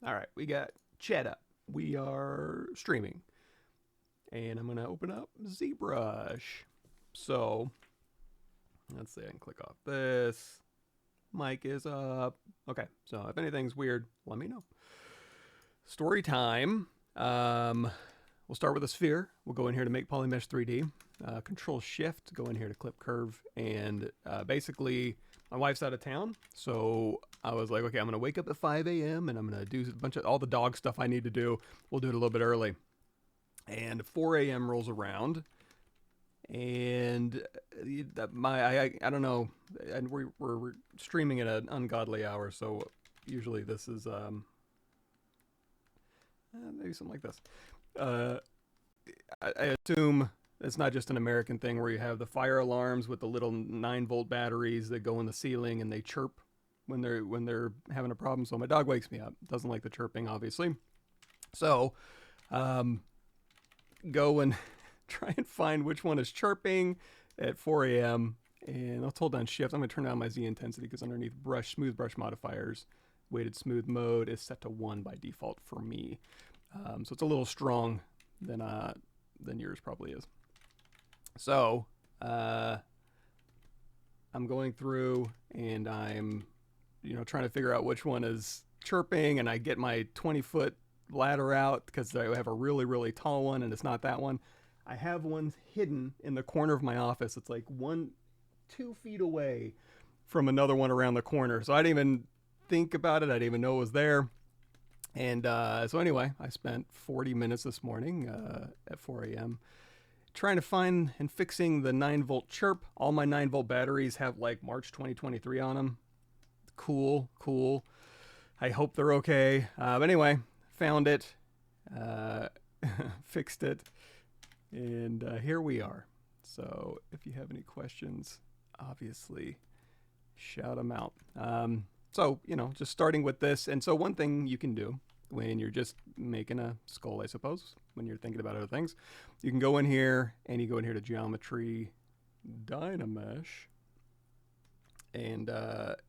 All right, we got chat up. We are streaming. And I'm going to open up ZBrush. So, let's see, I can click off this. Mic is up. Okay, so if anything's weird, let me know. Story time. We'll start with a sphere. We'll go in here to make Polymesh 3D. Control Shift, go in here to clip curve. And basically, my wife's out of town. So I was like, okay, I'm going to wake up at 5 a.m. and I'm going to do a bunch of all the dog stuff I need to do. We'll do it a little bit early. And 4 a.m. rolls around. And I don't know. And we're streaming at an ungodly hour. So usually this is maybe something like this. I assume it's not just an American thing where you have the fire alarms with the little 9-volt batteries that go in the ceiling and they chirp when they're having a problem. So my dog wakes me up. Doesn't like the chirping, obviously. So go and try and find which one is chirping at 4 a.m. And I'll hold down Shift. I'm going to turn down my Z intensity because underneath smooth brush modifiers, weighted smooth mode is set to 1 by default for me. So it's a little strong than yours probably is. So I'm going through and I'm trying to figure out which one is chirping, and I get my 20-foot ladder out because I have a really, really tall one and it's not that one. I have one hidden in the corner of my office. It's like 2 feet away from another one around the corner. So I didn't even think about it. I didn't even know it was there. And so anyway, I spent 40 minutes this morning at 4 a.m. trying to find and fixing the 9-volt chirp. All my 9-volt batteries have like March 2023 on them. Cool. I hope they're okay. But anyway, found it, fixed it, and here we are. So if you have any questions, obviously shout them out. So, just starting with this. And so one thing you can do when you're just making a skull, I suppose, when you're thinking about other things, you can go in here and you go in here to Geometry, Dynamesh, and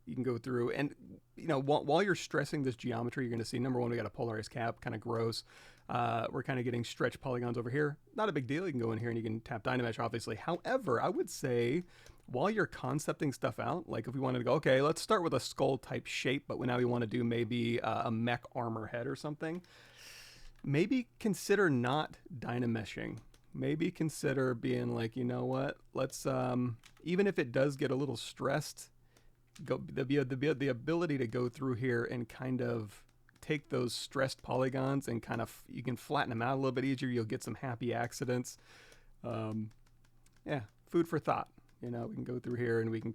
you can go through and, while you're stressing this geometry, you're going to see, number one, we got a polarized cap, kind of gross. We're kind of getting stretched polygons over here. Not a big deal. You can go in here and you can tap Dynamesh, obviously. However, I would say while you're concepting stuff out, like if we wanted to go, okay, let's start with a skull type shape, but now we want to do maybe a mech armor head or something, maybe consider not Dynameshing. Maybe consider being like, you know what, let's, even if it does get a little stressed, the ability to go through here and kind of take those stressed polygons and you can flatten them out a little bit easier. You'll get some happy accidents. Yeah, food for thought. We can go through here and we can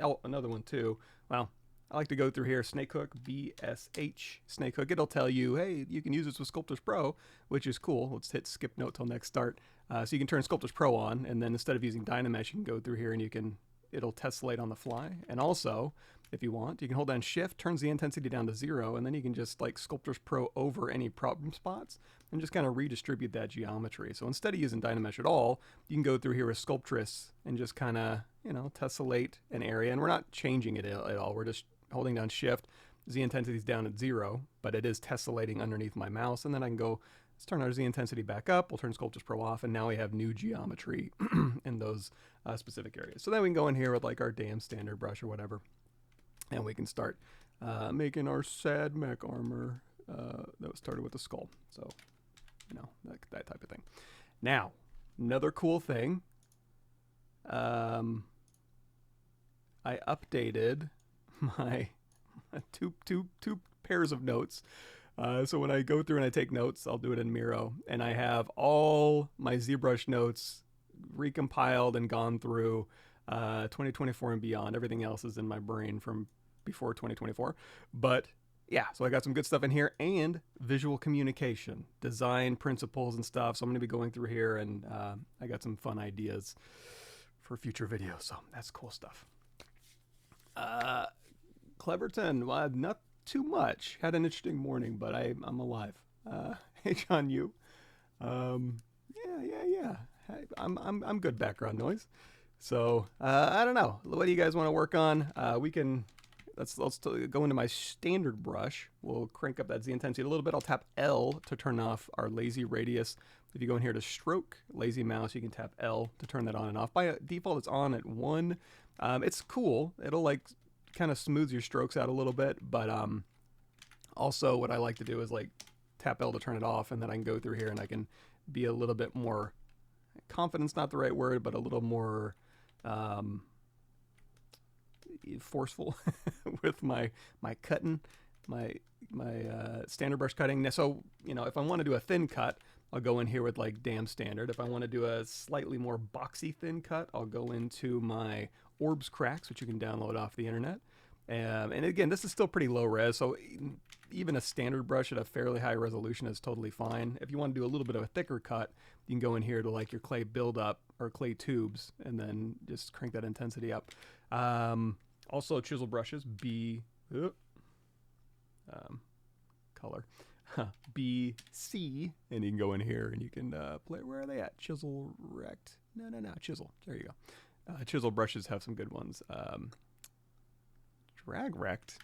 oh, another one too. Well, I like to go through here, snake hook, BSH, snake hook. It'll tell you, hey, you can use this with Sculptris Pro, which is cool. Let's hit skip note till next start. So you can turn Sculptris Pro on, and then instead of using Dynamesh, you can go through here and it'll tessellate on the fly. And also, if you want, you can hold down Shift, turns the intensity down to 0, and then you can just like Sculptris Pro over any problem spots and just kind of redistribute that geometry. So instead of using Dynamesh at all, you can go through here with Sculptris and just kind of, tessellate an area. And we're not changing it at all. We're just holding down Shift. Z intensity is down at 0, but it is tessellating underneath my mouse. And then I can go, let's turn our Z intensity back up. We'll turn Sculptris Pro off, and now we have new geometry in those specific areas. So then we can go in here with like our damn standard brush or whatever, and we can start making our sad mech armor that was started with the skull. So, that type of thing. Now, another cool thing. I updated my two pairs of notes. So when I go through and I take notes, I'll do it in Miro, and I have all my ZBrush notes recompiled and gone through 2024 and beyond. Everything else is in my brain from before 2024. But yeah, so I got some good stuff in here, and visual communication, design principles and stuff. So I'm going to be going through here, and I got some fun ideas for future videos. So that's cool stuff. Cleverton, well, not too much. Had an interesting morning, but I'm alive. Hey, John, you. Yeah. I'm good background noise. So I don't know. What do you guys want to work on? We can let's go into my standard brush. We'll crank up that Z intensity a little bit. I'll tap L to turn off our lazy radius. If you go in here to stroke, lazy mouse, you can tap L to turn that on and off. By default, it's on at 1. It's cool. It'll like kind of smooth your strokes out a little bit, but also what I like to do is like tap L to turn it off, and then I can go through here and I can be a little bit more, confidence not the right word, but a little more forceful with my cutting, my standard brush cutting. So, you know, if I want to do a thin cut, I'll go in here with like damn standard. If I want to do a slightly more boxy thin cut, I'll go into my Orbs Cracks, which you can download off the internet. And again, this is still pretty low res, so even a standard brush at a fairly high resolution is totally fine. If you want to do a little bit of a thicker cut, you can go in here to like your clay buildup or clay tubes and then just crank that intensity up. Also chisel brushes, color, BC, and you can go in here and you can play, where are they at? Chisel rect, no, chisel, there you go. Chisel brushes have some good ones. Drag rect,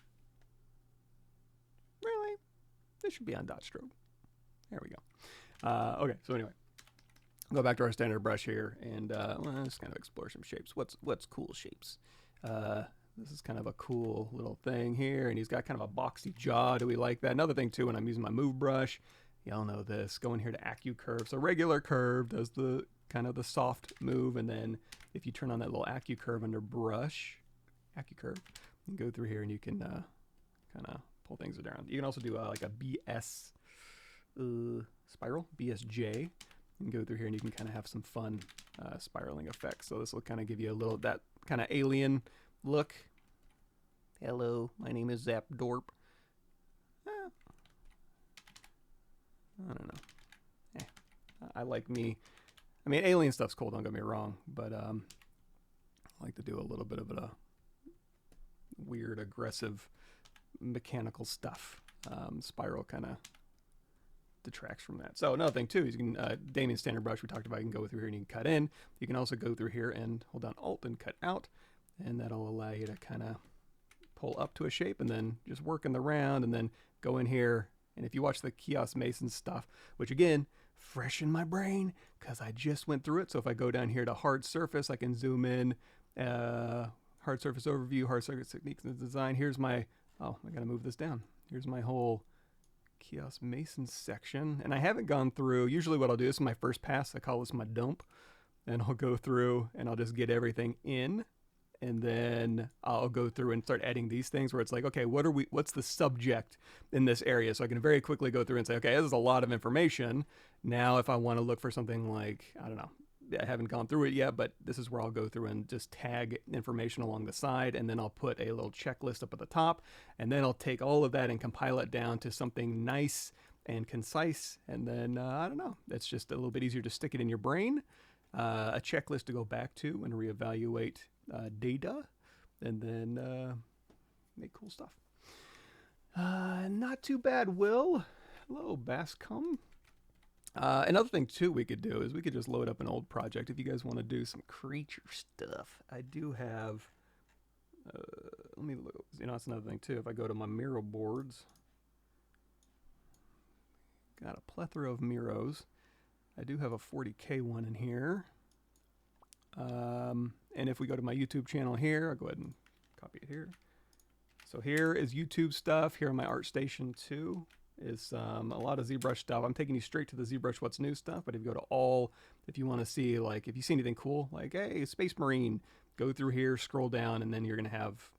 really? This should be on dot stroke. There we go. Okay, so anyway, go back to our standard brush here, and let's kind of explore some shapes. What's cool shapes? This is kind of a cool little thing here, and he's got kind of a boxy jaw. Do we like that? Another thing too, when I'm using my move brush, y'all know this. Go in here to Acu Curve. So regular curve does the kind of the soft move, and then if you turn on that little Acu Curve under brush, Acu Curve, you can go through here and you can kind of pull things around. You can also do like a BS spiral, BSJ. You can go through here and you can kind of have some fun spiraling effects. So this will kind of give you a little, that kind of alien look. Hello, my name is Zap Dorp. I don't know. I like me. I mean, alien stuff's cool, don't get me wrong, but I like to do a little bit of a weird, aggressive, mechanical stuff. Spiral kind of detracts from that. So another thing too is you can, Damien's standard brush we talked about, you can go through here and you can cut in. You can also go through here and hold down Alt and cut out, and that'll allow you to kind of pull up to a shape and then just work in the round, and then go in here. And if you watch the Kiosk Mason stuff, which again, fresh in my brain because I just went through it. So if I go down here to hard surface, I can zoom in, hard surface overview, hard surface techniques and design. Here's my, oh, I gotta move this down. Here's my whole Kiosk Mason section. And I haven't gone through, usually what I'll do, this is my first pass, I call this my dump. And I'll go through and I'll just get everything in. And then I'll go through and start adding these things where it's like, okay, what's the subject in this area? So I can very quickly go through and say, okay, this is a lot of information. Now, if I want to look for something like, I don't know, I haven't gone through it yet, but this is where I'll go through and just tag information along the side. And then I'll put a little checklist up at the top. And then I'll take all of that and compile it down to something nice and concise. And then, I don't know, it's just a little bit easier to stick it in your brain. A checklist to go back to and reevaluate data, and then make cool stuff. Not too bad, Will. Hello, Bascom. Another thing too we could do is we could just load up an old project if you guys want to do some creature stuff. I do have, let me look, you know, that's another thing too. If I go to my Miro boards, got a plethora of Miros. I do have a 40K one in here. And if we go to my YouTube channel here, I'll go ahead and copy it here. So here is YouTube stuff. Here on my ArtStation 2 is a lot of ZBrush stuff. I'm taking you straight to the ZBrush What's New stuff, but if you go to all, if you want to see, like, if you see anything cool, like, hey, Space Marine, go through here, scroll down, and then you're going to have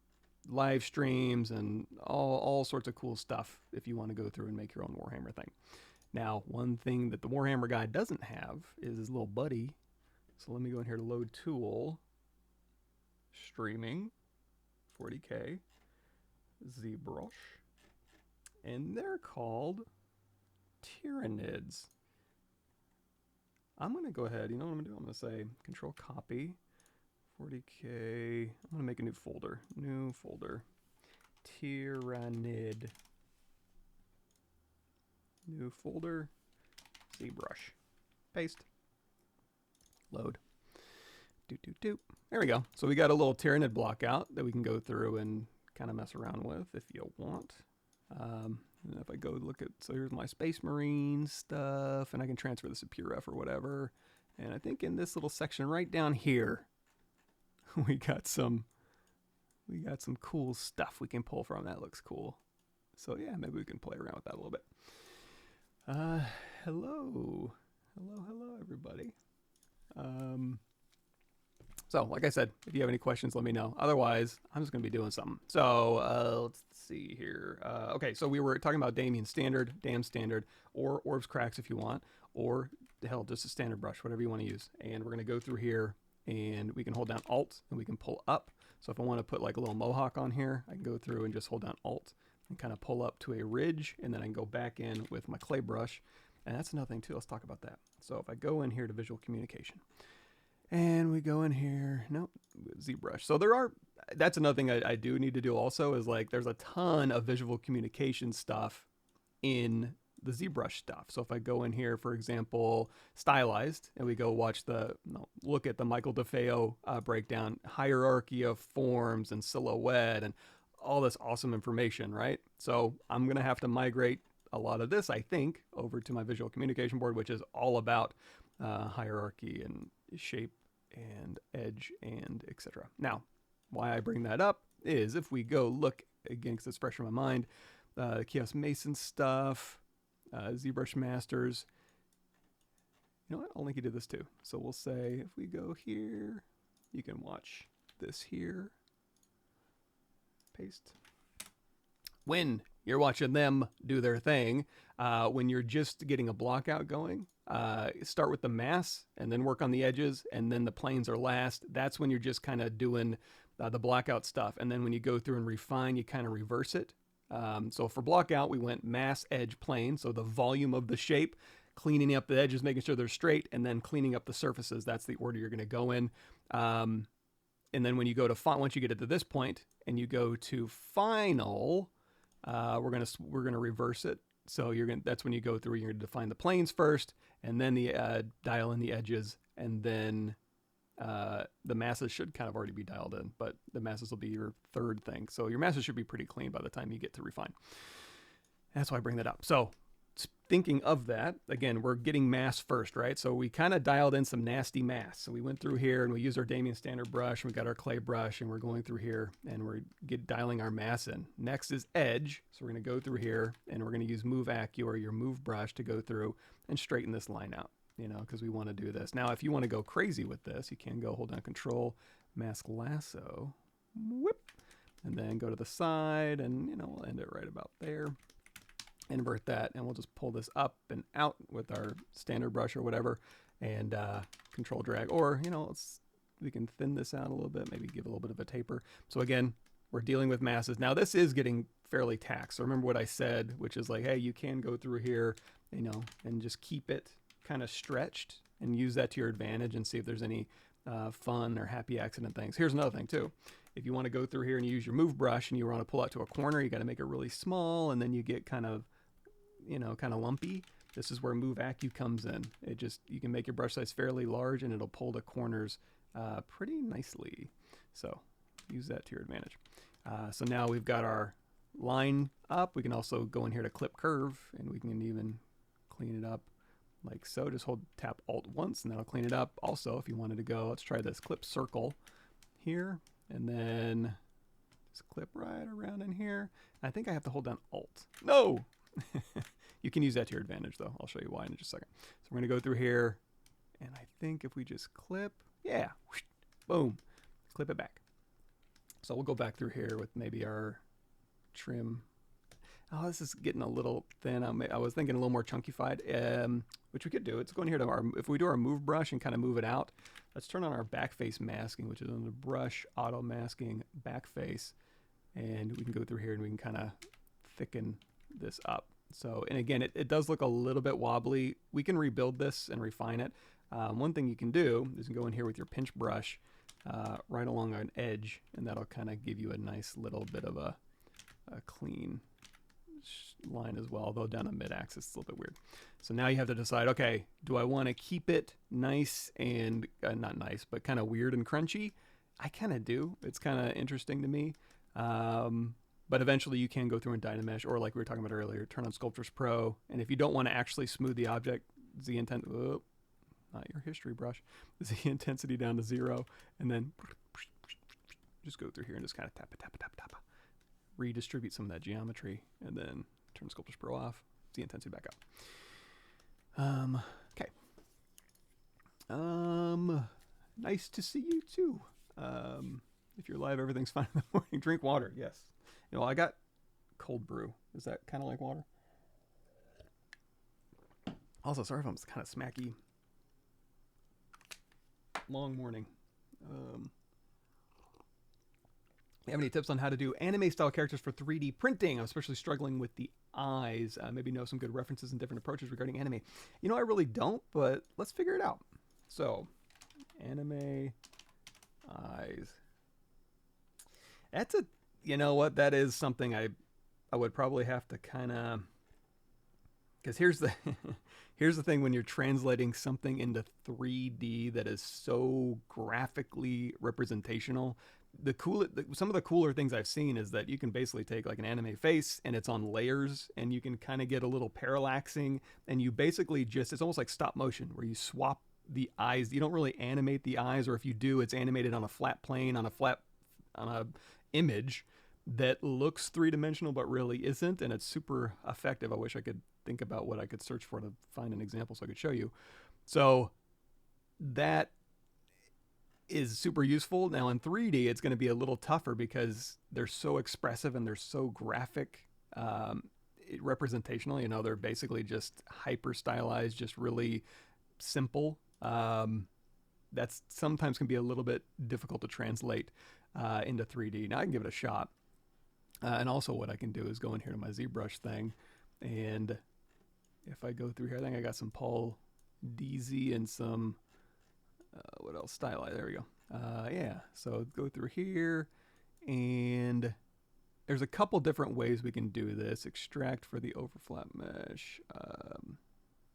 live streams and all sorts of cool stuff if you want to go through and make your own Warhammer thing. Now, one thing that the Warhammer guy doesn't have is his little buddy. So let me go in here to Load Tool, Streaming, 40K, ZBrush, and they're called Tyranids. I'm going to go ahead, you know what I'm going to do? I'm going to say Control Copy, 40K, I'm going to make a new folder, Tyranid. New folder, ZBrush, paste, load, There we go. So we got a little Tyranid block out that we can go through and kind of mess around with if you want. And if I go look at, so here's my Space Marine stuff, and I can transfer this to PureRef or whatever. And I think in this little section right down here, we got some cool stuff we can pull from. That looks cool. So yeah, maybe we can play around with that a little bit. Hello everybody. So like I said, if you have any questions, let me know. Otherwise, I'm just gonna be doing something. So let's see here. Okay, so we were talking about Damien Standard, Dam Standard, or Orbs Cracks if you want, or hell, just a standard brush, whatever you want to use. And we're gonna go through here, and we can hold down Alt, and we can pull up. So if I want to put like a little mohawk on here, I can go through and just hold down Alt and kind of pull up to a ridge, and then I can go back in with my clay brush. And that's another thing too. Let's talk about that. So if I go in here to visual communication, and we go in here, nope, ZBrush. So that's another thing I do need to do also, is like there's a ton of visual communication stuff in the ZBrush stuff. So if I go in here, for example, stylized, and we go look at the Michael DeFeo breakdown, hierarchy of forms and silhouette and all this awesome information, right? So I'm going to have to migrate a lot of this, I think, over to my visual communication board, which is all about hierarchy and shape and edge and etc. Now, why I bring that up is if we go look again, because it's fresh in my mind, the Chaos Mason stuff, ZBrush Masters. You know what? I'll link you to this too. So we'll say if we go here, you can watch this here. Paste. When you're watching them do their thing, when you're just getting a block out going, start with the mass and then work on the edges, and then the planes are last. That's when you're just kind of doing the blockout stuff. And then when you go through and refine, you kind of reverse it. So for block out, we went mass, edge, plane. So the volume of the shape, cleaning up the edges, making sure they're straight, and then cleaning up the surfaces. That's the order you're going to go in. And then when you go to once you get it to this point and you go to final, we're gonna reverse it. So that's when you go through. You're gonna define the planes first, and then dial in the edges, and then the masses should kind of already be dialed in, but the masses will be your third thing. So your masses should be pretty clean by the time you get to refine. That's why I bring that up. So thinking of that, again, we're getting mass first, right? So we kind of dialed in some nasty mass. So we went through here and we used our Damien Standard brush, and we got our clay brush, and we're going through here and we're dialing our mass in. Next is edge. So we're going to go through here and we're going to use Move Acu or your Move brush to go through and straighten this line out, you know, because we want to do this. Now, if you want to go crazy with this, you can go hold down Control, Mask Lasso, whoop, and then go to the side, and, you know, we'll end it right about there. Invert that, and we'll just pull this up and out with our standard brush or whatever, and control drag, or, you know, we can thin this out a little bit, maybe give a little bit of a taper. So again, we're dealing with masses. Now this is getting fairly taxed. So remember what I said, which is like, hey, you can go through here, you know, and just keep it kind of stretched and use that to your advantage and see if there's any fun or happy accident things. Here's another thing too. If you want to go through here and you use your Move brush and you want to pull out to a corner, you got to make it really small, and then you get kind of, you know, kind of lumpy. This is where Move Acu comes in. You can make your brush size fairly large, and it'll pull the corners pretty nicely. So use that to your advantage. So now we've got our line up. We can also go in here to clip curve, and we can even clean it up like so. Just tap Alt once, and that'll clean it up. Also, if you wanted to go, let's try this clip circle here, and then just clip right around in here. I think I have to hold down Alt. No! You can use that to your advantage, though. I'll show you why in just a second. So we're going to go through here, and I think if we just clip, yeah, whoosh, boom, clip it back. So we'll go back through here with maybe our trim. Oh, this is getting a little thin. I was thinking a little more chunkified, which we could do. Let's go in here to if we do our Move brush and kind of move it out, let's turn on our backface masking, which is on the brush, auto masking, backface, and we can go through here and we can kind of thicken this up. So, and again, it does look a little bit wobbly. We can rebuild this and refine it. One thing you can do is go in here with your pinch brush right along an edge, and that'll kind of give you a nice little bit of a clean line as well, though down a mid-axis it's a little bit weird. So now you have to decide, okay, do I want to keep it nice and not nice, but kind of weird and crunchy? I kind of do. It's kind of interesting to me. But eventually you can go through and Dynamesh, or like we were talking about earlier, turn on Sculptris Pro. And if you don't want to actually smooth the object, not your history brush, Z intensity down to 0, and then just go through here and just kind of tap it, tap it, tap it, tap it. Redistribute some of that geometry, and then turn Sculptris Pro off, Z intensity back up. Okay. Nice to see you too. If you're live, everything's fine in the morning. Drink water, yes. You know, I got cold brew. Is that kind of like water? Also, sorry if I'm kind of smacky. Long morning. You have any tips on how to do anime style characters for 3D printing? I'm especially struggling with the eyes. Maybe know some good references and different approaches regarding anime. You know, I really don't, but let's figure it out. So, anime eyes. That's a, you know what, that is something I would probably have to kind of, because here's the here's the thing when you're translating something into 3D that is so graphically representational. Some of the cooler things I've seen is that you can basically take like an anime face and it's on layers, and you can kind of get a little parallaxing, and you basically just, it's almost like stop motion where you swap the eyes. You don't really animate the eyes, or if you do, it's animated on a flat plane, on a image that looks three-dimensional but really isn't, and it's super effective. I wish I could think about what I could search for to find an example so I could show you. So that is super useful. Now in 3D, it's going to be a little tougher because they're so expressive and they're so graphic, representational. You know, they're basically just hyper stylized, just really simple. That's sometimes can be a little bit difficult to translate into 3D. Now I can give it a shot. And also what I can do is go in here to my ZBrush thing, and if I go through here, I think I got some Paul DZ and some, what else? Stylize, there we go. Yeah, so go through here, and there's a couple different ways we can do this. Extract for the overflap mesh.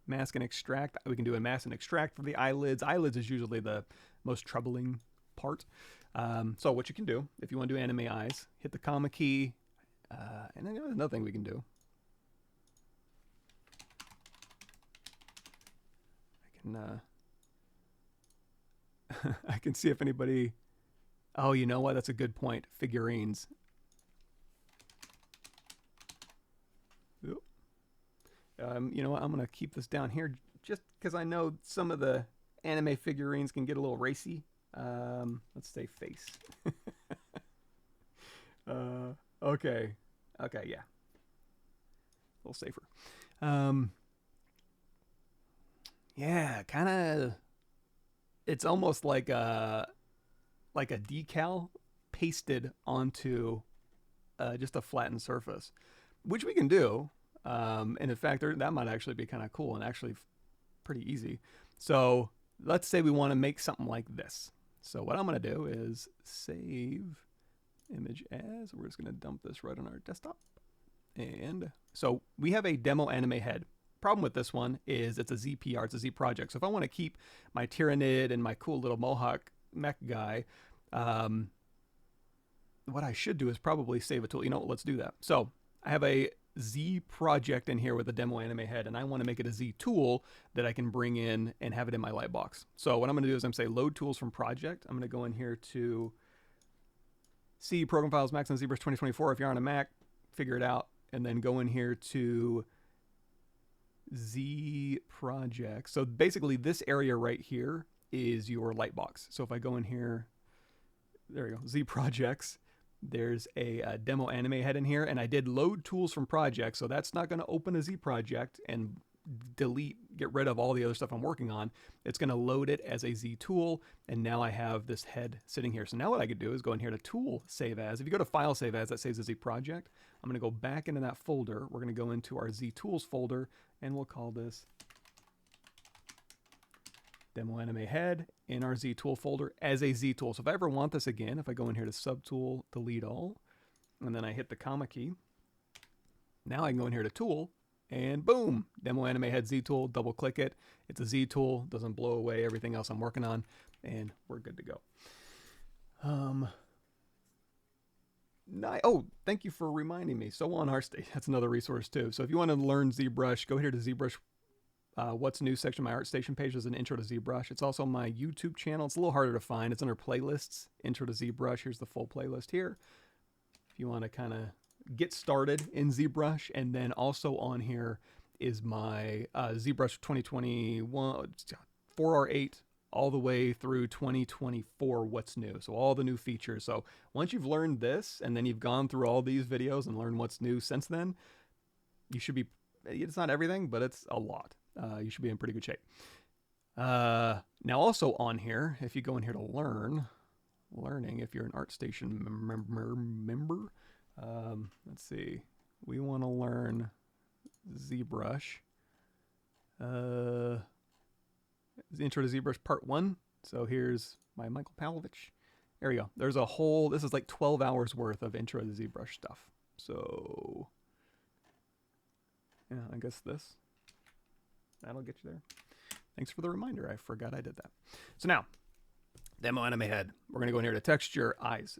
Mask and extract. We can do a mask and extract for the eyelids. Eyelids is usually the most troubling part. So what you can do, if you want to do anime eyes, hit the comma key, and then there's another thing we can do. I can see if anybody, oh, you know what, that's a good point, figurines. You know what, I'm going to keep this down here just because I know some of the anime figurines can get a little racy. Let's say face. Okay, yeah, a little safer. Yeah, kind of. It's almost like a decal pasted onto just a flattened surface, which we can do. And in fact, that might actually be kind of cool and actually pretty easy. So let's say we want to make something like this. So what I'm going to do is save image as. We're just going to dump this right on our desktop. And so we have a demo anime head. Problem with this one is it's a ZPR, it's a Z project. So if I want to keep my Tyranid and my cool little Mohawk mech guy, what I should do is probably save a tool. You know what, let's do that. So I have a Z project in here with a demo anime head, and I want to make it a Z tool that I can bring in and have it in my lightbox. So what I'm going to do is I'm going to say load tools from project. I'm going to go in here to C program files Max on ZBrush 2024. If you're on a Mac, figure it out, and then go in here to Z project. So basically this area right here is your lightbox. So if I go in here, there we go, Z projects, there's a demo anime head in here, and I did load tools from project. So that's not going to open a Z project and get rid of all the other stuff I'm working on. It's going to load it as a Z tool, and now I have this head sitting here. So now what I could do is go in here to tool save as. If you go to file save as, that saves a Z project. I'm going to go back into that folder. We're going to go into our Z tools folder, and we'll call this demo anime head in our Z tool folder as a Z tool. So if I ever want this again, if I go in here to subtool, delete all, and then I hit the comma key, now I can go in here to tool, and boom, demo anime head Z tool, double click it. It's a Z tool, doesn't blow away everything else I'm working on, and we're good to go. Oh, thank you for reminding me. So on ArtStation, that's another resource too. So if you want to learn ZBrush, go here to ZBrush What's New section of my ArtStation page. There's an intro to ZBrush. It's also on my YouTube channel. It's a little harder to find. It's under playlists, intro to ZBrush. Here's the full playlist here. If you want to kind of get started in ZBrush, and then also on here is my ZBrush 2021 4R8 all the way through 2024 what's new. So all the new features. So once you've learned this and then you've gone through all these videos and learned what's new since then, you should be, it's not everything, but it's a lot. You should be in pretty good shape. Now also on here, if you go in here to learning, if you're an ArtStation member, let's see, we want to learn ZBrush. The intro to ZBrush part 1. So here's my Michael Pavlovich. There we go. There's a whole, this is like 12 hours worth of intro to ZBrush stuff. So yeah, I guess that'll get you there. Thanks for the reminder. I forgot I did that. So now, demo anime head. We're going to go in here to texture eyes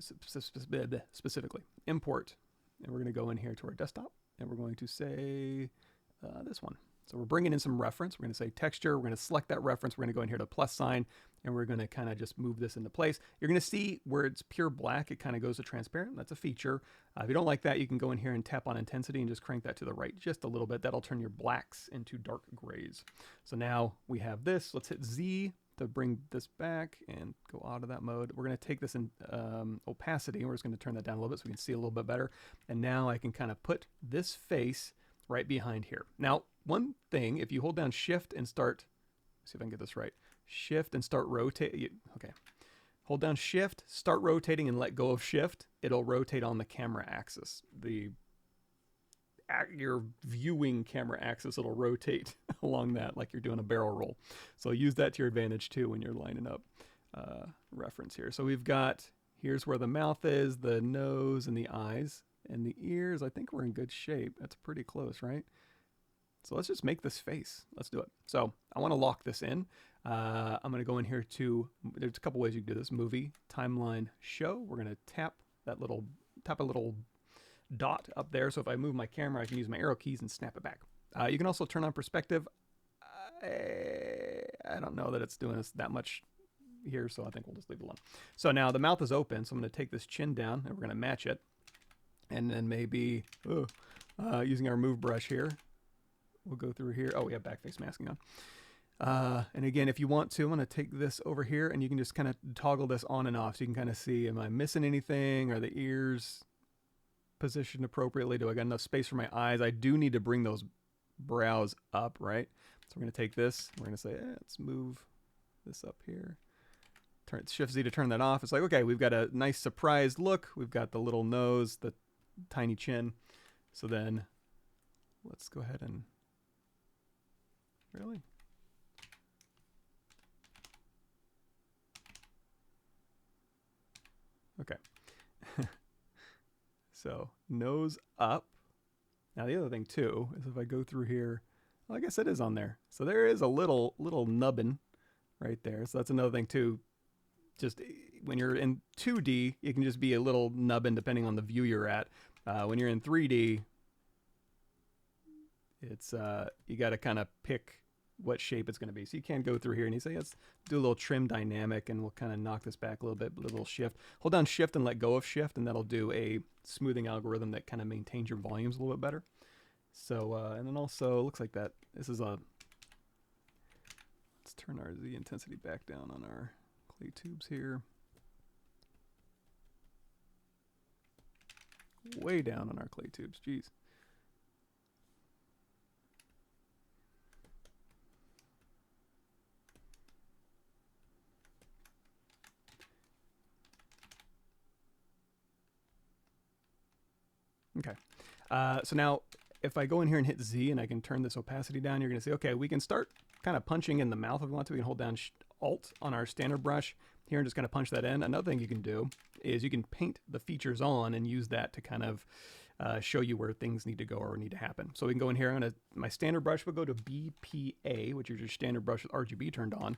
specifically. Import. And we're going to go in here to our desktop and we're going to say this one. So we're bringing in some reference. We're going to say texture. We're going to select that reference. We're going to go in here to plus sign, and we're going to kind of just move this into place. You're going to see where it's pure black, it kind of goes to transparent. That's a feature. If you don't like that, you can go in here and tap on intensity and just crank that to the right just a little bit. That'll turn your blacks into dark grays. So now we have this. Let's hit Z to bring this back and go out of that mode. We're going to take this in opacity, and we're just going to turn that down a little bit so we can see a little bit better. And now I can kind of put this face right behind here. Now, one thing, if you hold down Shift and start, see if I can get this right. Shift and start rotate. Okay. Hold down Shift, start rotating, and let go of Shift. It'll rotate on the camera axis. Your viewing camera axis, it'll rotate along that like you're doing a barrel roll. So use that to your advantage too when you're lining up reference here. So we've got, here's where the mouth is, the nose and the eyes. And the ears, I think we're in good shape. That's pretty close, right? So let's just make this face. Let's do it. So I want to lock this in. I'm going to go in here to, there's a couple ways you can do this. Movie, timeline, show. We're going to tap a little dot up there. So if I move my camera, I can use my arrow keys and snap it back. You can also turn on perspective. I don't know that it's doing us that much here, so I think we'll just leave it alone. So now the mouth is open, so I'm going to take this chin down and we're going to match it. And then maybe using our move brush here, we'll go through here. Oh, we have backface masking on. And again, if you want to, I'm going to take this over here and you can just kind of toggle this on and off so you can kind of see, am I missing anything? Are the ears positioned appropriately? Do I got enough space for my eyes? I do need to bring those brows up, right? So we're going to take this. We're going to say, let's move this up here. Shift Z to turn that off. It's like, okay, we've got a nice surprised look. We've got the little nose, the tiny chin. So then let's go ahead and really okay. So nose up. Now the other thing too is if I go through here, well, I guess it is on there. So there is a little nubbin right there. So that's another thing too. Just when you're in 2D, it can just be a little nubbin depending on the view you're at. When you're in 3D, it's you got to kind of pick what shape it's going to be. So you can go through here and you say, let's do a little trim dynamic and we'll kind of knock this back a little bit, a little shift. Hold down Shift and let go of Shift and that'll do a smoothing algorithm that kind of maintains your volumes a little bit better. So, and then also looks like that. This is a, let's turn our Z intensity back down on our clay tubes here. Way down on our clay tubes, geez. Okay, so now if I go in here and hit Z and I can turn this opacity down, you're going to see, okay, we can start kind of punching in the mouth if we want to. We can hold down Alt on our standard brush here and just kind of punch that in. Another thing you can do is you can paint the features on and use that to kind of show you where things need to go or need to happen. So we can go in here, my standard brush will go to BPA, which is your standard brush with RGB turned on.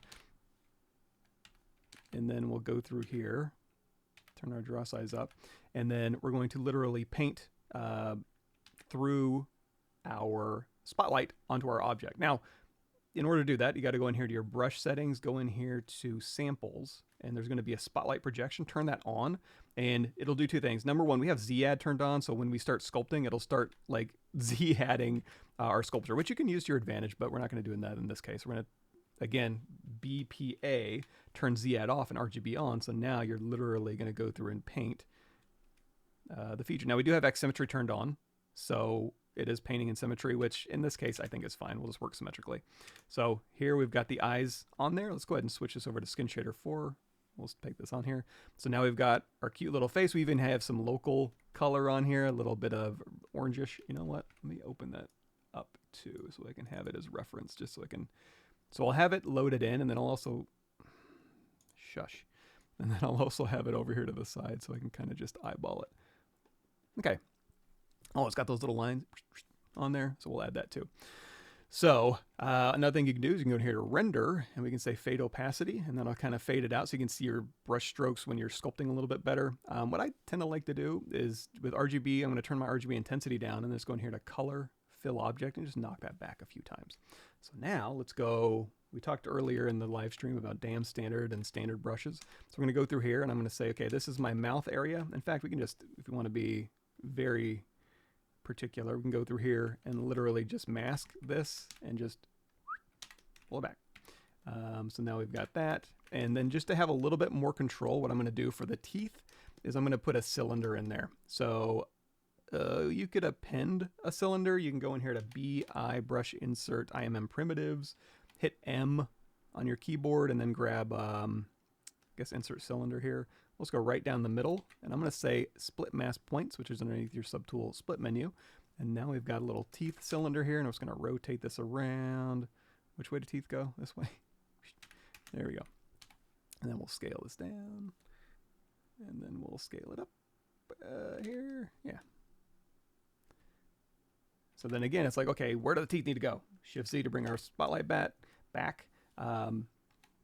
And then we'll go through here turn our draw size up, and then we're going to literally paint through our spotlight onto our object. Now, in order to do that, you got to go in here to your brush settings, go in here to samples, and there's going to be a spotlight projection. Turn that on, and it'll do two things. Number one, we have Z-add turned on, so when we start sculpting, it'll start like Z-adding our sculpture, which you can use to your advantage, but we're not going to do that in this case. We're going to, again, BPA, turn Z-add off and RGB on, so now you're literally going to go through and paint the feature. Now, we do have X symmetry turned on, so it is painting in symmetry, which in this case I think is fine. We'll just work symmetrically. So here we've got the eyes on there. Let's go ahead and switch this over to Skin Shader 4. We'll take this on here. So now we've got our cute little face. We even have some local color on here, a little bit of orangish. You know what? Let me open that up too so I can have it as reference, just so I can. So I'll have it loaded in, and then I'll also, shush. And then I'll also have it over here to the side so I can kind of just eyeball it. Okay. Oh, it's got those little lines on there, so we'll add that too. So another thing you can do is you can go in here to render, and we can say fade opacity, and then I'll kind of fade it out so you can see your brush strokes when you're sculpting a little bit better. What I tend to like to do is with RGB, I'm going to turn my RGB intensity down, and then just go in here to color, fill object, and just knock that back a few times. So now let's go. We talked earlier in the live stream about damn standard and standard brushes. So we're going to go through here, and I'm going to say, okay, this is my mouth area. In fact, we can just, if you want to be very particular, we can go through here and literally just mask this and just pull it back. So now we've got that. And then just to have a little bit more control, what I'm going to do for the teeth is I'm going to put a cylinder in there. So you could append a cylinder. You can go in here to BI brush insert IMM primitives, hit M on your keyboard, and then grab, I guess, insert cylinder here. Let's go right down the middle, and I'm going to say split mask points, which is underneath your subtool split menu. And now we've got a little teeth cylinder here, and I'm just going to rotate this around. Which way do teeth go? This way. There we go. And then we'll scale this down, and then we'll scale it up here. Yeah. So then again, it's like, okay, where do the teeth need to go? Shift Z to bring our spotlight back.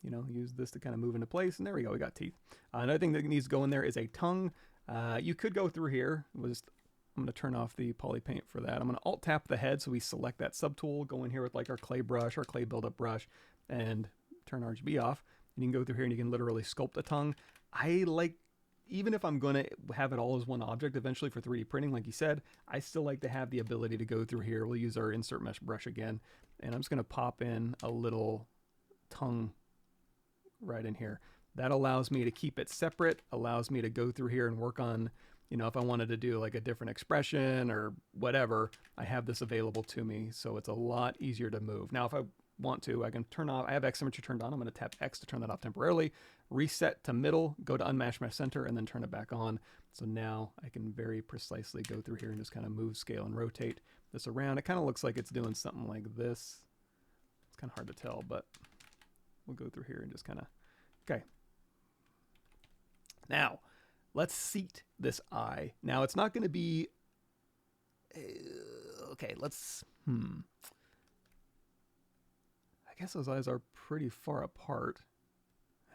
You know, use this to kind of move into place, and there we go, we got teeth. Another thing that needs to go in there is a tongue. You could go through here. I'm going to turn off the Polypaint for that. I'm going to Alt-tap the head, so we select that subtool, go in here with like our clay brush, our clay buildup brush, and turn RGB off. And you can go through here and you can literally sculpt a tongue. I like, even if I'm going to have it all as one object eventually for 3D printing, like you said, I still like to have the ability to go through here. We'll use our insert mesh brush again, and I'm just going to pop in a little tongue right in here. That allows me to keep it separate, allows me to go through here and work on, you know, if I wanted to do like a different expression or whatever, I have this available to me, so it's a lot easier to move. Now, if I want to, I can turn off, I have X symmetry turned on, I'm going to tap X to turn that off temporarily, reset to middle, go to unmatch mesh center, and then turn it back on. So now I can very precisely go through here and just kind of move, scale, and rotate this around. It kind of looks like it's doing something like this. It's kind of hard to tell, but we'll go through here and just kind of, okay. Now, let's seat this eye. Now, it's not going to be, okay, let's, I guess those eyes are pretty far apart.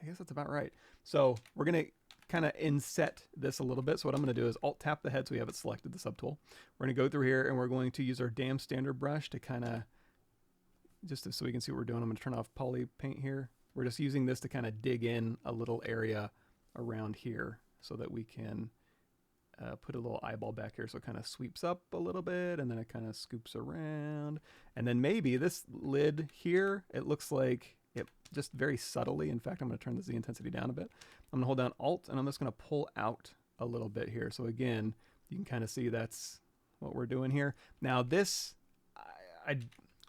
I guess that's about right. So we're going to kind of inset this a little bit. So what I'm going to do is Alt-tap the head so we have it selected, the subtool. We're going to go through here and we're going to use our damn standard brush to kind of, just so we can see what we're doing. I'm going to turn off Polypaint here. We're just using this to kind of dig in a little area around here so that we can put a little eyeball back here so it kind of sweeps up a little bit and then it kind of scoops around. And then maybe this lid here, it looks like it just very subtly. In fact, I'm going to turn the Z intensity down a bit. I'm going to hold down Alt and I'm just going to pull out a little bit here. So again, you can kind of see that's what we're doing here. Now this,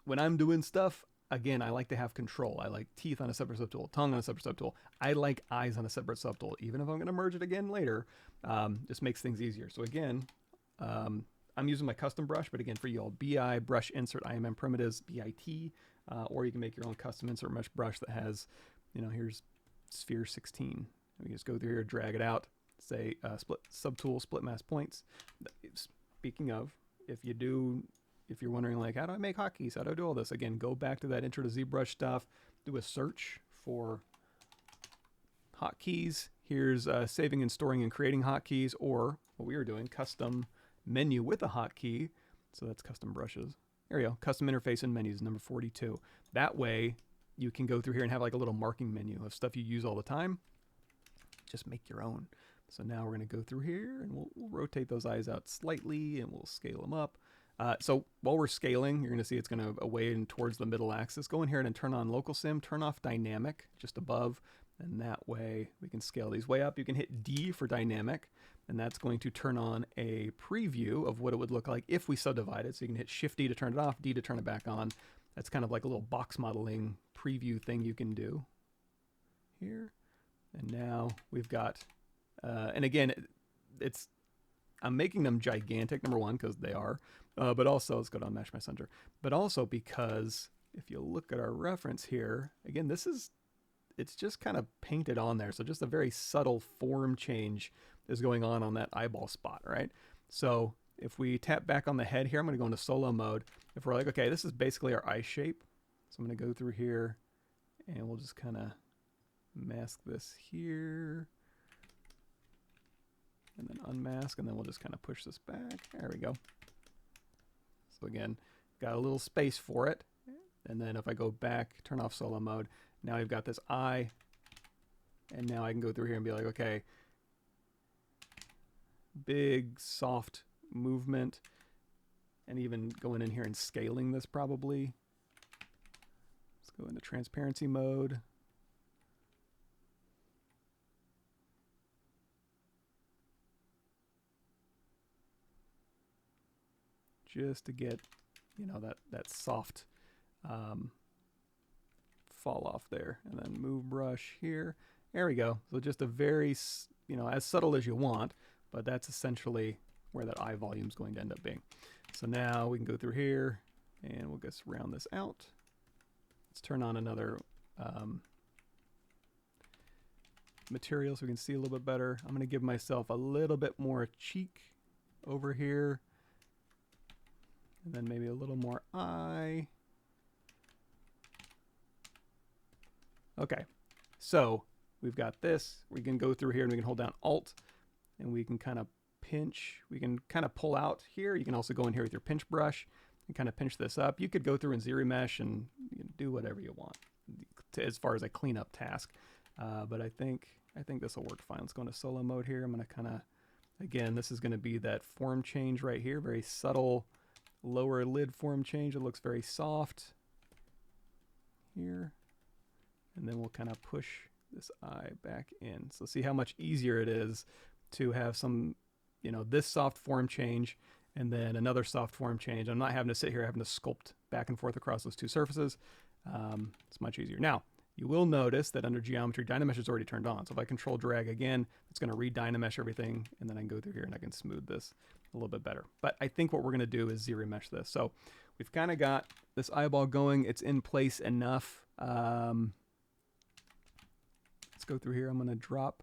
when I'm doing stuff, again, I like to have control. I like teeth on a separate subtool, tongue on a separate subtool. I like eyes on a separate subtool. Even if I'm going to merge it again later, just makes things easier. So again, I'm using my custom brush, but again, for you all, BI, brush, insert, IMM primitives, BIT, or you can make your own custom insert mesh brush that has, you know, here's sphere 16. We can just go through here, drag it out, say split subtool, split mask points. Speaking of, if you're wondering, like, how do I make hotkeys? How do I do all this? Again, go back to that intro to ZBrush stuff, do a search for hotkeys Here's saving and storing and creating hotkeys, or what we were doing, custom menu with a hotkey. So that's custom brushes. There we go. Custom interface and menus, number 42. That way you can go through here and have like a little marking menu of stuff you use all the time. Just make your own. So now we're going to go through here and we'll rotate those eyes out slightly and we'll scale them up. So while we're scaling, you're going to see it's going to away and towards the middle axis. Go in here and turn on local sim, turn off dynamic just above, and that way we can scale these way up. You can hit D for dynamic, and that's going to turn on a preview of what it would look like if we subdivided. So you can hit Shift D to turn it off, D to turn it back on. That's kind of like a little box modeling preview thing you can do here. And now we've got, and again, I'm making them gigantic, number one, because they are, but also, let's go to Unmesh my center, but also because if you look at our reference here, again, it's just kind of painted on there. So just a very subtle form change is going on that eyeball spot, right? So if we tap back on the head here, I'm going to go into solo mode. If we're like, okay, this is basically our eye shape. So I'm going to go through here and we'll just kind of mask this here. And then unmask, and then we'll just kind of push this back. There we go. So again, got a little space for it. And then if I go back, turn off solo mode, now I've got this eye. And now I can go through here and be like, okay, big, soft movement. And even going in here and scaling this probably. Let's go into transparency mode. Just to get, you know, that soft fall off there. And then move brush here. There we go. So just a very, you know, as subtle as you want, but that's essentially where that eye volume is going to end up being. So now we can go through here and we'll just round this out. Let's turn on another material so we can see a little bit better. I'm going to give myself a little bit more cheek over here. And then maybe a little more eye. Okay, so we've got this. We can go through here and we can hold down Alt and we can kind of pinch. We can kind of pull out here. You can also go in here with your pinch brush and kind of pinch this up. You could go through and ZRemesh and do whatever you want as far as a cleanup task. But I think this will work fine. Let's go into solo mode here. I'm going to kind of, again, this is going to be that form change right here. Very subtle lower lid form change. It looks very soft here. And then we'll kind of push this eye back in. So see how much easier it is to have some, you know, this soft form change and then another soft form change. I'm not having to sit here having to sculpt back and forth across those two surfaces. It's much easier. Now, you will notice that under geometry, Dynamesh is already turned on. So if I control drag again, it's going to re-Dynamesh everything. And then I can go through here and I can smooth this a little bit better. But I think what we're going to do is ZRemesh this. So we've kind of got this eyeball going. It's in place enough. Let's go through here. I'm going to drop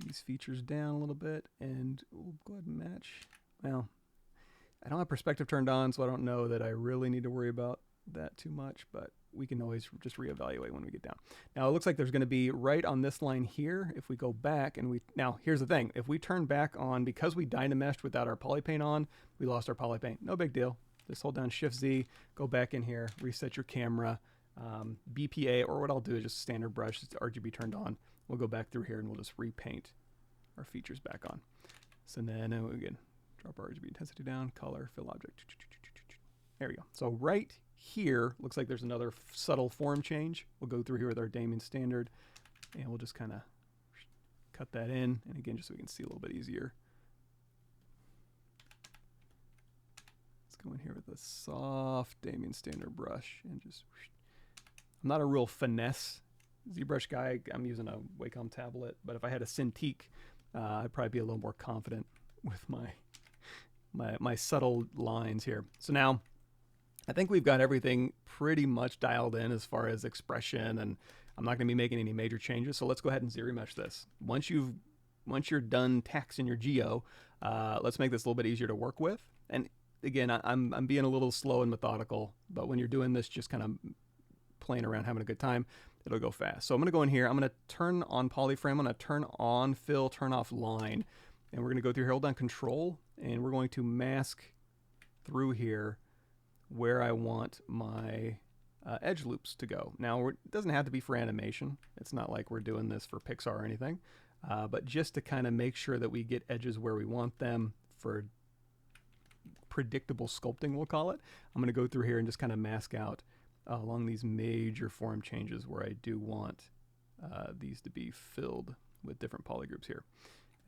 these features down a little bit and we'll go ahead and match. Well, I don't have perspective turned on, so I don't know that I really need to worry about that too much, but we can always just reevaluate when we get down. Now it looks like there's going to be right on this line here. If we go back and now here's the thing. If we turn back on, because we Dynameshed without our Polypaint on, we lost our Polypaint. No big deal. Just hold down Shift Z, go back in here, reset your camera, BPA, or what I'll do is just standard brush, it's RGB turned on. We'll go back through here and we'll just repaint our features back on. So then again, drop our RGB intensity down, color, fill object. There we go. So right here, looks like there's another subtle form change. We'll go through here with our Damien standard and we'll just kind of cut that in. And again, just so we can see a little bit easier. Let's go in here with a soft Damien standard brush and just, I'm not a real finesse ZBrush guy. I'm using a Wacom tablet, but if I had a Cintiq, I'd probably be a little more confident with my subtle lines here. So now I think we've got everything pretty much dialed in as far as expression, and I'm not going to be making any major changes. So let's go ahead and ZRemesh this. Once you're done taxing your geo, let's make this a little bit easier to work with. And again, I'm being a little slow and methodical, but when you're doing this, just kind of playing around, having a good time, it'll go fast. So I'm going to go in here. I'm going to turn on polyframe. I'm going to turn on fill, turn off line. And we're going to go through here, hold down control, and we're going to mask through here where I want my edge loops to go. Now, it doesn't have to be for animation. It's not like we're doing this for Pixar or anything. But just to kind of make sure that we get edges where we want them for predictable sculpting, we'll call it. I'm going to go through here and just kind of mask out along these major form changes where I do want these to be filled with different polygroups here.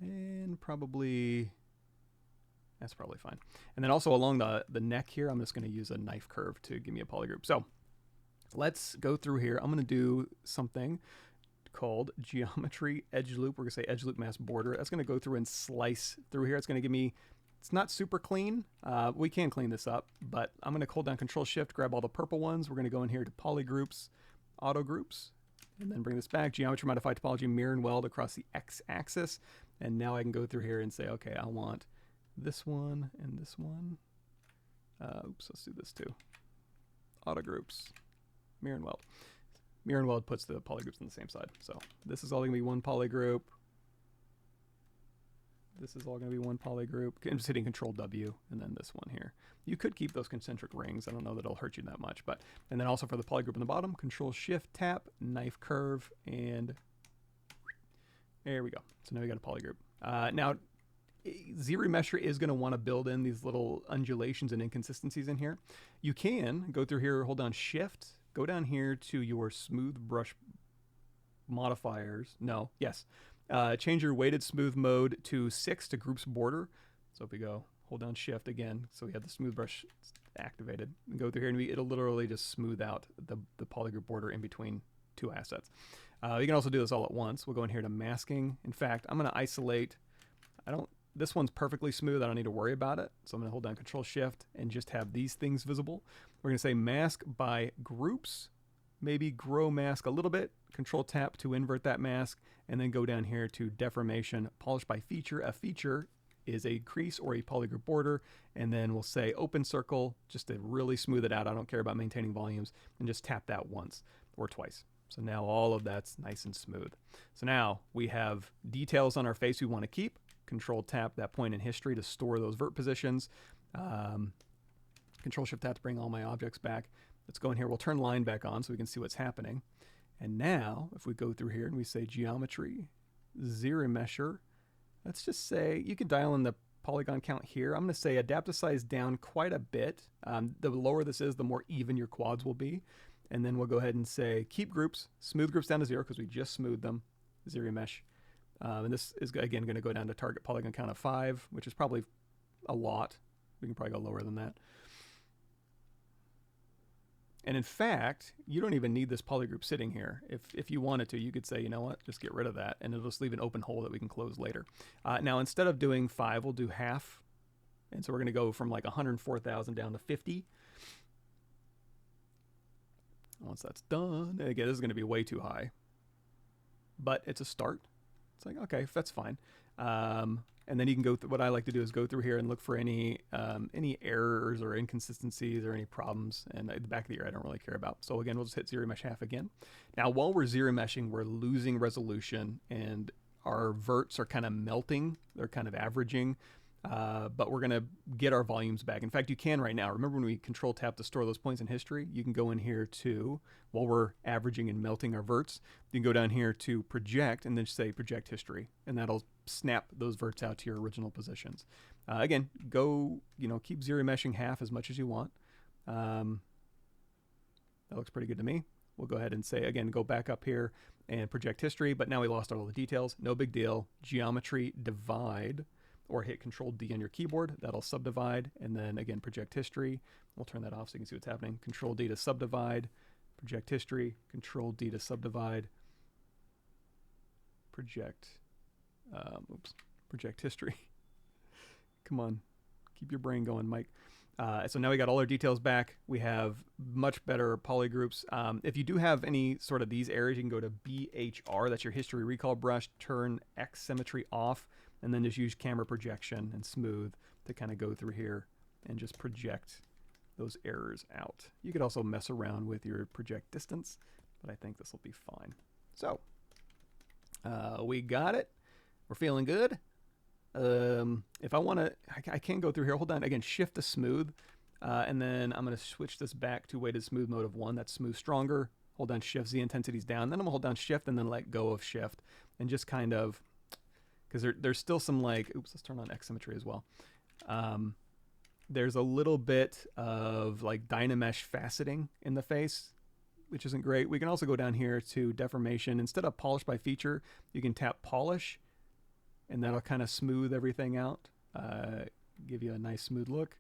And probably, that's probably fine. And then also along the neck here, I'm just going to use a knife curve to give me a polygroup. So let's go through here. I'm going to do something called geometry edge loop. We're going to say edge loop mask border. That's going to go through and slice through here. It's going to give me, it's not super clean. We can clean this up, but I'm going to hold down Control Shift, grab all the purple ones. We're going to go in here to polygroups, auto groups, and then bring this back. Geometry modify topology, mirror and weld across the X axis. And now I can go through here and say, okay, I want this one and this one. Oops, let's do this too. Auto groups, mirror and weld. Mirror and weld puts the polygroups on the same side. So this is all going to be one polygroup. This is all going to be one polygroup. I'm just hitting Control W and then this one here. You could keep those concentric rings. I don't know that it'll hurt you that much, but and then also for the polygroup in the bottom, Control Shift tap, knife curve, and there we go. So now we got a polygroup. Now ZRemesh is going to want to build in these little undulations and inconsistencies in here. You can go through here, hold down Shift, go down here to your smooth brush modifiers. No, yes. Change your weighted smooth mode to 6 to groups border. So if we go, hold down Shift again, so we have the smooth brush activated, and go through here, and it'll literally just smooth out the polygroup border in between two assets. You can also do this all at once. We'll go in here to masking. In fact, I'm going to isolate. This one's perfectly smooth. I don't need to worry about it. So I'm going to hold down Control Shift and just have these things visible. We're going to say mask by groups, maybe grow mask a little bit. Control tap to invert that mask, and then go down here to deformation, polish by feature. A feature is a crease or a polygroup border, and then we'll say open circle just to really smooth it out. I don't care about maintaining volumes, and just tap that once or twice. So now all of that's nice and smooth. So now we have details on our face we want to keep. Control tap that point in history to store those vert positions. Control Shift tap to bring all my objects back. Let's go in here. We'll turn line back on so we can see what's happening. And now if we go through here and we say geometry, ZRemesher, let's just say you can dial in the polygon count here. I'm going to say adapt the size down quite a bit. The lower this is, the more even your quads will be. And then we'll go ahead and say keep groups, smooth groups down to 0 because we just smoothed them, ZRemesh. And this is, again, going to go down to target polygon count of 5, which is probably a lot. We can probably go lower than that. And in fact, you don't even need this polygroup sitting here. If you wanted to, you could say, you know what, just get rid of that, and it'll just leave an open hole that we can close later. Now, instead of doing 5, we'll do half. And so we're going to go from like 104,000 down to 50. Once that's done, again, this is going to be way too high. But it's a start. It's like, okay, that's fine. And then you can go through, what I like to do is go through here and look for any errors or inconsistencies or any problems. And the back of the ear I don't really care about. So again, we'll just hit ZRemesh half again. Now, while we're ZRemeshing, we're losing resolution and our verts are kind of melting. They're kind of averaging. But we're going to get our volumes back. In fact, you can right now. Remember when we Control tap to store those points in history? You can go in here to, while we're averaging and melting our verts, you can go down here to project and then say project history. And that'll snap those verts out to your original positions. Again, go, keep ZRemeshing half as much as you want. That looks pretty good to me. We'll go ahead and say, again, go back up here and project history. But now we lost all the details. No big deal. Geometry divide. Or hit Control D on your keyboard. That'll subdivide. And then again, project history. We'll turn that off so you can see what's happening. Control D to subdivide. Project history. Control D to subdivide. Project. Project history. Come on. Keep your brain going, Mike. So now we got all our details back. We have much better polygroups. If you do have any sort of these areas, you can go to BHR. That's your history recall brush. Turn X symmetry off. And then just use camera projection and smooth to kind of go through here and just project those errors out. You could also mess around with your project distance. but I think this will be fine. So we got it. We're feeling good. If I want to, I can go through here. Hold on. Again, shift to smooth. And then I'm going to switch this back to weighted smooth mode of 1. That's smooth stronger. Hold down shift, Z intensity's down. Then I'm going to hold down shift and then let go of shift. And just kind of, because there's still some like, oops, let's turn on X symmetry as well. There's a little bit of like Dynamesh faceting in the face, which isn't great. We can also go down here to deformation. Instead of polish by feature, you can tap polish, and that'll kind of smooth everything out, give you a nice smooth look.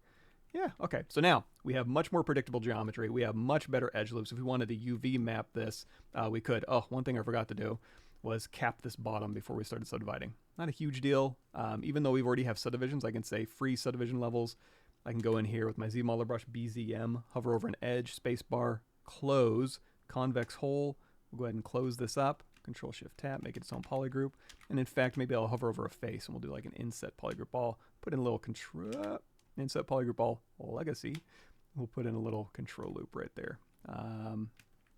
Yeah, okay. So now we have much more predictable geometry. We have much better edge loops. If we wanted to UV map this, we could. Oh, one thing I forgot to do was cap this bottom before we started subdividing. Not a huge deal. Even though we've already have subdivisions, I can say free subdivision levels. I can go in here with my ZModeler brush, BZM, hover over an edge, spacebar, close, convex hole. We'll go ahead and close this up. Control Shift Tab, make it its own polygroup. And in fact, maybe I'll hover over a face and we'll do like an inset polygroup all. Put in a little control, inset polygroup all legacy. We'll put in a little control loop right there. And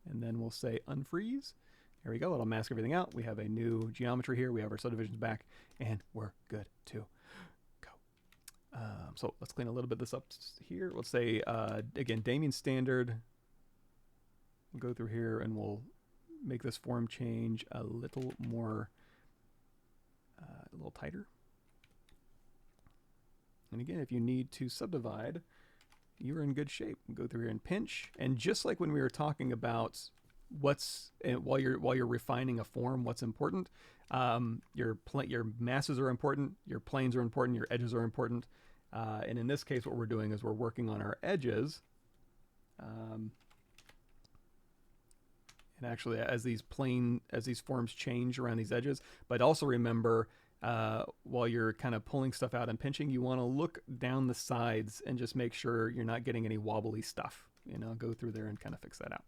then we'll say unfreeze. There we go. It'll mask everything out. We have a new geometry here. We have our subdivisions back, and we're good to go. So let's clean a little bit of this up here. Let's say, again, Damien standard. We'll go through here and we'll make this form change a little more, a little tighter. And again, if you need to subdivide, you're in good shape. Go through here and pinch. And just like when we were talking about what's, while you're refining a form, what's important, your masses are important, your planes are important, your edges are important. And in this case, what we're doing is we're working on our edges. And actually, as these forms change around these edges, but also remember, while you're kind of pulling stuff out and pinching, you want to look down the sides and just make sure you're not getting any wobbly stuff. You know, go through there and kind of fix that out.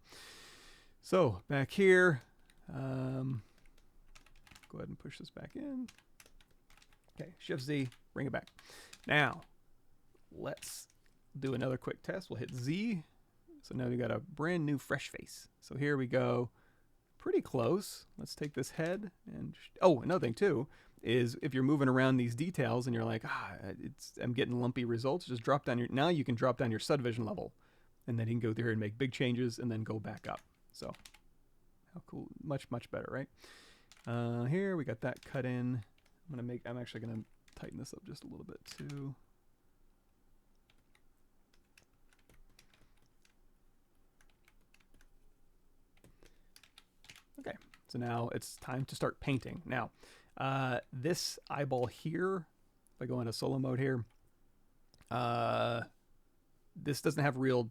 So back here, go ahead and push this back in. Okay, Shift Z, bring it back. Now, let's do another quick test. We'll hit Z. So now we got a brand new fresh face. So here we go, pretty close. Let's take this head and, oh, another thing too, is if you're moving around these details and you're like, I'm getting lumpy results, just drop down now you can drop down your subdivision level, and then you can go through here and make big changes and then go back up. So how cool, much better, right? Here we got that cut in. I'm actually gonna tighten this up just a little bit too. Okay, so now it's time to start painting. Now, this eyeball here, if I go into solo mode here, this doesn't have real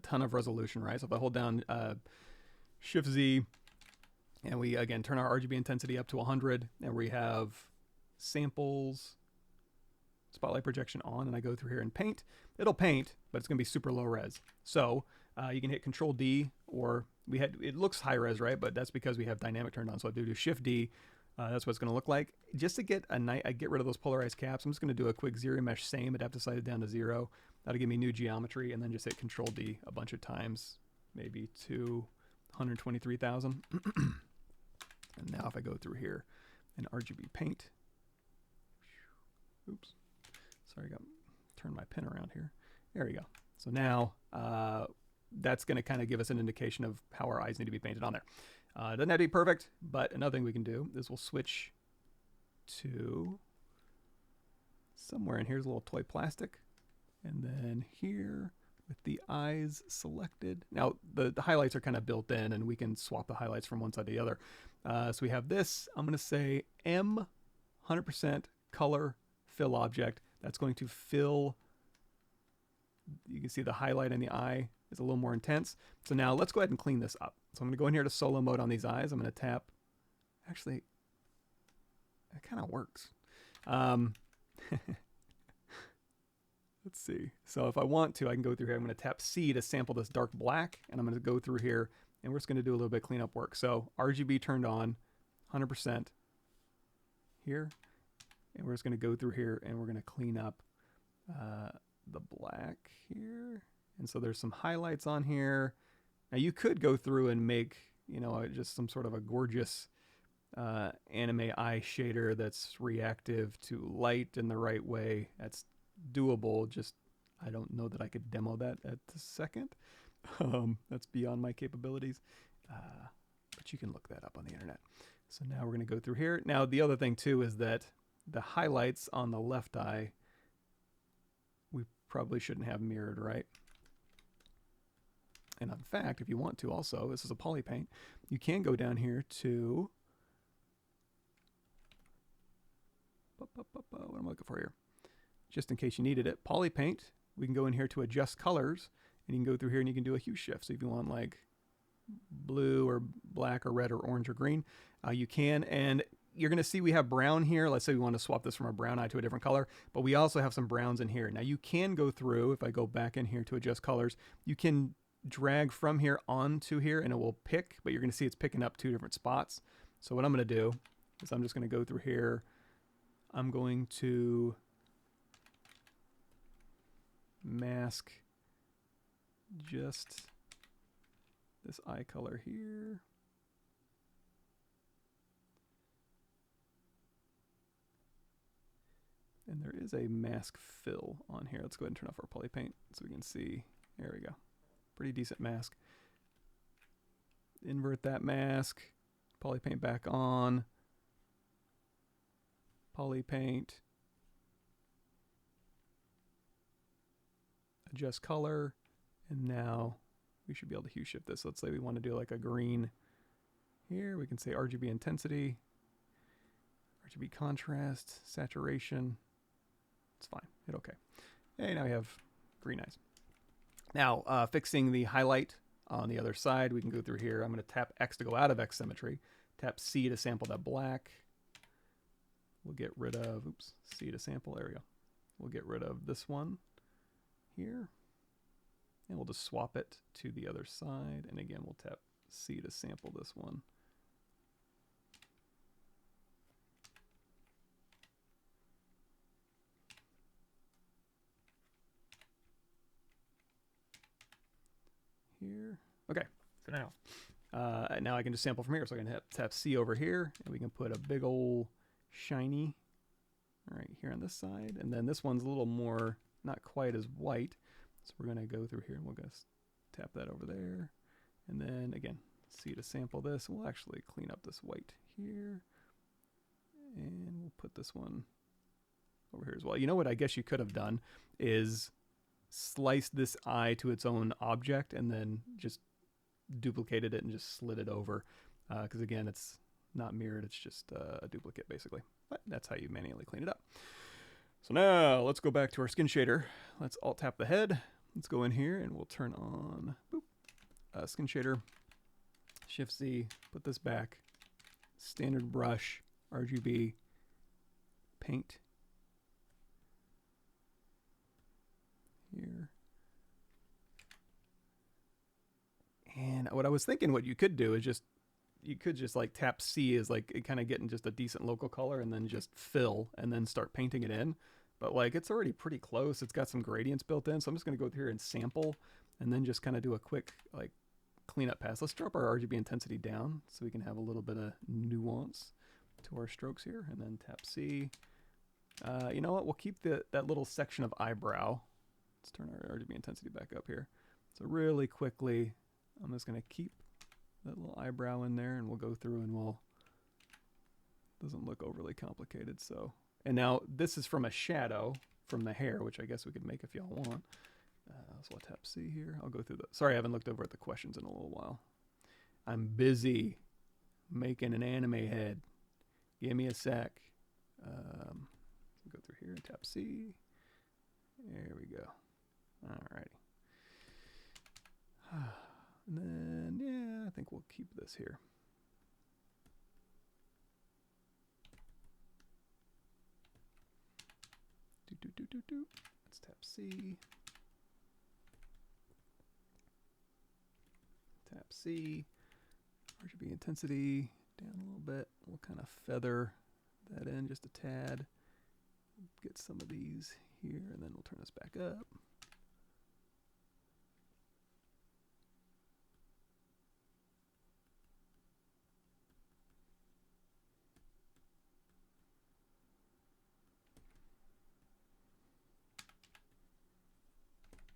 ton of resolution, right? So if I hold down Shift Z, and we again turn our RGB intensity up to 100, and we have samples, spotlight projection on, and I go through here and paint, it'll paint, but it's gonna be super low res. So you can hit Control D, or it looks high res, right? But that's because we have dynamic turned on. So I do Shift D. That's what it's going to look like. Just to get get rid of those polarized caps, I'm just going to do a quick ZRemesh same, adapt the size down to 0. That'll give me new geometry, and then just hit Control D a bunch of times, maybe to 123,000. And now if I go through here and RGB paint, oops, sorry, I got turn my pen around here. There we go. So now that's going to kind of give us an indication of how our eyes need to be painted on there. It doesn't have to be perfect, but another thing we can do is we'll switch to somewhere in here's a little toy plastic, and then here with the eyes selected. Now the highlights are kind of built in, and we can swap the highlights from one side to the other. So we have this. I'm going to say M 100% color fill object. That's going to fill. You can see the highlight in the eye is a little more intense. So now let's go ahead and clean this up. So I'm going to go in here to solo mode on these eyes. I'm going to tap. Actually, it kind of works. Let's see. So if I want to, I can go through here. I'm going to tap C to sample this dark black, and I'm going to go through here, and we're just going to do a little bit of cleanup work. So RGB turned on, 100% here, and we're just going to go through here, and we're going to clean up the black here. And so there's some highlights on here. Now you could go through and make you know, just some sort of a gorgeous anime eye shader that's reactive to light in the right way. That's doable. Just I don't know that I could demo that at the second. That's beyond my capabilities. But you can look that up on the internet. So now we're going to go through here. Now the other thing too is that the highlights on the left eye, we probably shouldn't have mirrored, right? And in fact, if you want to also, this is a Polypaint, you can go down here to, what am I looking for here? Just in case you needed it, Polypaint, we can go in here to adjust colors, and you can go through here and you can do a hue shift. So if you want like blue or black or red or orange or green, you can. And you're going to see we have brown here. Let's say we want to swap this from a brown eye to a different color, but we also have some browns in here. Now you can go through, if I go back in here to adjust colors, you can drag from here onto here and it will pick, but you're going to see it's picking up two different spots. So what I'm going to do is I'm just going to go through here. I'm going to mask just this eye color here. And there is a mask fill on here. Let's go ahead and turn off our Polypaint so we can see. There we go. Pretty decent mask. Invert that mask. Polypaint back on. Polypaint. Adjust color. And now we should be able to hue shift this. Let's say we want to do like a green here. We can say RGB intensity, RGB contrast, saturation. It's fine. Hit OK. Hey, now we have green eyes. Now, fixing the highlight on the other side, we can go through here. I'm going to tap X to go out of X Symmetry. Tap C to sample that black. We'll get rid of, oops, C to sample. There we go. We'll get rid of this one here. And we'll just swap it to the other side. And again, we'll tap C to sample this one. Here. Okay, so now I can just sample from here. So I can tap C over here, and we can put a big old shiny right here on this side. And then this one's a little more, not quite as white. So we're going to go through here and we'll just tap that over there. And then again, C to sample this. We'll actually clean up this white here. And we'll put this one over here as well. You know what I guess you could have done is slice this eye to its own object and then just duplicated it and just slid it over. Because again, it's not mirrored. It's just a duplicate basically. But that's how you manually clean it up. So now let's go back to our skin shader. Let's alt tap the head. Let's go in here and we'll turn on skin shader. Shift Z, put this back. Standard brush, RGB, paint. Here. And what I was thinking what you could do is just, you could just like tap C as like kind of getting just a decent local color and then just fill and then start painting it in. But like it's already pretty close. It's got some gradients built in. So I'm just going to go through here and sample and then just kind of do a quick like cleanup pass. Let's drop our RGB intensity down so we can have a little bit of nuance to our strokes here and then tap C. You know what? We'll keep that little section of eyebrow. Let's turn our RGB intensity back up here. So really quickly, I'm just going to keep that little eyebrow in there and we'll go through and we'll, doesn't look overly complicated. So, and now this is from a shadow from the hair, which I guess we could make if y'all want. So I'll tap C here. I'll go through the, sorry, I haven't looked over at the questions in a little while. I'm busy making an anime head. Give me a sec. Go through here and tap C. There we go. Alrighty. And then, yeah, I think we'll keep this here. Let's tap C. Tap C. RGB intensity down a little bit. We'll kind of feather that in just a tad. Get some of these here, and then we'll turn this back up.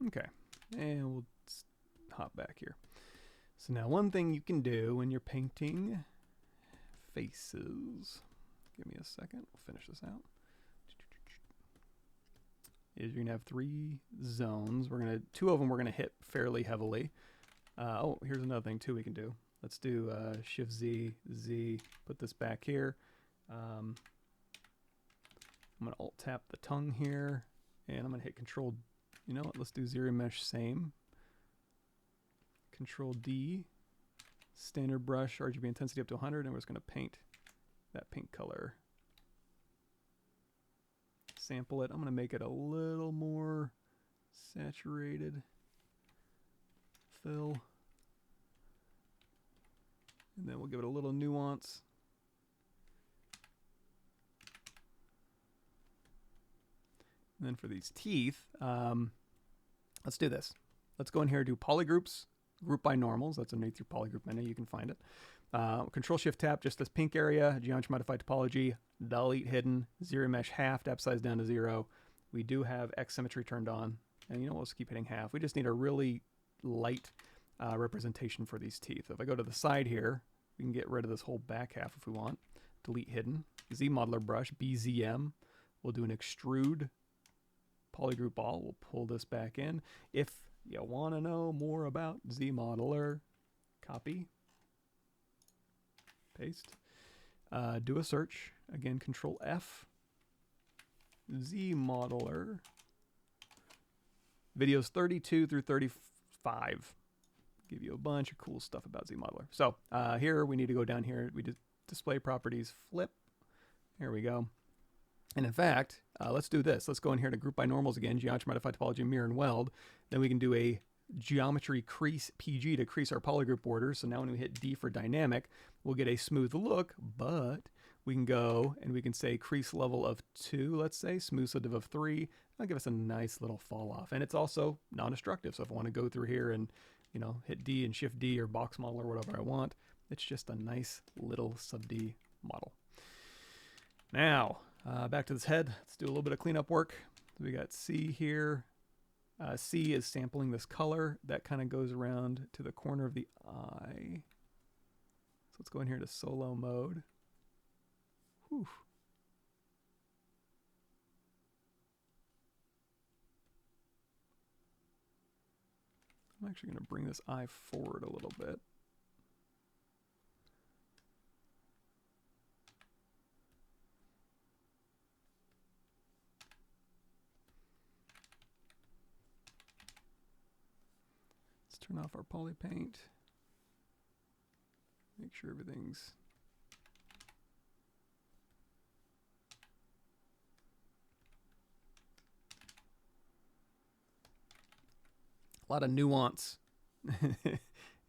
Okay, and we'll hop back here. So now one thing you can do when you're painting faces, give me a second, we'll finish this out, is you're gonna have 3 zones. Two of them we're gonna hit fairly heavily. Oh, here's another thing too we can do. Let's do Shift Z, Z, put this back here. I'm gonna Alt tap the tongue here, and I'm gonna hit Control, you know what, let's do ZRemesh same. Control D, standard brush, RGB intensity up to 100, and we're just gonna paint that pink color. Sample it. I'm gonna make it a little more saturated. Fill. And then we'll give it a little nuance. And then for these teeth, let's do this. Let's go in here and do polygroups, group by normals. That's underneath your polygroup menu. You can find it. Control Shift Tap, just this pink area, geometry modify topology, delete hidden, ZRemesh half, depth size down to 0. We do have X symmetry turned on. And you know, we'll just keep hitting half. We just need a really light representation for these teeth. If I go to the side here, we can get rid of this whole back half if we want. Delete hidden. ZModeler brush, BZM. We'll do an extrude polygroup all. We'll pull this back in. If you want to know more about ZModeler, copy, paste, do a search. Again, Control F. ZModeler. Videos 32 through 35. Give you a bunch of cool stuff about ZModeler. So here we need to go down here. We did display properties, flip. Here we go. And in fact, let's do this. Let's go in here to group by normals again, geometry modify topology, mirror and weld. Then we can do a geometry crease PG to crease our polygroup borders. So now when we hit D for dynamic, we'll get a smooth look, but we can go and we can say crease level of 2, let's say, smooth subdiv of 3. That'll give us a nice little fall off. And it's also non-destructive. So if I want to go through here and, you know, hit D and Shift D or box model or whatever I want, it's just a nice little sub D model. Now, back to this head. Let's do a little bit of cleanup work. We got C here. C is sampling this color. That kind of goes around to the corner of the eye. So let's go in here to solo mode. Whew. I'm actually going to bring this eye forward a little bit. Let's turn off our Polypaint. Make sure everything's a lot of nuance.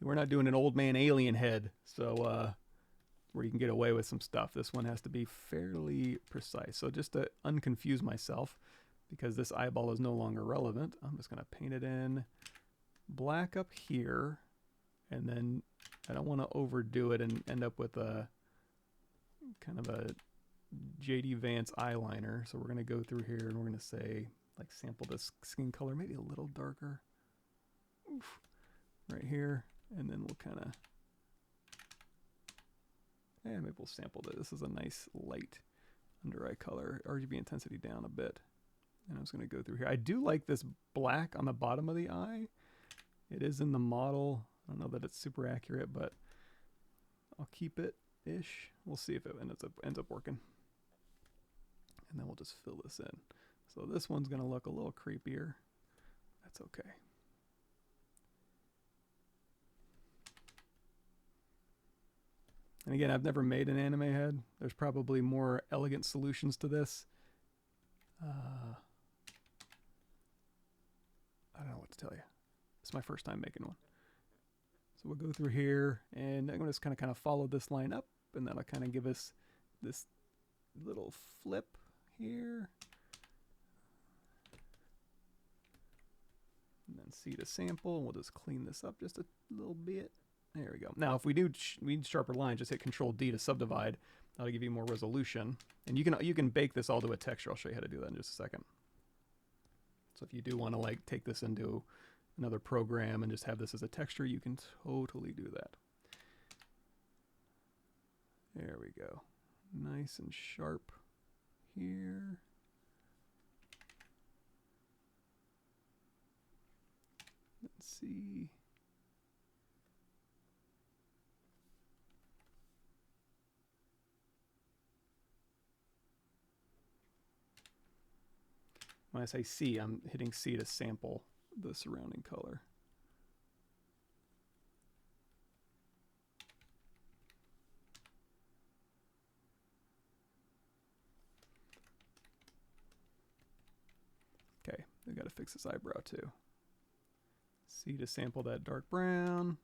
We're not doing an old man alien head, so where you can get away with some stuff. This one has to be fairly precise. So just to unconfuse myself, because this eyeball is no longer relevant, I'm just going to paint it in black up here, and then I don't want to overdo it and end up with a kind of a JD Vance eyeliner. So we're going to go through here and we're going to say, like, sample this skin color, maybe a little darker. Oof, right here, and then we'll kind of, maybe we'll sample this. This is a nice light under eye color, RGB intensity down a bit, and I'm just going to go through here. I do like this black on the bottom of the eye. It is in the model. I don't know that it's super accurate, but I'll keep it ish. We'll see if it ends up working, and then we'll just fill this in. So this one's going to look a little creepier. That's okay. And again, I've never made an anime head. There's probably more elegant solutions to this. I don't know what to tell you. It's my first time making one. So we'll go through here, and I'm just kind of follow this line up, and that'll kind of give us this little flip here. And then C to sample, and we'll just clean this up just a little bit. There we go. Now, if we need sharper lines, just hit Control D to subdivide. That'll give you more resolution. And you can bake this all to a texture. I'll show you how to do that in just a second. So if you do want to like take this into another program and just have this as a texture, you can totally do that. There we go. Nice and sharp here. Let's see. When I say C, I'm hitting C to sample the surrounding color. Okay, we got to fix this eyebrow too. C to sample that dark brown,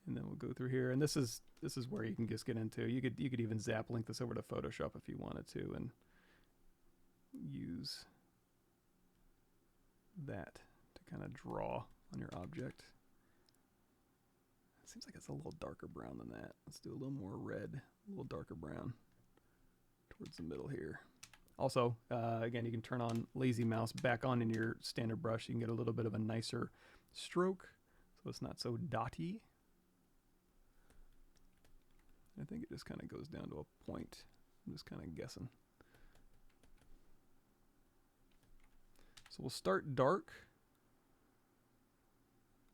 and then we'll go through here. And this is where you can just get into. You could even zap link this over to Photoshop if you wanted to, and use that to kind of draw on your object. It seems like it's a little darker brown than that. Let's do a little more red, a little darker brown towards the middle here. Also, again, you can turn on lazy mouse back on in your standard brush. You can get a little bit of a nicer stroke, so it's not so dotty. I think it just kind of goes down to a point. I'm just kind of guessing. So we'll start dark,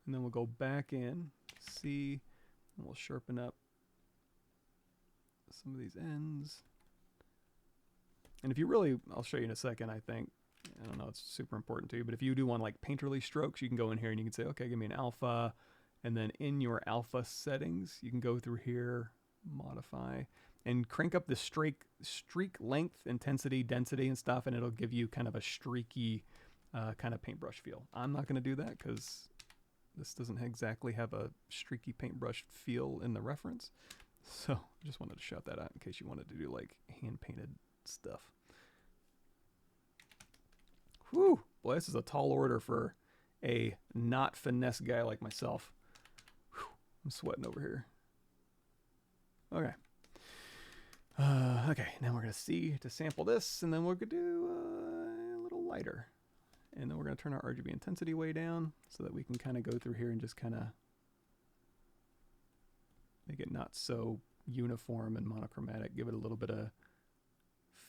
and then we'll go back in, C, and we'll sharpen up some of these ends. And if you really, I'll show you in a second, I think, I don't know, it's super important to you, but if you do want like painterly strokes, you can go in here and you can say, okay, give me an alpha, and then in your alpha settings, you can go through here, modify, and crank up the streak length, intensity, density, and stuff, and it'll give you kind of a streaky kind of paintbrush feel. I'm not going to do that because this doesn't exactly have a streaky paintbrush feel in the reference. So I just wanted to shout that out in case you wanted to do like hand-painted stuff. Whew, boy, this is a tall order for a not finesse guy like myself. Whew, I'm sweating over here. Okay. Okay, now we're going to see to sample this, and then we're going to do a little lighter. And then we're going to turn our RGB intensity way down so that we can kind of go through here and just kind of make it not so uniform and monochromatic. Give it a little bit of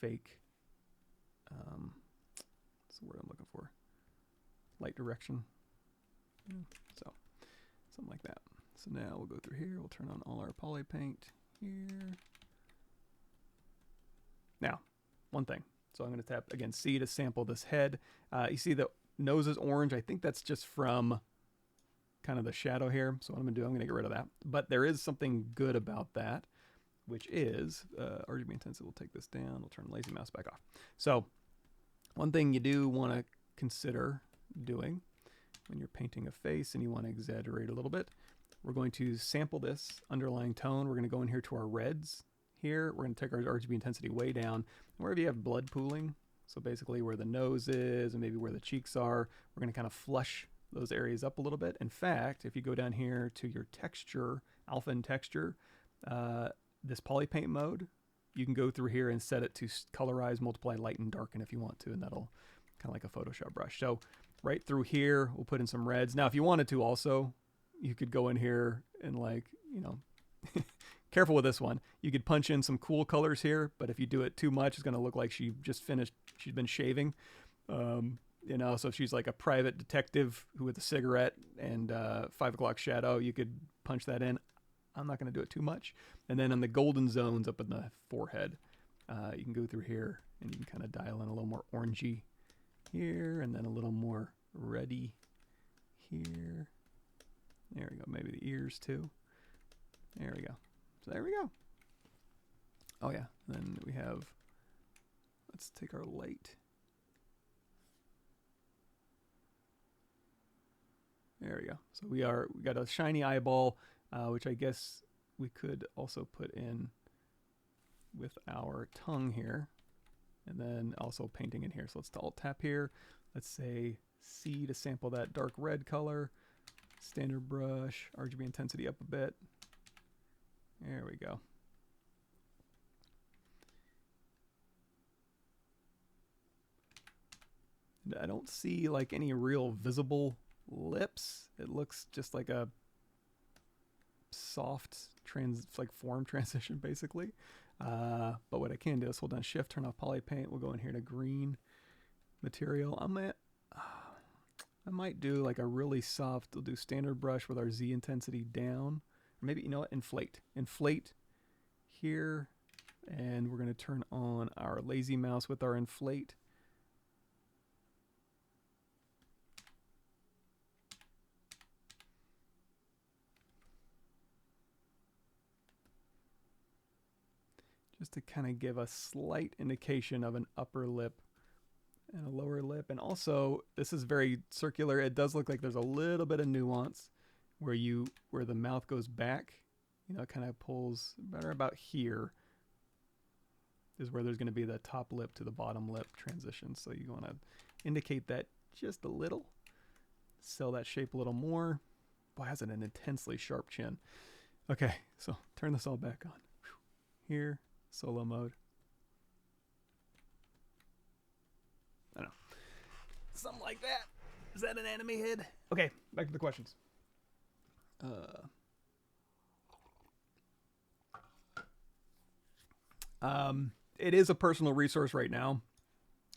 fake, what's the word I'm looking for? Light direction. Yeah, so something like that. So now we'll go through here. We'll turn on all our Polypaint here. Now, one thing. So I'm going to tap, again, C to sample this head. You see the nose is orange. I think that's just from kind of the shadow here. So what I'm going to do, I'm going to get rid of that. But there is something good about that, which is RGB intensity. We'll take this down. We'll turn lazy mouse back off. So one thing you do want to consider doing when you're painting a face and you want to exaggerate a little bit, we're going to sample this underlying tone. We're going to go in here to our reds. Here, we're going to take our RGB intensity way down. Wherever you have blood pooling, so basically where the nose is and maybe where the cheeks are, we're going to kind of flush those areas up a little bit. In fact, if you go down here to your texture, alpha and texture, this Polypaint mode, you can go through here and set it to colorize, multiply, lighten, darken if you want to, and that'll kind of like a Photoshop brush. So right through here, we'll put in some reds. Now, if you wanted to also, you could go in here and like, you know, careful with this one. You could punch in some cool colors here, but if you do it too much, it's going to look like she just finished, she's been shaving. You know, so if she's like a private detective who with a cigarette and 5 o'clock shadow, you could punch that in. I'm not going to do it too much. And then on the golden zones up in the forehead, you can go through here and you can kind of dial in a little more orangey here and then a little more reddy here. There we go. Maybe the ears too. There we go. So there we go. Oh yeah, then we have, let's take our light. There we go. So we got a shiny eyeball, which I guess we could also put in with our tongue here, and then also painting in here. So let's alt tap here. Let's say C to sample that dark red color. Standard brush, RGB intensity up a bit. There we go. I don't see like any real visible lips. It looks just like a soft like form transition basically. But what I can do is hold down Shift, turn off Polypaint. We'll go in here to green material. I might do like a really soft, we'll do standard brush with our Z intensity down. Or maybe, you know what, inflate here. And we're going to turn on our lazy mouse with our inflate. Just to kind of give a slight indication of an upper lip and a lower lip. And also, this is very circular. It does look like there's a little bit of nuance where the mouth goes back. You know, it kind of pulls better about here is where there's going to be the top lip to the bottom lip transition. So you want to indicate that just a little. Sell that shape a little more. Boy, has an intensely sharp chin. Okay, so turn this all back on. Here, solo mode. I don't know. Something like that. Is that an anime head? Okay, back to the questions. It is a personal resource right now,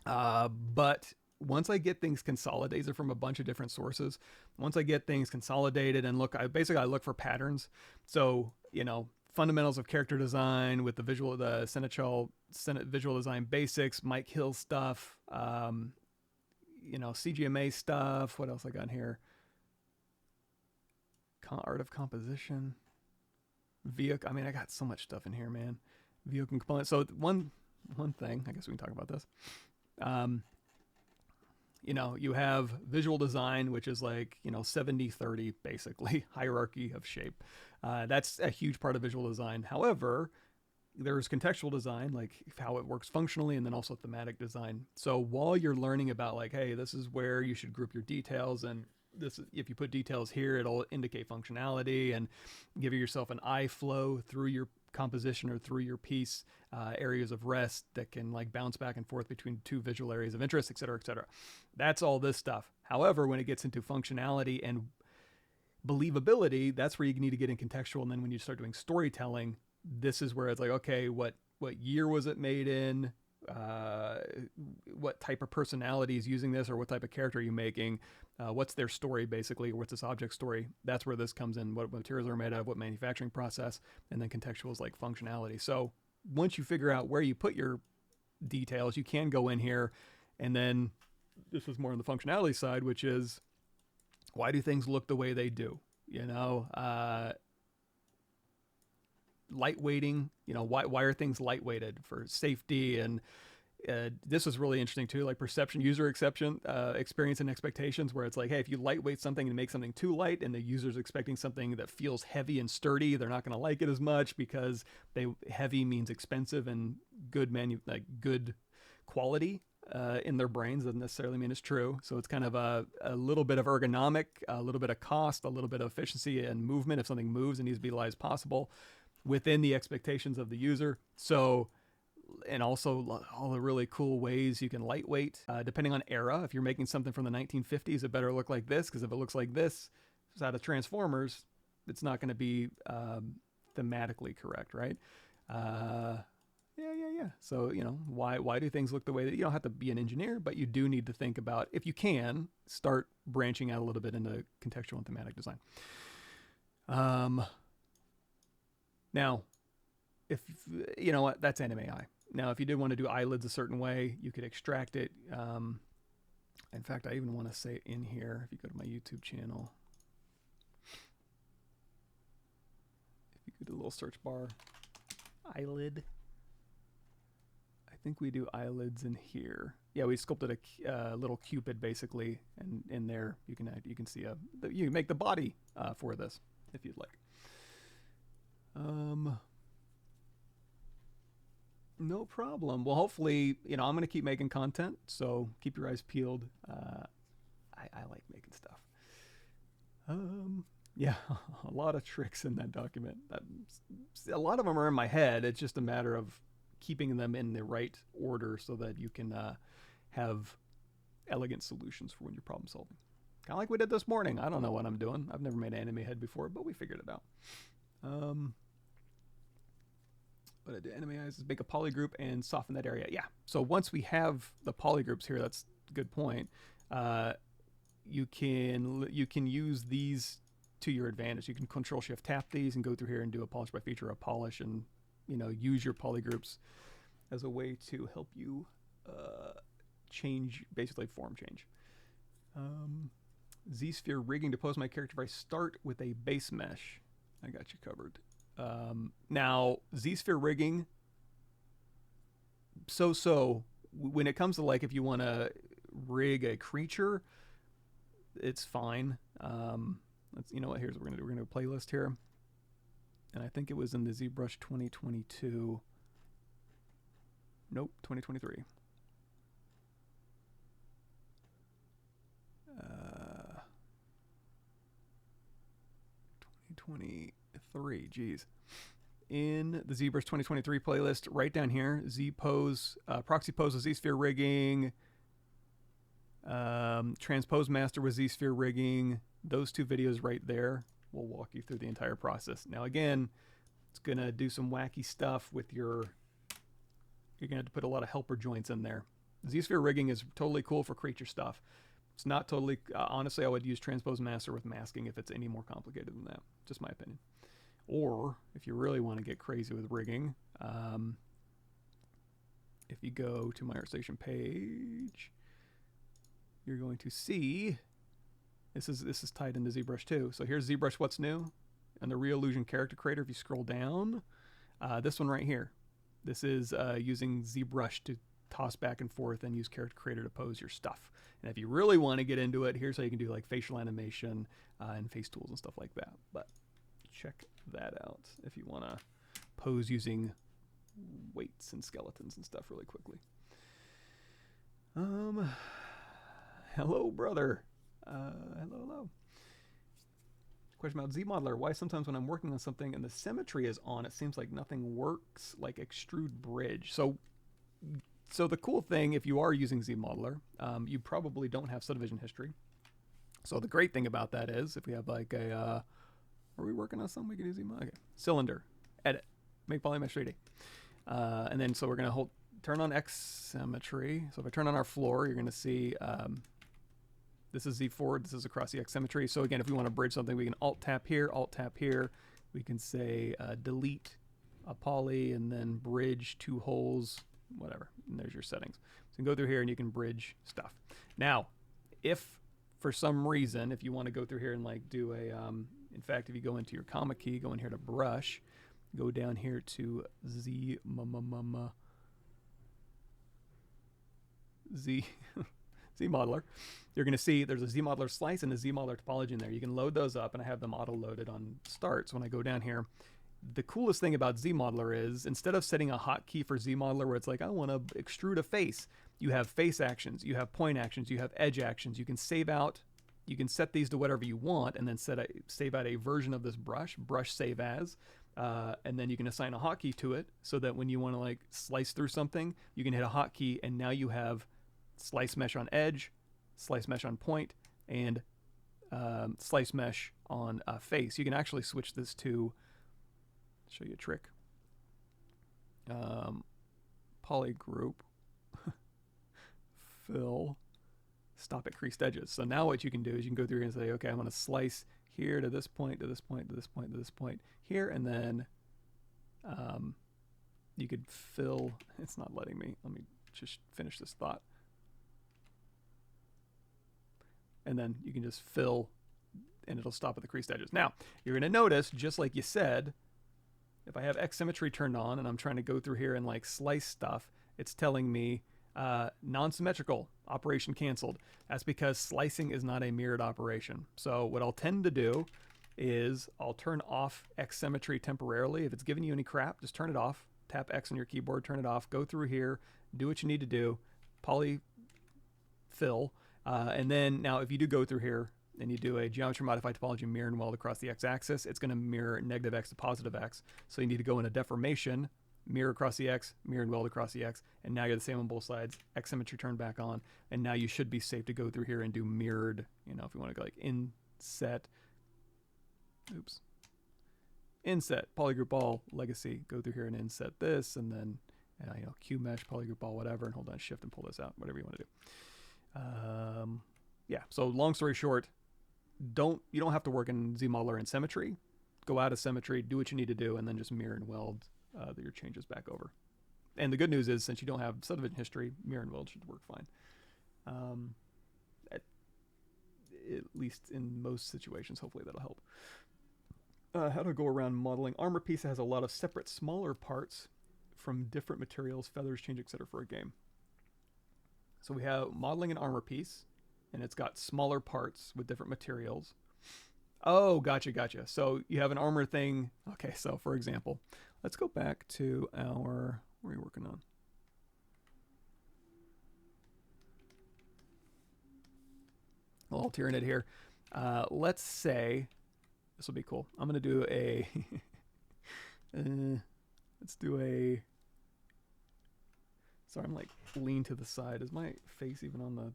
but once I get things consolidated from a bunch of different sources, once I get things consolidated and look, I look for patterns. So, you know, fundamentals of character design with the Senate visual design basics, Mike Hill stuff, you know, CGMA stuff. What else I got in here? Art of composition, vehicle. I mean, I got so much stuff in here, man. Vehicle component. So one thing, I guess we can talk about this. You know, you have visual design, which is like, you know, 70-30 basically, hierarchy of shape. That's a huge part of visual design. However, there's contextual design, like how it works functionally, and then also thematic design. So while you're learning about like, hey, this is where you should group your details, and this, if you put details here, it'll indicate functionality and give yourself an eye flow through your composition or through your piece, areas of rest that can like bounce back and forth between two visual areas of interest, et cetera, et cetera. That's all this stuff. However, when it gets into functionality and believability, that's where you need to get in contextual. And then when you start doing storytelling, this is where it's like, okay, what year was it made in? What type of personality is using this, or what type of character are you making? What's their story basically, or what's this object story? That's where this comes in. What materials are made out of, what manufacturing process, and then contextual is like functionality. So once you figure out where you put your details, you can go in here, and then this is more on the functionality side, which is why do things look the way they do? You know, lightweighting, you know, why are things lightweighted? For safety. And this was really interesting too, like perception, user exception, experience and expectations, where it's like, hey, if you lightweight something and make something too light and the user's expecting something that feels heavy and sturdy, they're not going to like it as much, because heavy means expensive, and good good quality in their brains doesn't necessarily mean it's true. So it's kind of a little bit of ergonomic, a little bit of cost, a little bit of efficiency and movement. If something moves, it needs to be light as possible within the expectations of the user. So, and also all the really cool ways you can lightweight, depending on era. If you're making something from the 1950s, it better look like this, because if it looks like this, it's out of Transformers, it's not going to be thematically correct, right? Yeah. So, you know, why do things look the way that, you don't have to be an engineer, but you do need to think about, if you can, start branching out a little bit into contextual and thematic design. Now, if, you know what, that's anime eye. Now, if you did want to do eyelids a certain way, you could extract it. In fact, I even want to say it in here. If you go to my YouTube channel, if you go to the little search bar, eyelid, I think we do eyelids in here. Yeah, we sculpted a little cupid basically, and in there you can see you can make the body for this if you'd like. No problem. Well, hopefully, you know, I'm going to keep making content, so keep your eyes peeled. I like making stuff. Yeah, a lot of tricks in that document. A lot of them are in my head. It's just a matter of keeping them in the right order so that you can have elegant solutions for when you're problem solving. Kind of like we did this morning. I don't know what I'm doing. I've never made an anime head before, but we figured it out. What I do, anime eyes is make a polygroup and soften that area. Yeah. So once we have the polygroups here, that's a good point. You can use these to your advantage. You can Control Shift tap these and go through here and do a polish by feature, a polish, and use your polygroups as a way to help you change, basically form change. Z-sphere rigging to pose my character. If I start with a base mesh, I got you covered. Now Z-sphere rigging, so when it comes to like if you want to rig a creature, it's fine. Let's, you know what, here's what we're gonna do. We're gonna do a playlist here, and I think it was in the ZBrush 2022. Nope, 2023. 2023, geez. In the ZBrush 2023 playlist, right down here, Z pose, proxy pose with Z-sphere rigging, Transpose master with Z-sphere rigging. Those two videos right there will walk you through the entire process. Now again, it's gonna do some wacky stuff with your. You're gonna have to put a lot of helper joints in there. Z-sphere rigging is totally cool for creature stuff. It's not totally. Honestly, I would use Transpose master with masking if it's any more complicated than that. Just my opinion. Or if you really want to get crazy with rigging, if you go to my ArtStation page, you're going to see this is tied into ZBrush too. So here's ZBrush What's New and the Real Illusion Character Creator. If you scroll down, this one right here, this is using ZBrush to toss back and forth and use Character Creator to pose your stuff. And if you really want to get into it, here's how you can do like facial animation and face tools and stuff like that. But check that out if you want to pose using weights and skeletons and stuff really quickly. Hello, brother. Hello. Question about ZModeler. Why sometimes when I'm working on something and the symmetry is on, it seems like nothing works like extrude bridge. So the cool thing, if you are using ZModeler, you probably don't have subdivision history. So the great thing about that is if we have like a, are we working on something we can use ZModeler? Okay. Cylinder, edit, make polymesh 3D. And then so we're going to turn on X symmetry. So if I turn on our floor, you're going to see this is Z forward, this is across the X symmetry. So again, if we want to bridge something, we can Alt tap here. We can say delete a poly and then bridge two holes, whatever. And there's your settings. So you can go through here and you can bridge stuff. Now, if for some reason, if you want to go through here and like do a, in fact, if you go into your comma key, go in here to brush, go down here to ZModeler, you're going to see there's a ZModeler Slice and a ZModeler Topology in there. You can load those up, and I have them auto-loaded on start. So when I go down here, the coolest thing about ZModeler is instead of setting a hotkey for ZModeler where it's like, I want to extrude a face, you have face actions, you have point actions, you have edge actions. You can save out, you can set these to whatever you want, and then save out a version of this brush save as, and then you can assign a hotkey to it so that when you want to like slice through something, you can hit a hotkey, and now you have slice mesh on edge, slice mesh on point, and slice mesh on face. You can actually switch this to, show you a trick, polygroup, fill, stop at creased edges. So now what you can do is you can go through here and say, okay, I'm going to slice here to this point, to this point, to this point, to this point here, and then you could fill, it's not letting me, let me just finish this thought. And then you can just fill and it'll stop at the creased edges. Now, you're going to notice, just like you said, if I have X symmetry turned on and I'm trying to go through here and like slice stuff, it's telling me non-symmetrical, operation canceled. That's because slicing is not a mirrored operation. So what I'll tend to do is I'll turn off X symmetry temporarily. If it's giving you any crap, just turn it off. Tap X on your keyboard, turn it off, go through here, do what you need to do, poly fill. And then now if you do go through here and you do a geometry modify topology mirror and weld across the X axis, it's going to mirror negative X to positive X. So you need to go into deformation, mirror across the X, mirror and weld across the X, and now you're the same on both sides. X symmetry turned back on, and now you should be safe to go through here and do mirrored, you know, if you want to go like inset, oops, inset, polygroup all, legacy, go through here and inset this, and then, you know, Q mesh, polygroup all, whatever, and hold on, shift and pull this out, whatever you want to do. Yeah, so long story short, you don't have to work in ZModeler and Symmetry. Go out of Symmetry, do what you need to do, and then just mirror and weld your changes back over. And the good news is, since you don't have subdivision history, mirror and weld should work fine. At least in most situations, hopefully that'll help. How to go around modeling. Armor piece has a lot of separate smaller parts from different materials, feathers, change, etc. for a game. So we have modeling an armor piece, and it's got smaller parts with different materials. Oh, gotcha. So you have an armor thing. Okay, so for example, let's go back to our, what are you working on? A little Tyranid here. Let's say, this will be cool. I'm going to do a, let's do a, sorry, I'm like lean to the side. Is my face even on the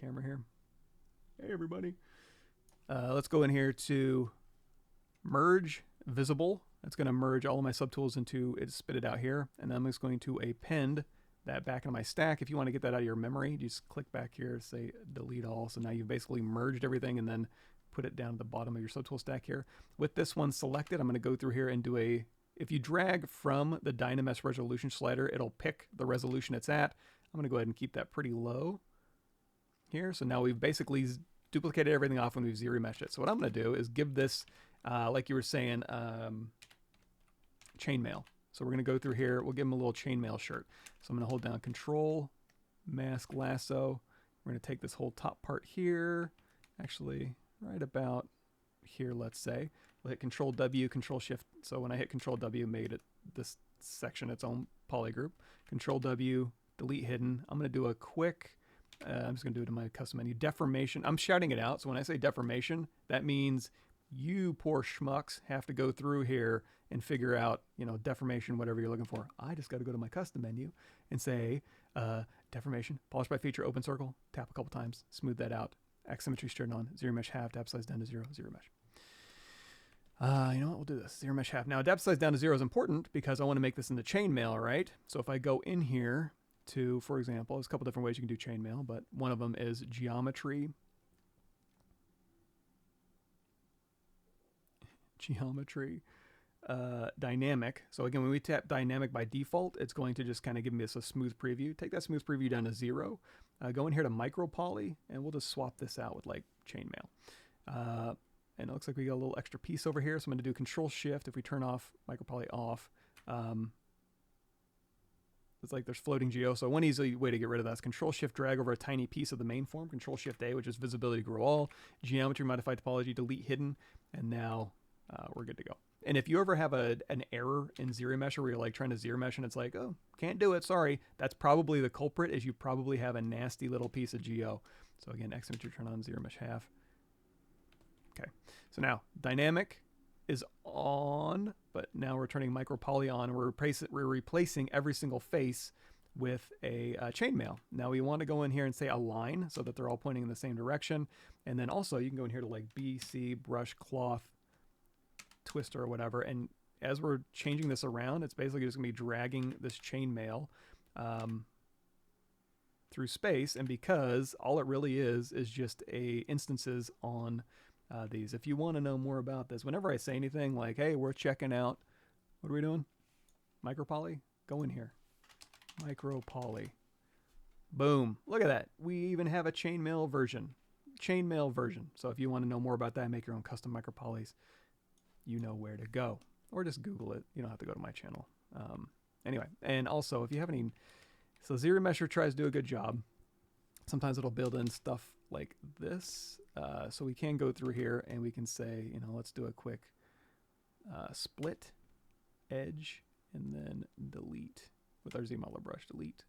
camera here? Hey, everybody. Let's go in here to merge visible. That's going to merge all of my subtools into it, spit it out here. And then I'm just going to append that back into my stack. If you want to get that out of your memory, you just click back here, say delete all. So now you've basically merged everything and then put it down at the bottom of your subtool stack here. With this one selected, I'm going to go through here and do a, if you drag from the Dynamesh resolution slider, it'll pick the resolution it's at. I'm going to go ahead and keep that pretty low here. So now we've basically duplicated everything off when we've ZRemeshed it. So what I'm going to do is give this, like you were saying, chainmail. So we're going to go through here. We'll give him a little chainmail shirt. So I'm going to hold down Control, Mask, Lasso. We're going to take this whole top part here, actually right about here, let's say. We'll hit Control W, Control Shift. So when I hit Control W, made it this section its own polygroup. Control W, delete hidden. I'm going to do a quick, I'm just going to do it in my custom menu. Deformation. I'm shouting it out. So when I say deformation, that means you poor schmucks have to go through here and figure out, you know, deformation, whatever you're looking for. I just got to go to my custom menu and say deformation, polish by feature, open circle, tap a couple times, smooth that out. X symmetry turned on, ZRemesh half, depth size down to 0, ZRemesh. You know what, we'll do this, ZRemesh half. Now depth size down to 0 is important because I want to make this into chainmail, right? So if I go in here to, for example, there's a couple different ways you can do chainmail, but one of them is geometry. Dynamic. So again, when we tap dynamic by default, it's going to just kind of give me a smooth preview. Take that smooth preview down to 0. Go in here to micropoly, and we'll just swap this out with like chainmail. And it looks like we got a little extra piece over here. So I'm going to do Control Shift. If we turn off micropoly off, it's like there's floating geo. So one easy way to get rid of that is Control Shift drag over a tiny piece of the main form. Control Shift A, which is visibility grow all, geometry modify topology, delete hidden, and now we're good to go. And if you ever have an error in ZRemesh where you're like trying to ZRemesh and it's like, oh, can't do it, sorry, that's probably the culprit, is you probably have a nasty little piece of geo. So again, X symmetry turn on, ZRemesh half. Okay, so now dynamic is on, but now we're turning micropoly on. We're replacing every single face with a chainmail. Now we want to go in here and say align so that they're all pointing in the same direction. And then also you can go in here to like BC, brush, cloth, twister or whatever, and as we're changing this around, it's basically just gonna be dragging this chainmail through space, and because all it really is just instances on these. If you want to know more about this, whenever I say anything like, hey, we're checking out, what are we doing? Micropoly? Go in here. Micropoly. Boom. Look at that. We even have a chainmail version. So if you want to know more about that, make your own custom micropolys, you know where to go, or just Google it. You don't have to go to my channel. Anyway, and also if you have any, so ZRemesher tries to do a good job. Sometimes it'll build in stuff like this. So we can go through here and we can say, you know, let's do a quick split edge and then delete with our ZModeler brush. Delete.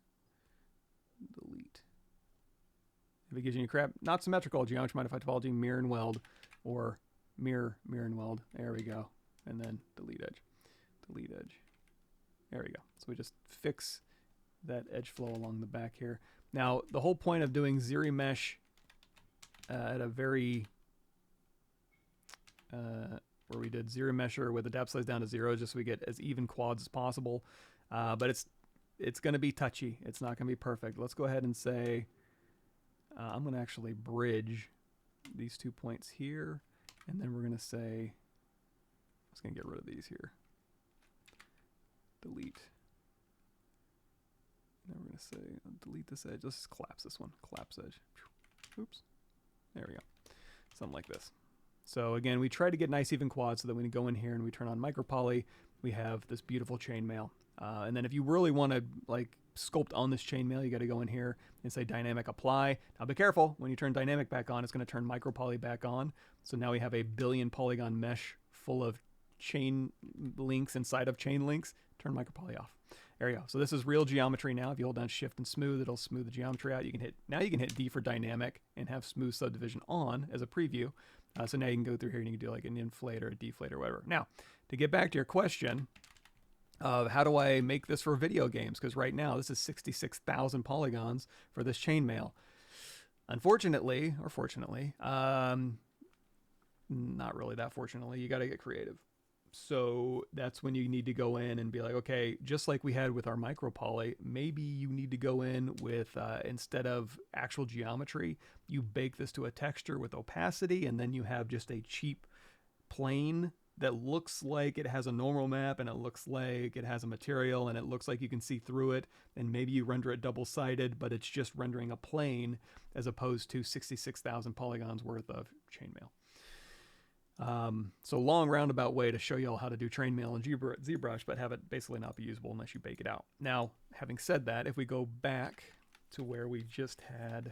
If it gives you any crap, not symmetrical, geometry modify topology, mirror and weld, or mirror and weld. There we go. And then delete edge. There we go. So we just fix that edge flow along the back here. Now, the whole point of doing ZRemesh at a very, where we did ZRemesher with the depth size down to 0, just so we get as even quads as possible. But it's going to be touchy. It's not going to be perfect. Let's go ahead and say, I'm going to actually bridge these 2 points here. And then we're going to say, I'm just going to get rid of these here. Delete. Then we're going to say, delete this edge. Let's just collapse this one. Collapse edge. Oops. There we go. Something like this. So again, we try to get nice even quads so that when we go in here and we turn on micropoly, we have this beautiful chainmail. And then if you really want to like sculpt on this chainmail, you got to go in here and say dynamic apply. Now be careful, when you turn dynamic back on, it's going to turn micropoly back on. So now we have a billion polygon mesh full of chain links inside of chain links. Turn micropoly off. There you go. So this is real geometry now. If you hold down shift and smooth, it'll smooth the geometry out. You can hit D for dynamic and have smooth subdivision on as a preview. So now you can go through here and you can do like an inflate or a deflate or whatever. Now, to get back to your question of how do I make this for video games? Because right now this is 66,000 polygons for this chainmail. Unfortunately, or fortunately, not really that fortunately, you got to get creative. So that's when you need to go in and be like, okay, just like we had with our micropoly, maybe you need to go in with, instead of actual geometry, you bake this to a texture with opacity, and then you have just a cheap plane that looks like it has a normal map, and it looks like it has a material, and it looks like you can see through it, and maybe you render it double-sided, but it's just rendering a plane as opposed to 66,000 polygons worth of chainmail. So long roundabout way to show you all how to do Chainmail and ZBrush, but have it basically not be usable unless you bake it out. Now, having said that, if we go back to where we just had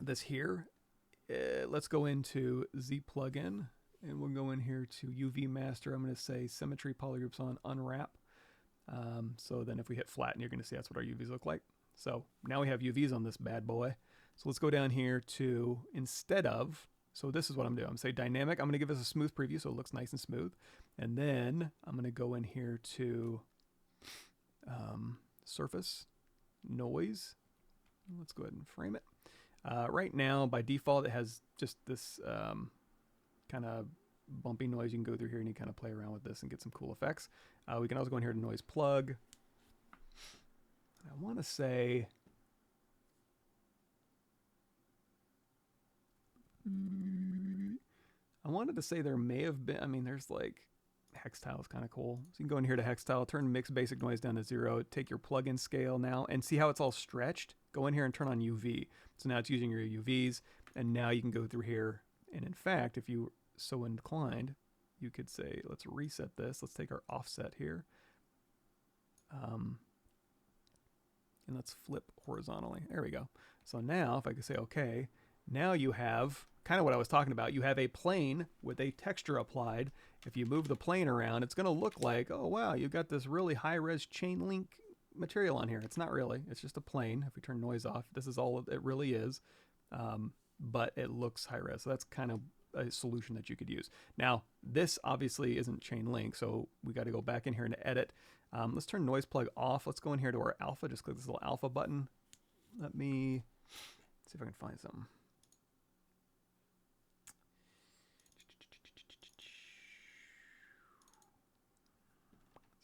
this here, let's go into Z plugin, and we'll go in here to UV master. I'm going to say Symmetry polygroups on Unwrap. So then if we hit flatten, you're going to see that's what our UVs look like. So now we have UVs on this bad boy. So let's go down here to instead of. So this is what I'm doing. I'm going to say dynamic. I'm going to give this a smooth preview so it looks nice and smooth. And then I'm going to go in here to surface, noise. Let's go ahead and frame it. Right now, by default, it has just this kind of bumpy noise. You can go through here and you kind of play around with this and get some cool effects. We can also go in here to noise plug. I want to say... I wanted to say there may have been, I mean, there's like hex tile is kind of cool. So you can go in here to hex tile, turn mix basic noise down to 0, take your plugin scale now and see how it's all stretched. Go in here and turn on UV. So now it's using your UVs, and now you can go through here. And in fact, if you so inclined, you could say, let's reset this. Let's take our offset here. And let's flip horizontally. There we go. So now if I could say, okay, now you have kind of what I was talking about. You have a plane with a texture applied. If you move the plane around, it's going to look like, oh, wow, you've got this really high-res chain link material on here. It's not really. It's just a plane. If we turn noise off, this is all it really is. But it looks high-res. So that's kind of a solution that you could use. Now, this obviously isn't chain link, so we got to go back in here and edit. Let's turn noise plug off. Let's go in here to our alpha. Just click this little alpha button. Let me see if I can find something.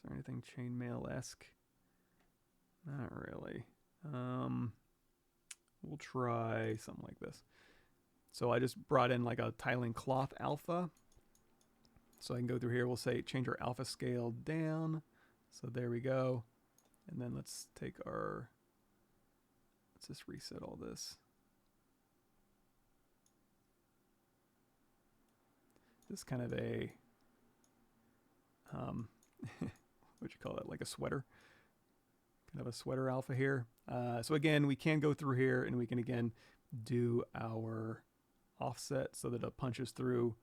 Is there anything chainmail-esque? Not really. We'll try something like this. So I just brought in like a tiling cloth alpha. So I can go through here. We'll say change our alpha scale down. So there we go. And then let's take our, let's just reset all this. This is kind of a, what you call that, like a sweater, kind of a sweater alpha here. So again, we can go through here and we can again do our offset so that it punches through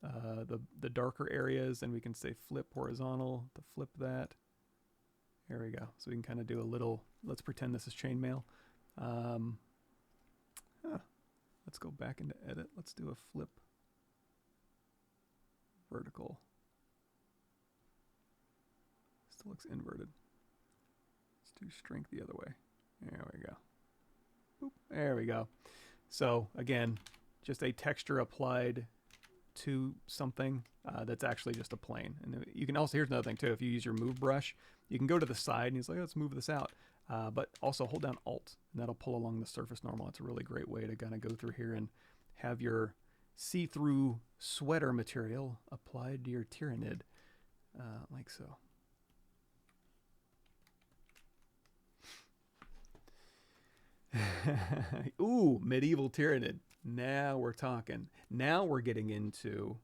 the darker areas, and we can say flip horizontal to flip that. There we go. So we can kind of do a little, let's pretend this is chainmail. Let's go back into edit. Let's do a flip vertical. looks inverted. Let's do strength the other way. There we go. Boop. There we go. So again, just a texture applied to something that's actually just a plane. And you can also, here's another thing too, if you use your move brush, you can go to the side and he's like, let's move this out. But also hold down Alt and that'll pull along the surface normal. It's a really great way to kind of go through here and have your see-through sweater material applied to your Tyranid, like so. Ooh, medieval Tyranid. Now we're talking. Now we're getting into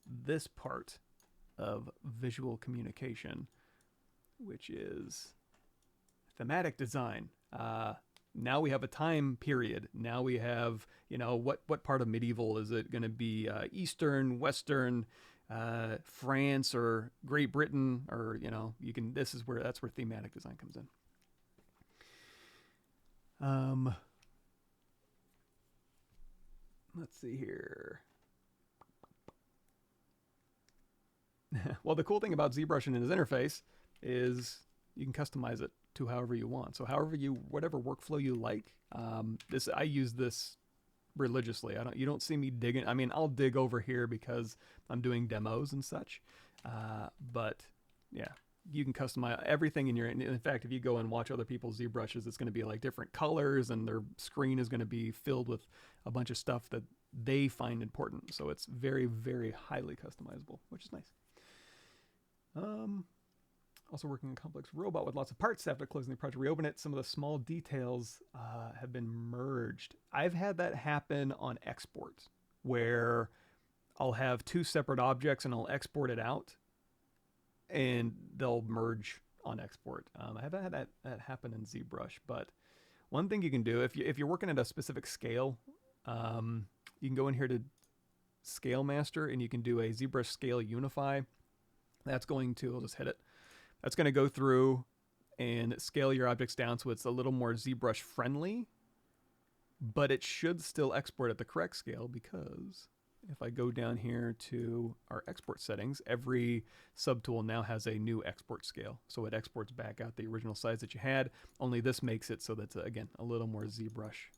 this part of visual communication, which is thematic design. Now we have a time period. Now we have, you know, what part of medieval is it going to be? Eastern, Western, France, or Great Britain, or, you know, you can. That's where thematic design comes in. Let's see here. Well, the cool thing about ZBrush and his interface is you can customize it to however you want. So whatever workflow you like. I use this religiously. You don't see me digging. I mean, I'll dig over here because I'm doing demos and such. But yeah, you can customize everything in fact, if you go and watch other people's ZBrushes, it's going to be like different colors and their screen is going to be filled with a bunch of stuff that they find important. So it's very, very highly customizable, which is nice. Also working on a complex robot with lots of parts. After closing the project, reopen it. Some of the small details have been merged. I've had that happen on export, where I'll have two separate objects and I'll export it out, and they'll merge on export. I haven't had that happen in ZBrush, but one thing you can do if you're working at a specific scale, you can go in here to Scale Master and you can do a ZBrush Scale Unify. That's going to, I'll just hit it. That's going to go through and scale your objects down so it's a little more ZBrush friendly, but it should still export at the correct scale, because if I go down here to our export settings, every subtool now has a new export scale. So it exports back out the original size that you had, only this makes it so that's, again, a little more ZBrush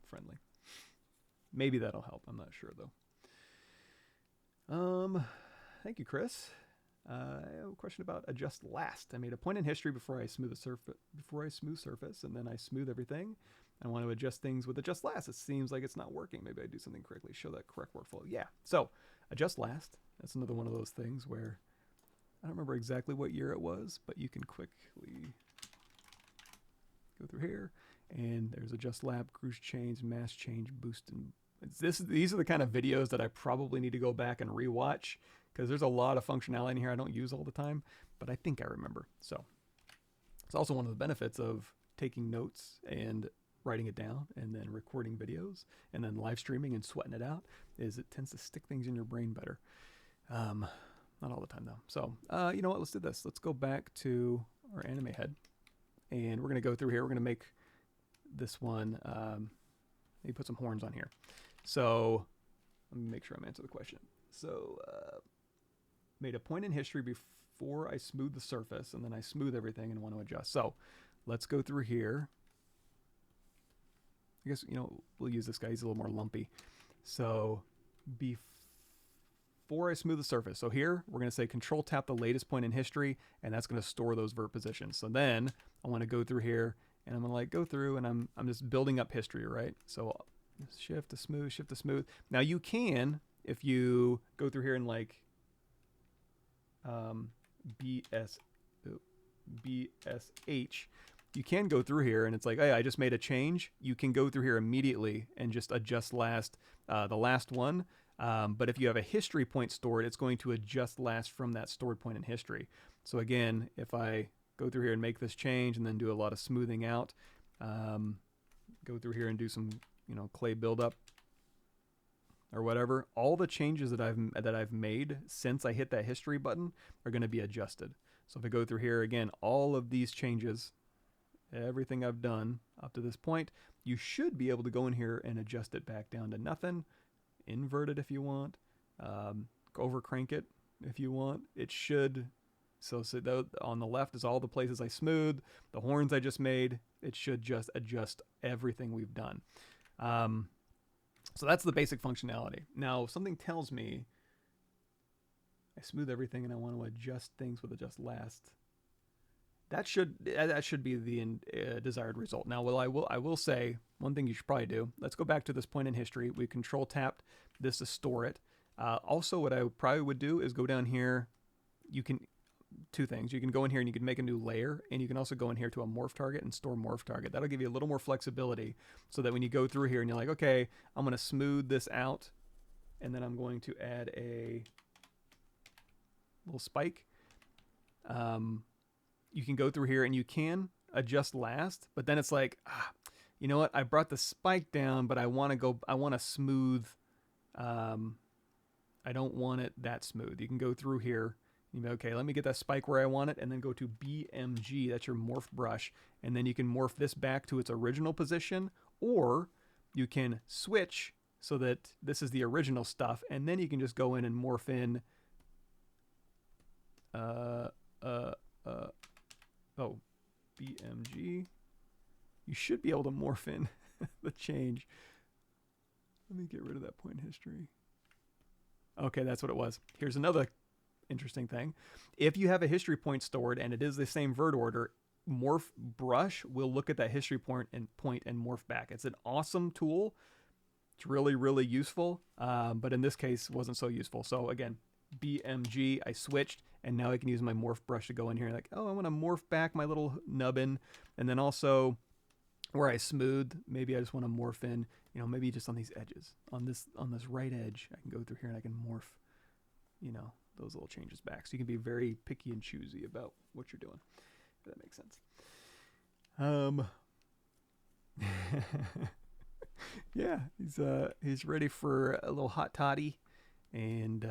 friendly. Maybe that'll help. I'm not sure though. Thank you, Chris. I have a question about adjust last. I made a point in history before I smooth surface, and then I smooth everything. I want to adjust things with adjust last. It seems like it's not working. Maybe I do something correctly. Show that correct workflow. Yeah. So adjust last. That's another one of those things where I don't remember exactly what year it was, but you can quickly go through here, and there's adjust lap, cruise change, mass change, boost, and these are the kind of videos that I probably need to go back and rewatch, because there's a lot of functionality in here I don't use all the time, but I think I remember. So it's also one of the benefits of taking notes and writing it down and then recording videos and then live streaming and sweating it out, is it tends to stick things in your brain better. Not all the time though. So you know what, let's do this. Let's go back to our anime head, and we're going to go through here. We're going to make this one, maybe put some horns on here. So let me make sure I'm answering the question. So made a point in history before I smooth the surface, and then I smooth everything and want to adjust. So let's go through here. I guess, you know, we'll use this guy. He's a little more lumpy. So before I smooth the surface, so here we're going to say control tap the latest point in history, and that's going to store those vert positions. So then I want to go through here, and I'm going to like go through, and I'm just building up history, right? So shift to smooth, shift to smooth. Now you can, if you go through here and like BSH, you can go through here and it's like, hey, I just made a change. You can go through here immediately and just adjust last, the last one. But if you have a history point stored, it's going to adjust last from that stored point in history. So again, if I go through here and make this change and then do a lot of smoothing out, go through here and do some, you know, clay buildup or whatever, all the changes that I've made since I hit that history button are going to be adjusted. So if I go through here again, all of these changes, everything I've done up to this point, you should be able to go in here and adjust it back down to nothing, invert it if you want, over crank it if you want. It should So on the left is all the places I smoothed, the horns I just made. It should just adjust everything we've done. So that's the basic functionality. Now, if something tells me I smooth everything and I want to adjust things with adjust last, that should be the desired result. Now, I will say one thing you should probably do. Let's go back to this point in history. We control tapped this to store it. Also, what I probably would do is go down here. You can two things. You can go in here and you can make a new layer, and you can also go in here to a morph target and store morph target. That'll give you a little more flexibility, so that when you go through here and you're like, okay, I'm going to smooth this out, and then I'm going to add a little spike. You can go through here and you can adjust last, but then it's like, you know what? I brought the spike down, but I want to smooth. I don't want it that smooth. You can go through here. You go, okay, let me get that spike where I want it, and then go to BMG, that's your morph brush, and then you can morph this back to its original position, or you can switch so that this is the original stuff, and then you can just go in and morph in, BMG. You should be able to morph in the change. Let me get rid of that point in history. Okay, that's what it was. Here's another interesting thing. If you have a history point stored and it is the same vert order, morph brush will look at that history point and morph back. It's an awesome tool. It's really, really useful, but in this case wasn't so useful. So again, BMG, I switched, and now I can use my morph brush to go in here and like, oh, I want to morph back my little nubbin, and then also where I smoothed, maybe I just want to morph in, you know, maybe just on these edges, on this right edge, I can go through here and I can morph, you know, those little changes back. So you can be very picky and choosy about what you're doing, if that makes sense. Yeah, he's ready for a little hot toddy, and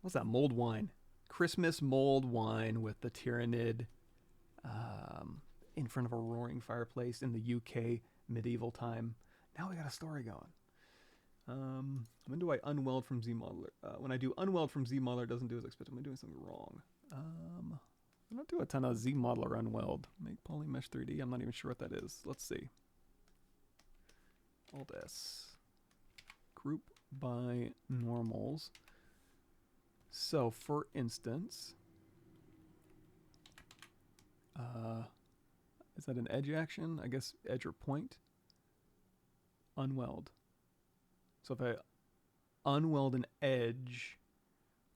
what's that, mulled wine? Christmas mulled wine with the Tyranid in front of a roaring fireplace in the UK medieval time. Now we got a story going. When do I unweld from ZModeler? When I do unweld from ZModeler, it doesn't do as expected. I'm doing something wrong. I don't do a ton of ZModeler Unweld. Make Polymesh 3D. I'm not even sure what that is. Let's see. Alt S. Group by normals. So, for instance, is that an edge action? I guess edge or point. Unweld. So if I unweld an edge,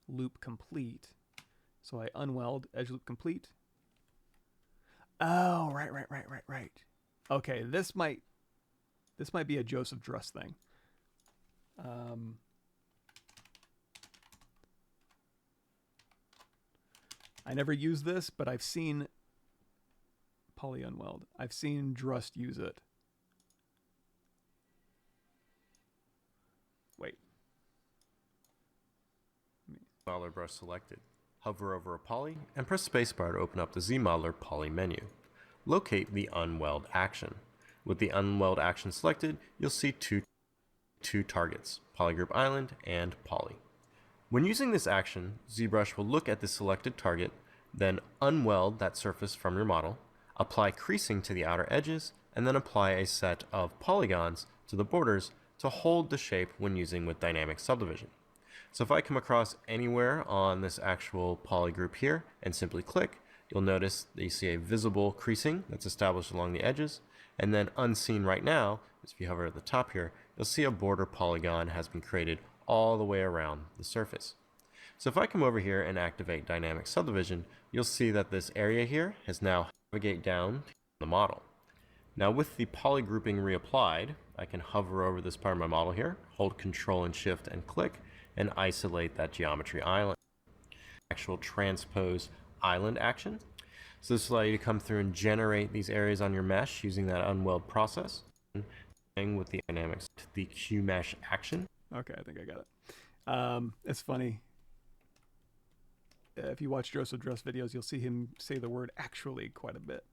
loop complete. So I unweld, edge loop complete. Oh, right. Okay, this might be a Joseph Druss thing. I never use this, but I've seen Poly Unweld. I've seen Druss use it. Wait. ZModeler brush selected. Hover over a poly and press spacebar to open up the ZModeler poly menu. Locate the Unweld action. With the Unweld action selected, you'll see two targets, Polygroup Island and Poly. When using this action, ZBrush will look at the selected target, then unweld that surface from your model, apply creasing to the outer edges, and then apply a set of polygons to the borders to hold the shape when using with dynamic subdivision. So if I come across anywhere on this actual poly group here and simply click, you'll notice that you see a visible creasing that's established along the edges, and then unseen right now, if you hover at the top here, you'll see a border polygon has been created all the way around the surface. So if I come over here and activate dynamic subdivision, you'll see that this area here has now navigate down to the model. Now with the poly grouping reapplied, I can hover over this part of my model here, hold Control and Shift and click, and isolate that geometry island. Actual transpose island action. So this will allow you to come through and generate these areas on your mesh using that unweld process. With the dynamics, the Q mesh action. Okay, I think I got it. It's funny. If you watch Joseph Druss videos, you'll see him say the word actually quite a bit.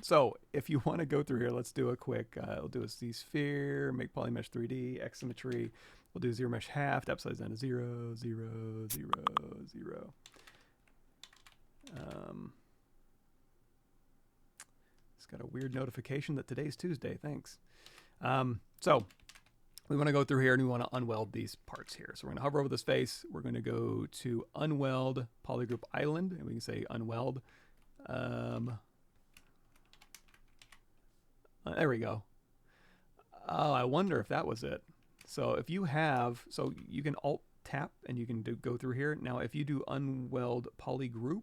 So if you want to go through here, let's do a quick, we'll do a Z-sphere, make Polymesh 3D, X symmetry. We'll do ZRemesh half, depth size down to 0, 0, 0, 0. It's got a weird notification that today's Tuesday. Thanks. So we want to go through here and we want to unweld these parts here. So we're going to hover over this face. We're going to go to Unweld Polygroup Island, and we can say Unweld. There we go. Oh, I wonder if that was it. So if you have, so you can Alt tap and you can go through here. Now, if you do Unweld Polygroup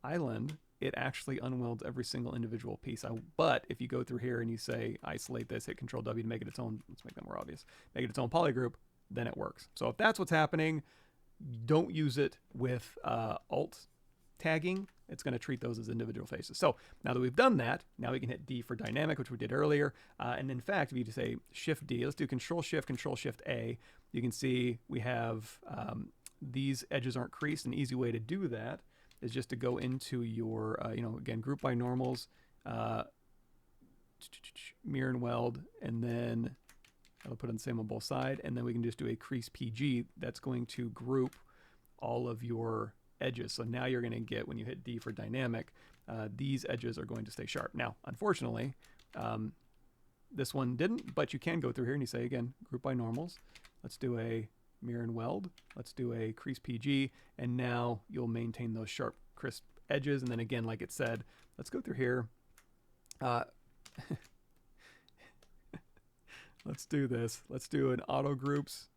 Island, it actually unwelds every single individual piece. But if you go through here and you say isolate this, hit Control W to make it its own, let's make that more obvious, make it its own polygroup, then it works. So if that's what's happening, don't use it with Alt tagging. It's going to treat those as individual faces. So now that we've done that, now we can hit D for dynamic, which we did earlier. And in fact, if you say Shift D, let's do Control Shift A, you can see we have these edges aren't creased. An easy way to do that is just to go into your, again, group by normals, mirror and weld, and then I'll put it the same on both sides, and then we can just do a crease PG. That's going to group all of your edges. So now you're going to get, when you hit D for dynamic, these edges are going to stay sharp. Now, unfortunately, this one didn't, but you can go through here and you say, again, group by normals. Let's do a mirror and weld. Let's do a crease PG, and now you'll maintain those sharp, crisp edges. And then again, like it said, let's go through here. Let's do this. Let's do an auto groups,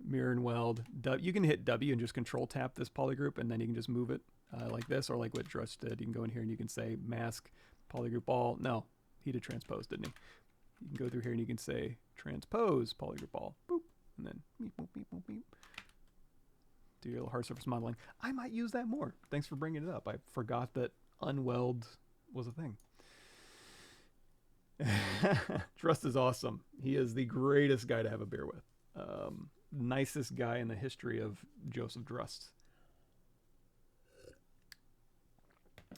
mirror and weld. You can hit W and just control tap this polygroup, and then you can just move it like this, or like what Drush did. You can go in here and you can say mask, polygroup all. No, he did transpose, didn't he? You can go through here and you can say transpose, polygroup all. Boop. And then beep, boop, beep, boop, beep. Do your little hard surface modeling. I might use that more. Thanks for bringing it up. I forgot that unweld was a thing. Drust is awesome. He is the greatest guy to have a beer with. Nicest guy in the history of Joseph Drust.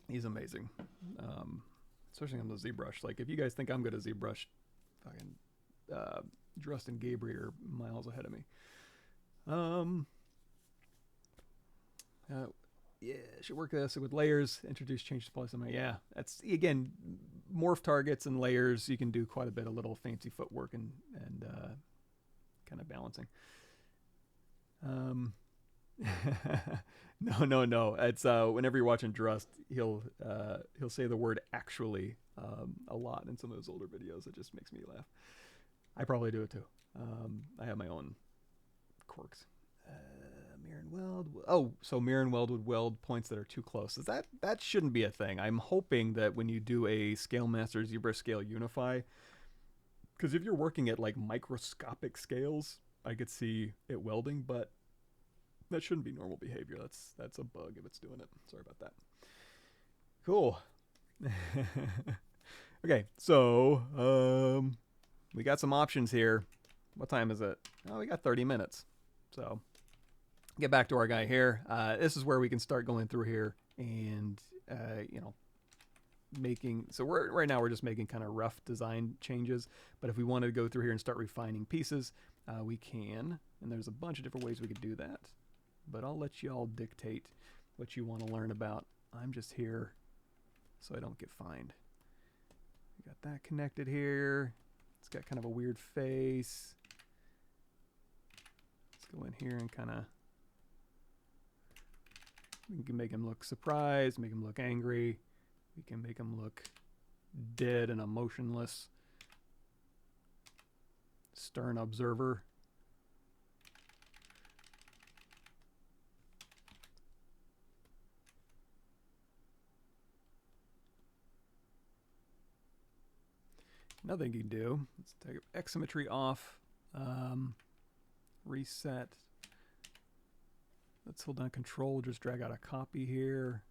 He's amazing. Especially on the ZBrush. Like, if you guys think I'm good at ZBrush, fucking Drust and Gabriel are miles ahead of me. Yeah, should work this with layers, introduce changes to polysymmetry. Yeah, that's, again, morph targets and layers. You can do quite a bit of little fancy footwork and kind of balancing. No. It's whenever you're watching Drust, he'll say the word actually a lot in some of those older videos. It just makes me laugh. I probably do it too. I have my own quirks. Mirror and weld. Oh, so mirror and weld would weld points that are too close. That shouldn't be a thing. I'm hoping that when you do a Scale Master ZBrush Scale Unify, because if you're working at like microscopic scales, I could see it welding, but that shouldn't be normal behavior. That's a bug if it's doing it. Sorry about that. Cool. Okay, so we got some options here. What time is it? Oh, we got 30 minutes. So get back to our guy here. This is where we can start going through here and, making, so right now we're just making kind of rough design changes. But if we want to go through here and start refining pieces, we can. And there's a bunch of different ways we could do that. But I'll let you all dictate what you want to learn about. I'm just here so I don't get fined. We got that connected here. It's got kind of a weird face. Let's go in here and kind of, we can make him look surprised, make him look angry. We can make him look dead and emotionless. Stern observer. Another thing you can do, let's take X symmetry off, reset. Let's hold down Control, just drag out a copy here.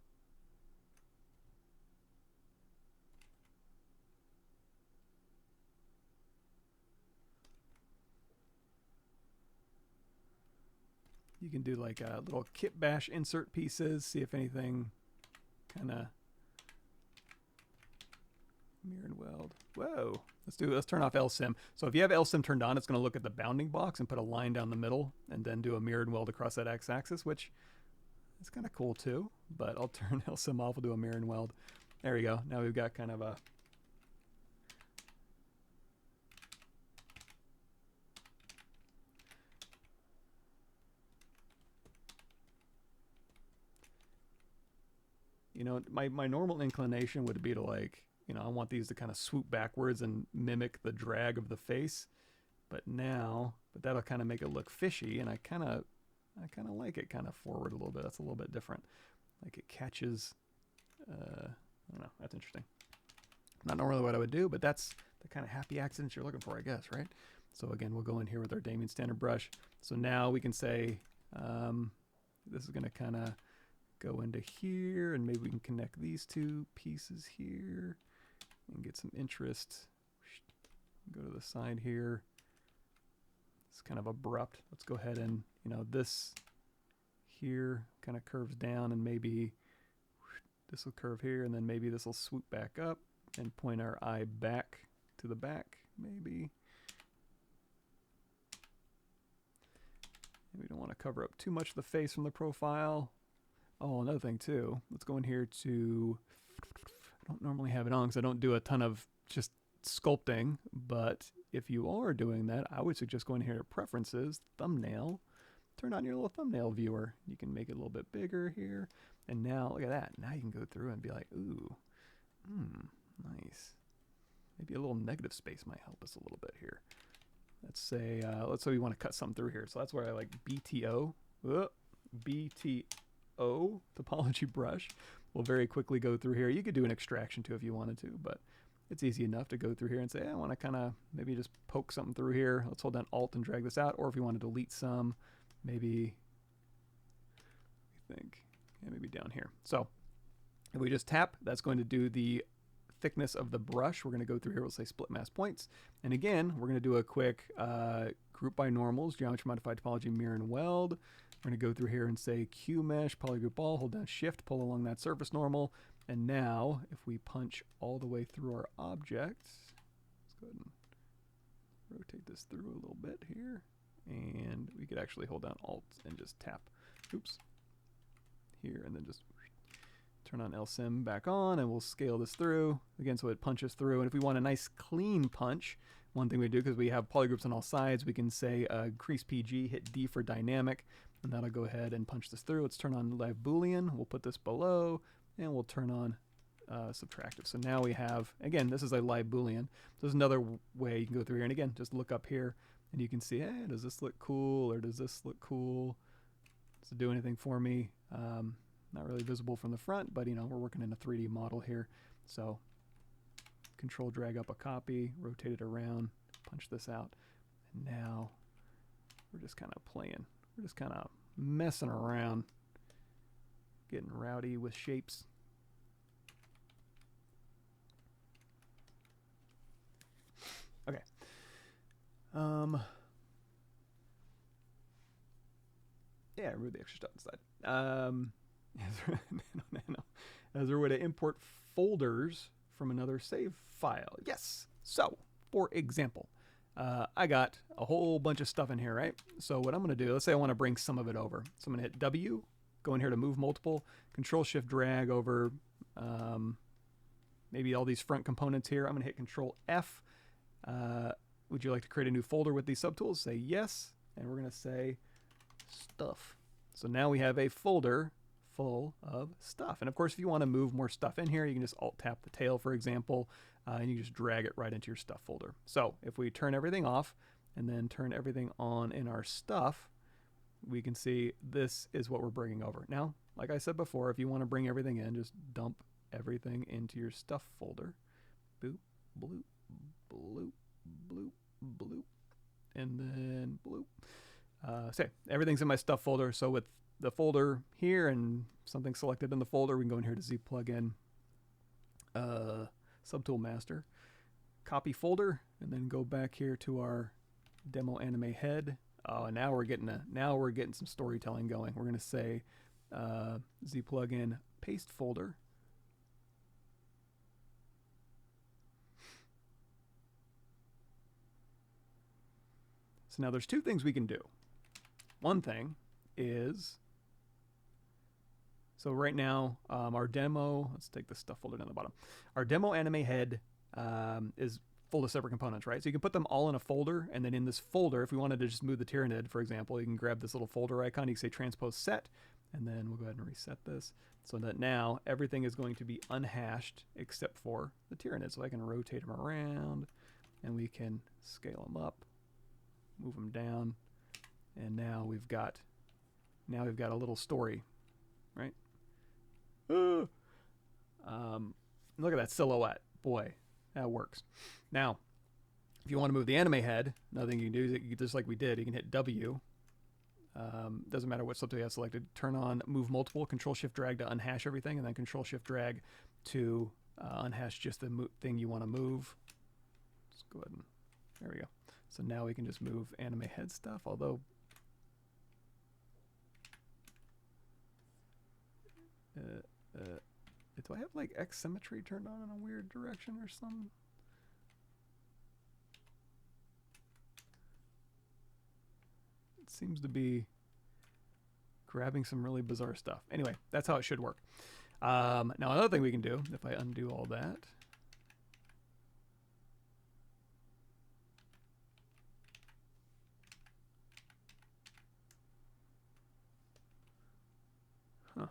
You can do like a little kit bash insert pieces, see if anything kind of mirror and weld. Whoa, let's turn off LSim. So if you have LSim turned on, it's going to look at the bounding box and put a line down the middle and then do a mirror and weld across that x-axis, which It's kind of cool too, but I'll turn LSIM off. We'll do a Miro Unweld. There we go. Now we've got kind of a you know, my normal inclination would be to like, you know, I want these to kind of swoop backwards and mimic the drag of the face. But that'll kind of make it look fishy, and I kind of like it kind of forward a little bit. That's a little bit different. Like it catches, I don't know, that's interesting. Not normally what I would do, but that's the kind of happy accidents you're looking for, I guess, right? So again, we'll go in here with our Damien standard brush. So now we can say, this is gonna kind of go into here, and maybe we can connect these two pieces here and get some interest. Go to the side here. It's kind of abrupt. Let's go ahead and, you know, this here kind of curves down, and maybe this will curve here, and then maybe this will swoop back up and point our eye back to the back, maybe. And we don't want to cover up too much of the face from the profile. Oh, another thing too, let's go in here to, I don't normally have it on because I don't do a ton of just sculpting, but if you are doing that, I would suggest going here to Preferences, Thumbnail, turn on your little thumbnail viewer. You can make it a little bit bigger here, and now look at that. Now you can go through and be like, ooh, nice. Maybe a little negative space might help us a little bit here. Let's say we want to cut something through here. So that's where I like BTO, Topology brush. We'll very quickly go through here. You could do an extraction too if you wanted to, but it's easy enough to go through here and say, I want to kind of maybe just poke something through here. Let's hold down Alt and drag this out. Or if you want to delete some, maybe, maybe down here. So if we just tap, that's going to do the thickness of the brush. We're going to go through here. We'll say split mask points. And again, we're going to do a quick group by normals, geometry modified topology, Miro Unweld. We're going to go through here and say Q mesh, polygroup all, hold down shift, pull along that surface normal. And now if we punch all the way through our object, let's go ahead and rotate this through a little bit here. And we could actually hold down Alt and just tap, oops, here, and then just turn on LSIM back on, and we'll scale this through again so it punches through. And if we want a nice clean punch, one thing we do, because we have polygroups on all sides, we can say crease PG, hit D for dynamic, and that'll go ahead and punch this through. Let's turn on live Boolean. We'll put this below, and we'll turn on subtractive. So now we have, again, this is a live Boolean. So there's another way you can go through here. And again, just look up here, and you can see, hey, does this look cool, or does this look cool? Does it do anything for me? Not really visible from the front, but you know, we're working in a 3D model here. So control drag up a copy, rotate it around, punch this out. And now we're just kind of playing. We're just kind of messing around, getting rowdy with shapes. Okay. Yeah, remove the extra stuff inside. As there a way to import folders from another save file. Yes. So, for example, I got a whole bunch of stuff in here, right? So what I'm going to do, let's say I want to bring some of it over. So I'm going to hit W, go in here to move multiple, Control Shift drag over maybe all these front components here. I'm going to hit Control F. Would you like to create a new folder with these subtools? Say yes, and we're going to say stuff. So now we have a folder full of stuff. And of course, if you want to move more stuff in here, you can just Alt tap the tail, for example, and you just drag it right into your stuff folder. So if we turn everything off and then turn everything on in our stuff, we can see this is what we're bringing over. Now, like I said before, if you want to bring everything in, just dump everything into your stuff folder. Boop, bloop, bloop, bloop, bloop, and then bloop. So everything's in my stuff folder. So with the folder here and something selected in the folder, we can go in here to Z plugin, subtool master, copy folder, and then go back here to our demo anime head. Oh, and now we're getting some storytelling going. We're going to say Z plugin paste folder. So now there's two things we can do. One thing is So right now, our demo, let's take the stuff folder down the bottom. Our demo anime head is full of separate components, right? So you can put them all in a folder, and then in this folder, if we wanted to just move the Tyranid, for example, you can grab this little folder icon, you can say transpose set, and then we'll go ahead and reset this so that now everything is going to be unhashed except for the Tyranid. So I can rotate them around, and we can scale them up, move them down, and now we've got a little story, right? Look at that silhouette. Boy, that works. Now, if you want to move the anime head, nothing you can do, just like we did, you can hit W. Doesn't matter what subtool you have selected. Turn on move multiple, Control-Shift-Drag to unhash everything, and then Control-Shift-Drag to unhash just the thing you want to move. Let's go ahead and, there we go. So now we can just move anime head stuff, although do I have like X symmetry turned on in a weird direction or something? It seems to be grabbing some really bizarre stuff. Anyway, that's how it should work. Now another thing we can do, if I undo all that,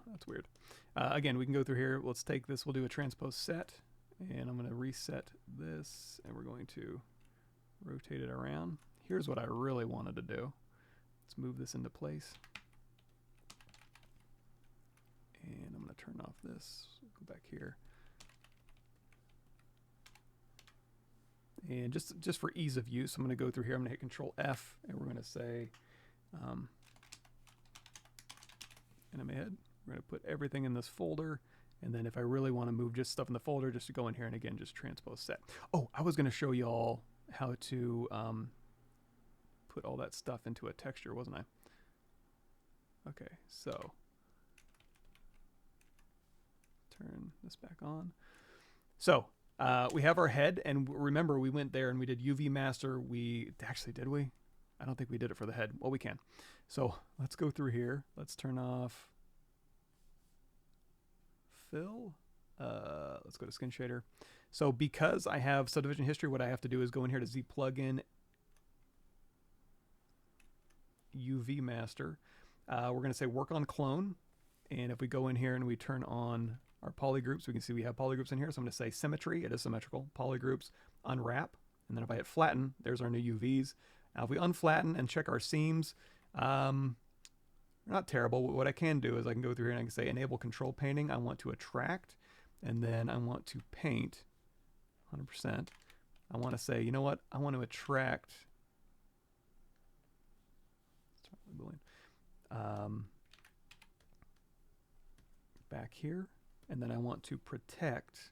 that's weird. Again, we can go through here. Let's take this. We'll do a transpose set, and I'm going to reset this, and we're going to rotate it around. Here's what I really wanted to do. Let's move this into place. And I'm going to turn off this. Go back here. And just for ease of use, I'm going to go through here. I'm going to hit Control F, and we're going to say anime head. We're going to put everything in this folder, and then if I really want to move just stuff in the folder, just to go in here and again just transpose set. Oh, I was going to show you all how to put all that stuff into a texture, wasn't I? Okay, so turn this back on. So we have our head, and remember we went there and we did UV master. Did we? I don't think we did it for the head. Well, we can. So let's go through here. Let's turn off fill. Let's go to skin shader. So because I have subdivision history, what I have to do is go in here to Z plugin UV master. We're going to say work on clone, and if we go in here and we turn on our polygroups, we can see we have polygroups in here. So I'm going to say symmetry. It is symmetrical. Polygroups unwrap, and then if I hit flatten, there's our new UVs. Now if we unflatten and check our seams, not terrible. What I can do is I can go through here and I can say enable control painting. I want to attract, and then I want to paint 100%. I want to say, you know what? I want to attract. Boolean. Back here, and then I want to protect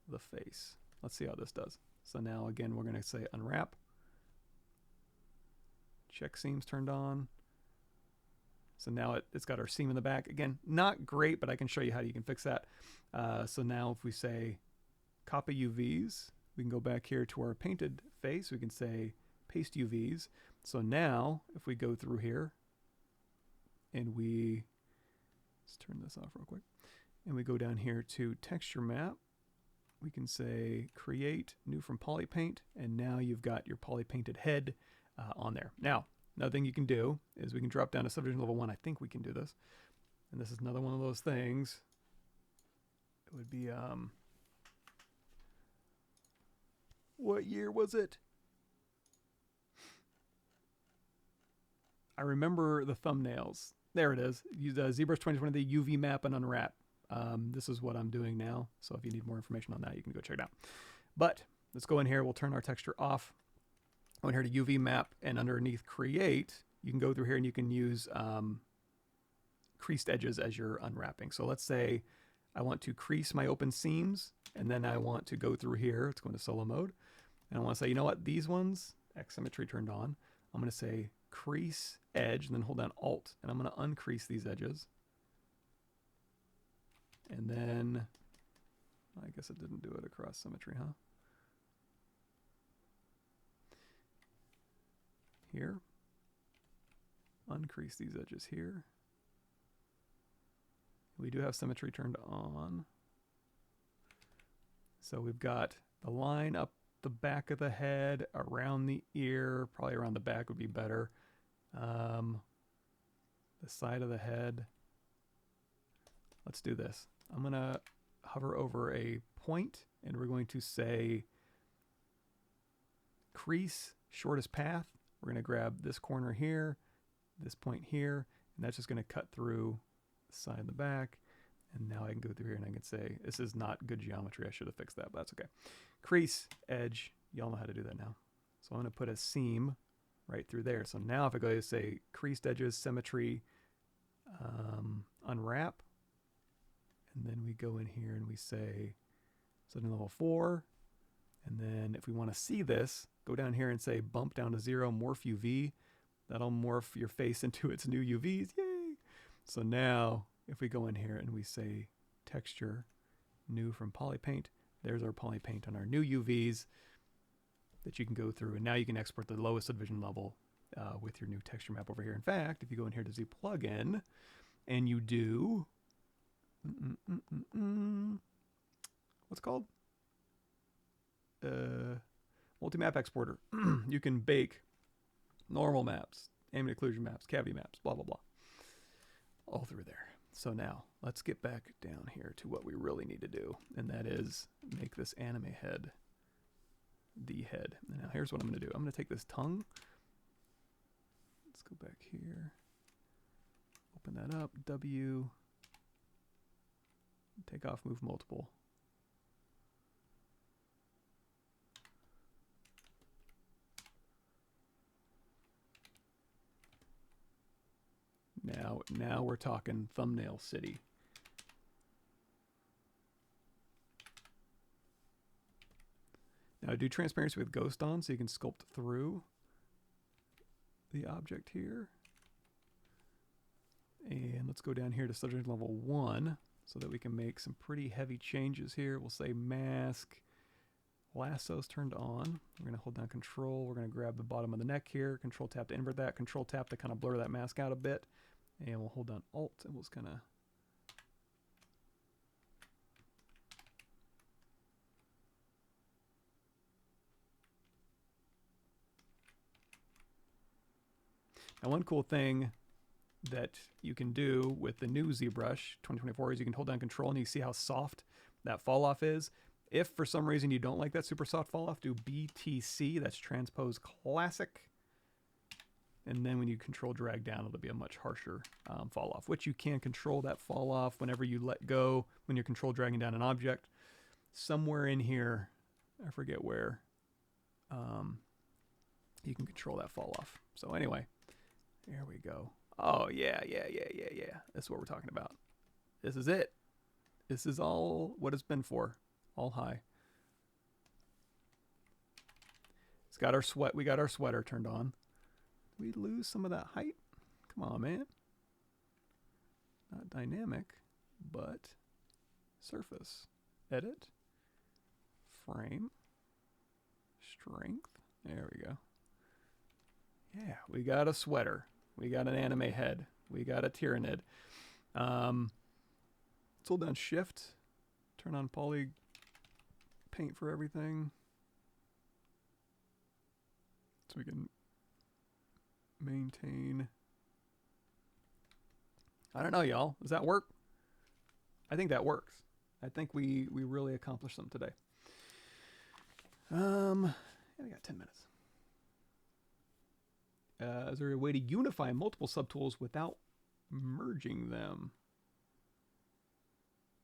the face. Let's see how this does. So now again, we're going to say unwrap. Check seams turned on. So now it's got our seam in the back. Again, not great, but I can show you how you can fix that. So now if we say copy UVs, we can go back here to our painted face. We can say paste UVs. So now if we go through here and let's turn this off real quick, and we go down here to texture map, we can say create new from Polypaint, and now you've got your polypainted head on there. Now, another thing you can do is we can drop down to subdivision level 1. I think we can do this. And this is another one of those things. It would be, what year was it? I remember the thumbnails. There it is. Use ZBrush 2020, the UV map and unwrap. This is what I'm doing now. So if you need more information on that, you can go check it out. But let's go in here. We'll turn our texture off. Go in here to UV map, and underneath create, you can go through here and you can use creased edges as your unwrapping. So let's say I want to crease my open seams, and then I want to go through here. Let's go into solo mode. And I want to say, you know what, these ones, X symmetry turned on. I'm going to say crease edge, and then hold down Alt, and I'm going to uncrease these edges. And then, I guess it didn't do it across symmetry, huh? Here. Uncrease these edges here. We do have symmetry turned on. So we've got the line up the back of the head, around the ear, probably around the back would be better. The side of the head. Let's do this. I'm going to hover over a point, and we're going to say crease, shortest path. We're going to grab this corner here, this point here, and that's just going to cut through the side and the back. And now I can go through here and I can say, this is not good geometry. I should have fixed that, but that's okay. Crease, edge, y'all know how to do that now. So I'm going to put a seam right through there. So now if I go to say creased edges, symmetry, unwrap, and then we go in here and we say setting level 4. And then if we want to see this, go down here and say bump down to 0, morph UV. That'll morph your face into its new UVs. Yay! So now if we go in here and we say texture, new from Polypaint, there's our Polypaint on our new UVs that you can go through. And now you can export the lowest subdivision level with your new texture map over here. In fact, if you go in here to ZPlugin and you do, what's it called? Multi-map exporter. You can bake normal maps, ambient occlusion maps, cavity maps, blah, blah, blah. All through there. So now let's get back down here to what we really need to do. And that is make this anime head the head. And now here's what I'm going to do. I'm going to take this tongue. Let's go back here. Open that up. W. Take off, move multiple. Now we're talking thumbnail city. Now do transparency with ghost on so you can sculpt through the object here. And let's go down here to subdivision level 1 so that we can make some pretty heavy changes here. We'll say mask, lasso's turned on. We're going to hold down control. We're going to grab the bottom of the neck here. Control tap to invert that. Control tap to kind of blur that mask out a bit. And we'll hold down Alt and we'll just kind of now one cool thing that you can do with the new ZBrush 2024 is you can hold down control and you see how soft that fall off is. If for some reason you don't like that super soft fall off, do BTC, that's Transpose Classic. And then when you control drag down, it'll be a much harsher fall off, which you can control that fall off whenever you let go, when you're control dragging down an object. Somewhere in here, I forget where, you can control that fall off. So anyway, there we go. Oh, yeah. That's what we're talking about. This is it. This is all what it's been for. All high. It's got our sweat. We got our sweater turned on. We lose some of that height. Come on, man. Not dynamic, but surface. Edit. Frame. Strength. There we go. Yeah, we got a sweater. We got an anime head. We got a Tyranid. Let's hold down Shift. Turn on Polypaint for everything. So we can maintain. I don't know, y'all. Does that work? I think that works. I think we really accomplished something today. Yeah, we got 10 minutes. Is there a way to unify multiple subtools without merging them?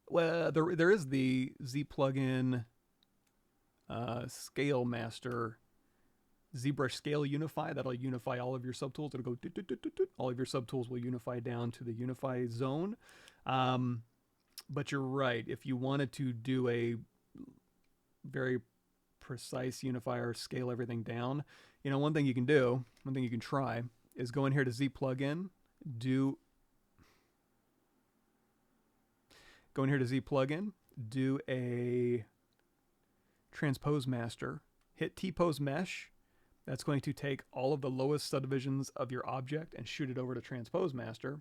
Well, there is the ZPlugin Scale Master ZBrush Scale Unify. That'll unify all of your subtools. It'll go, all of your subtools will unify down to the Unify zone. But you're right. If you wanted to do a very precise unifier, scale everything down, you know, one thing you can do, one thing you can try is go in here to ZPlugin, do a Transpose Master, hit T-Pose Mesh. That's going to take all of the lowest subdivisions of your object and shoot it over to Transpose Master.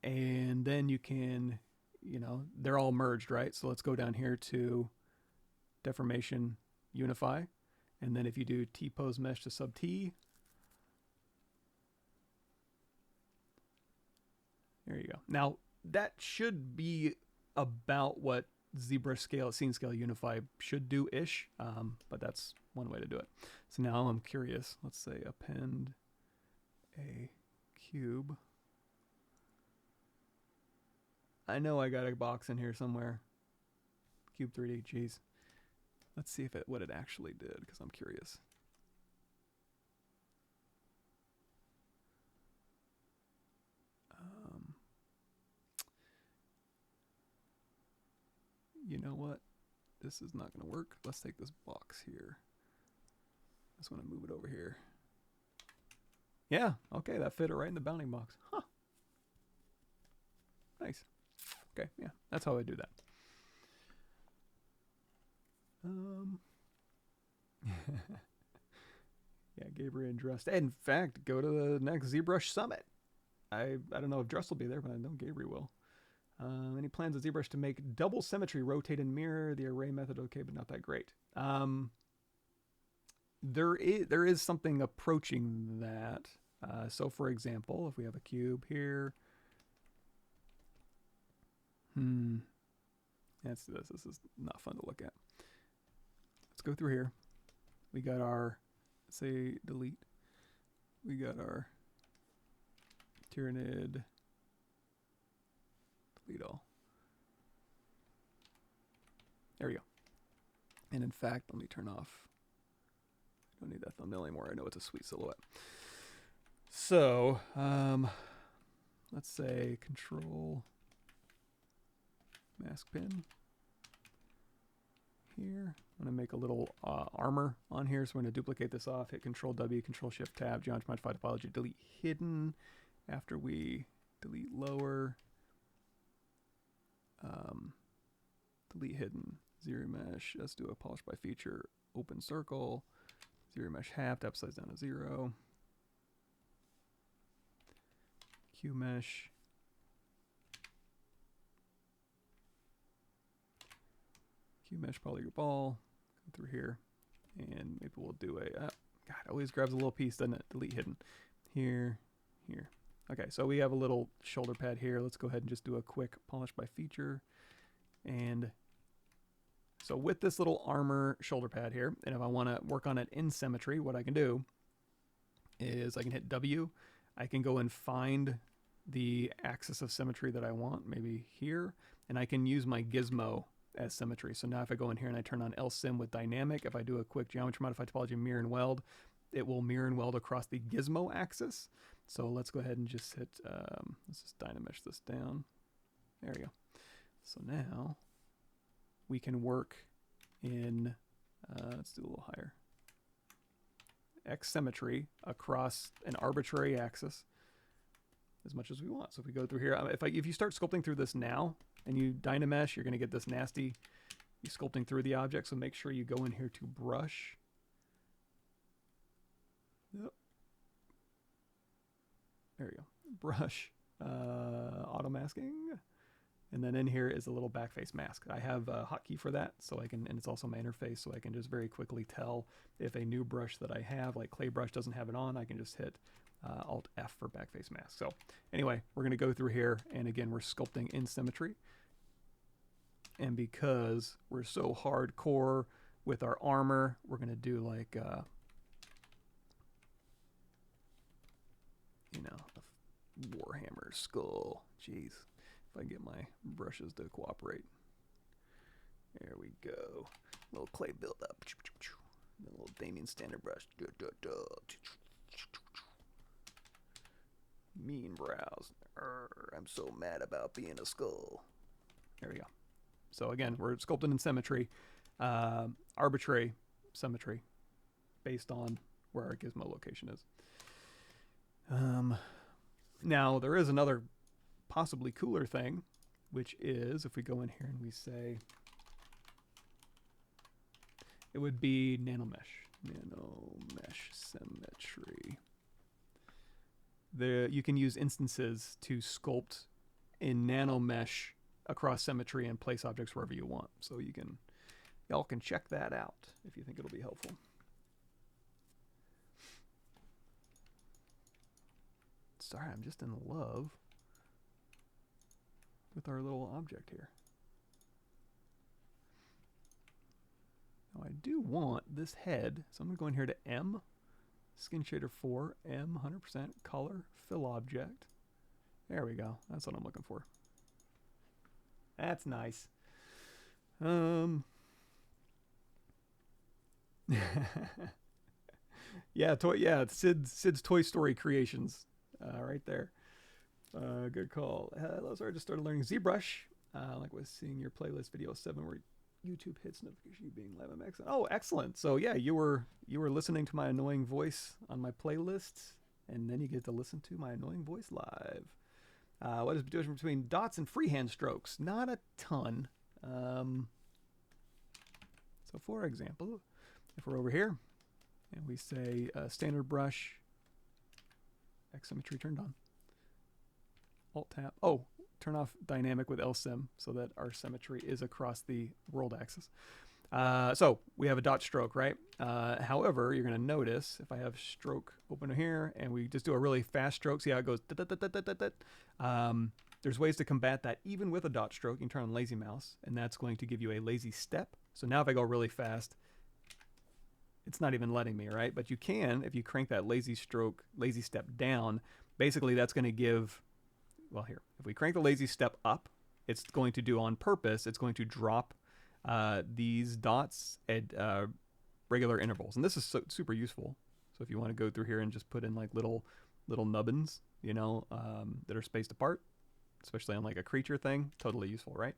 And then you can, you know, they're all merged, right? So let's go down here to deformation, unify. And then if you do T-pose mesh to sub T, there you go. Now that should be about what ZBrush scale, scene scale unify should do-ish, but that's one way to do it. So now I'm curious. Let's say append a cube. I know I got a box in here somewhere. Cube 3D, geez. Let's see if what it actually did, because I'm curious. You know what? This is not going to work. Let's take this box here. I just want to move it over here. Yeah, okay, that fit it right in the bounding box. Huh. Nice. Okay, yeah, that's how I do that. Yeah, Gabriel and Drust. In fact, go to the next ZBrush Summit. I don't know if Drust will be there, but I know Gabriel will. Any plans of ZBrush to make double symmetry, rotate and mirror? The array method, okay, but not that great. There is something approaching that. So for example, if we have a cube here, let's do this. This is not fun to look at. Let's go through here. We got our, say delete. We got our Tyranid. Delete all. There we go. And in fact, let me turn off. I don't need that thumbnail anymore. I know it's a sweet silhouette. So, let's say control mask pin here. I'm going to make a little armor on here. So we're going to duplicate this off, hit Control W, Control Shift Tab, Geometry Modify Topology, delete hidden. After we delete lower, delete hidden, ZRemesh, let's do a polish by feature, open circle, ZRemesh half, depth size down to 0. Q mesh. Q mesh polygroup all. Go through here. And maybe we'll do a, God, it always grabs a little piece, doesn't it? Delete hidden. Here, here. Okay, so we have a little shoulder pad here. Let's go ahead and just do a quick polish by feature. And so with this little armor shoulder pad here, and if I want to work on it in symmetry, what I can do is I can hit W. I can go and find the axis of symmetry that I want, maybe here, and I can use my Gizmo as symmetry. So now if I go in here and I turn on LSym with dynamic, if I do a quick geometry modify topology mirror and weld, it will mirror and weld across the Gizmo axis. So let's go ahead and just hit, let's just dynamesh this down. There we go. So now we can work in, let's do a little higher, X symmetry across an arbitrary axis as much as we want. So if we go through here, if you start sculpting through this now and you dynamesh, you're going to get this nasty sculpting through the object. So make sure you go in here to brush. Yep. There we go. Brush, auto masking. And then in here is a little backface mask. I have a hotkey for that, so I can, and it's also my interface, so I can just very quickly tell if a new brush that I have, like clay brush, doesn't have it on. I can just hit Alt F for backface mask. So anyway, we're going to go through here, and again, we're sculpting in symmetry. And because we're so hardcore with our armor, we're going to do like, you know, a Warhammer skull. Jeez. If I get my brushes to cooperate. There we go. A little clay buildup. A little Damien standard brush. Mean brows. I'm so mad about being a skull. There we go. So again, we're sculpting in symmetry. Arbitrary symmetry based on where our Gizmo location is. Now, there is another possibly cooler thing, which is if we go in here and we say, it would be nanomesh symmetry. You can use instances to sculpt in nano mesh across Symmetry and place objects wherever you want. So y'all can check that out if you think it'll be helpful. Sorry, I'm just in love with our little object here. Now I do want this head, so I'm going to go in here to M, Skin Shader 4, M, 100%, Color, Fill Object. There we go. That's what I'm looking for. That's nice. Yeah, Sid's Toy Story Creations, right there. Good call. Hello, sorry, I just started learning ZBrush. Like was seeing your playlist video 7 where YouTube hits notification you being live. I'm excellent. Oh, excellent. So yeah, you were listening to my annoying voice on my playlist, and then you get to listen to my annoying voice live. What is the difference between dots and freehand strokes? Not a ton. So for example, if we're over here and we say standard brush, X symmetry turned on, Alt tab. Oh, turn off dynamic with LSym so that our symmetry is across the world axis. So we have a dot stroke, right? However, you're going to notice if I have stroke open here and we just do a really fast stroke, see how it goes. There's ways to combat that even with a dot stroke. You can turn on lazy mouse, and that's going to give you a lazy step. So now if I go really fast, it's not even letting me, right? But you can, if you crank that lazy step down, basically that's going to give, well here, if we crank the lazy step up, it's going to do on purpose, it's going to drop these dots at regular intervals. And this is super useful. So if you want to go through here and just put in like little nubbins, you know, that are spaced apart, especially on like a creature thing, totally useful, right?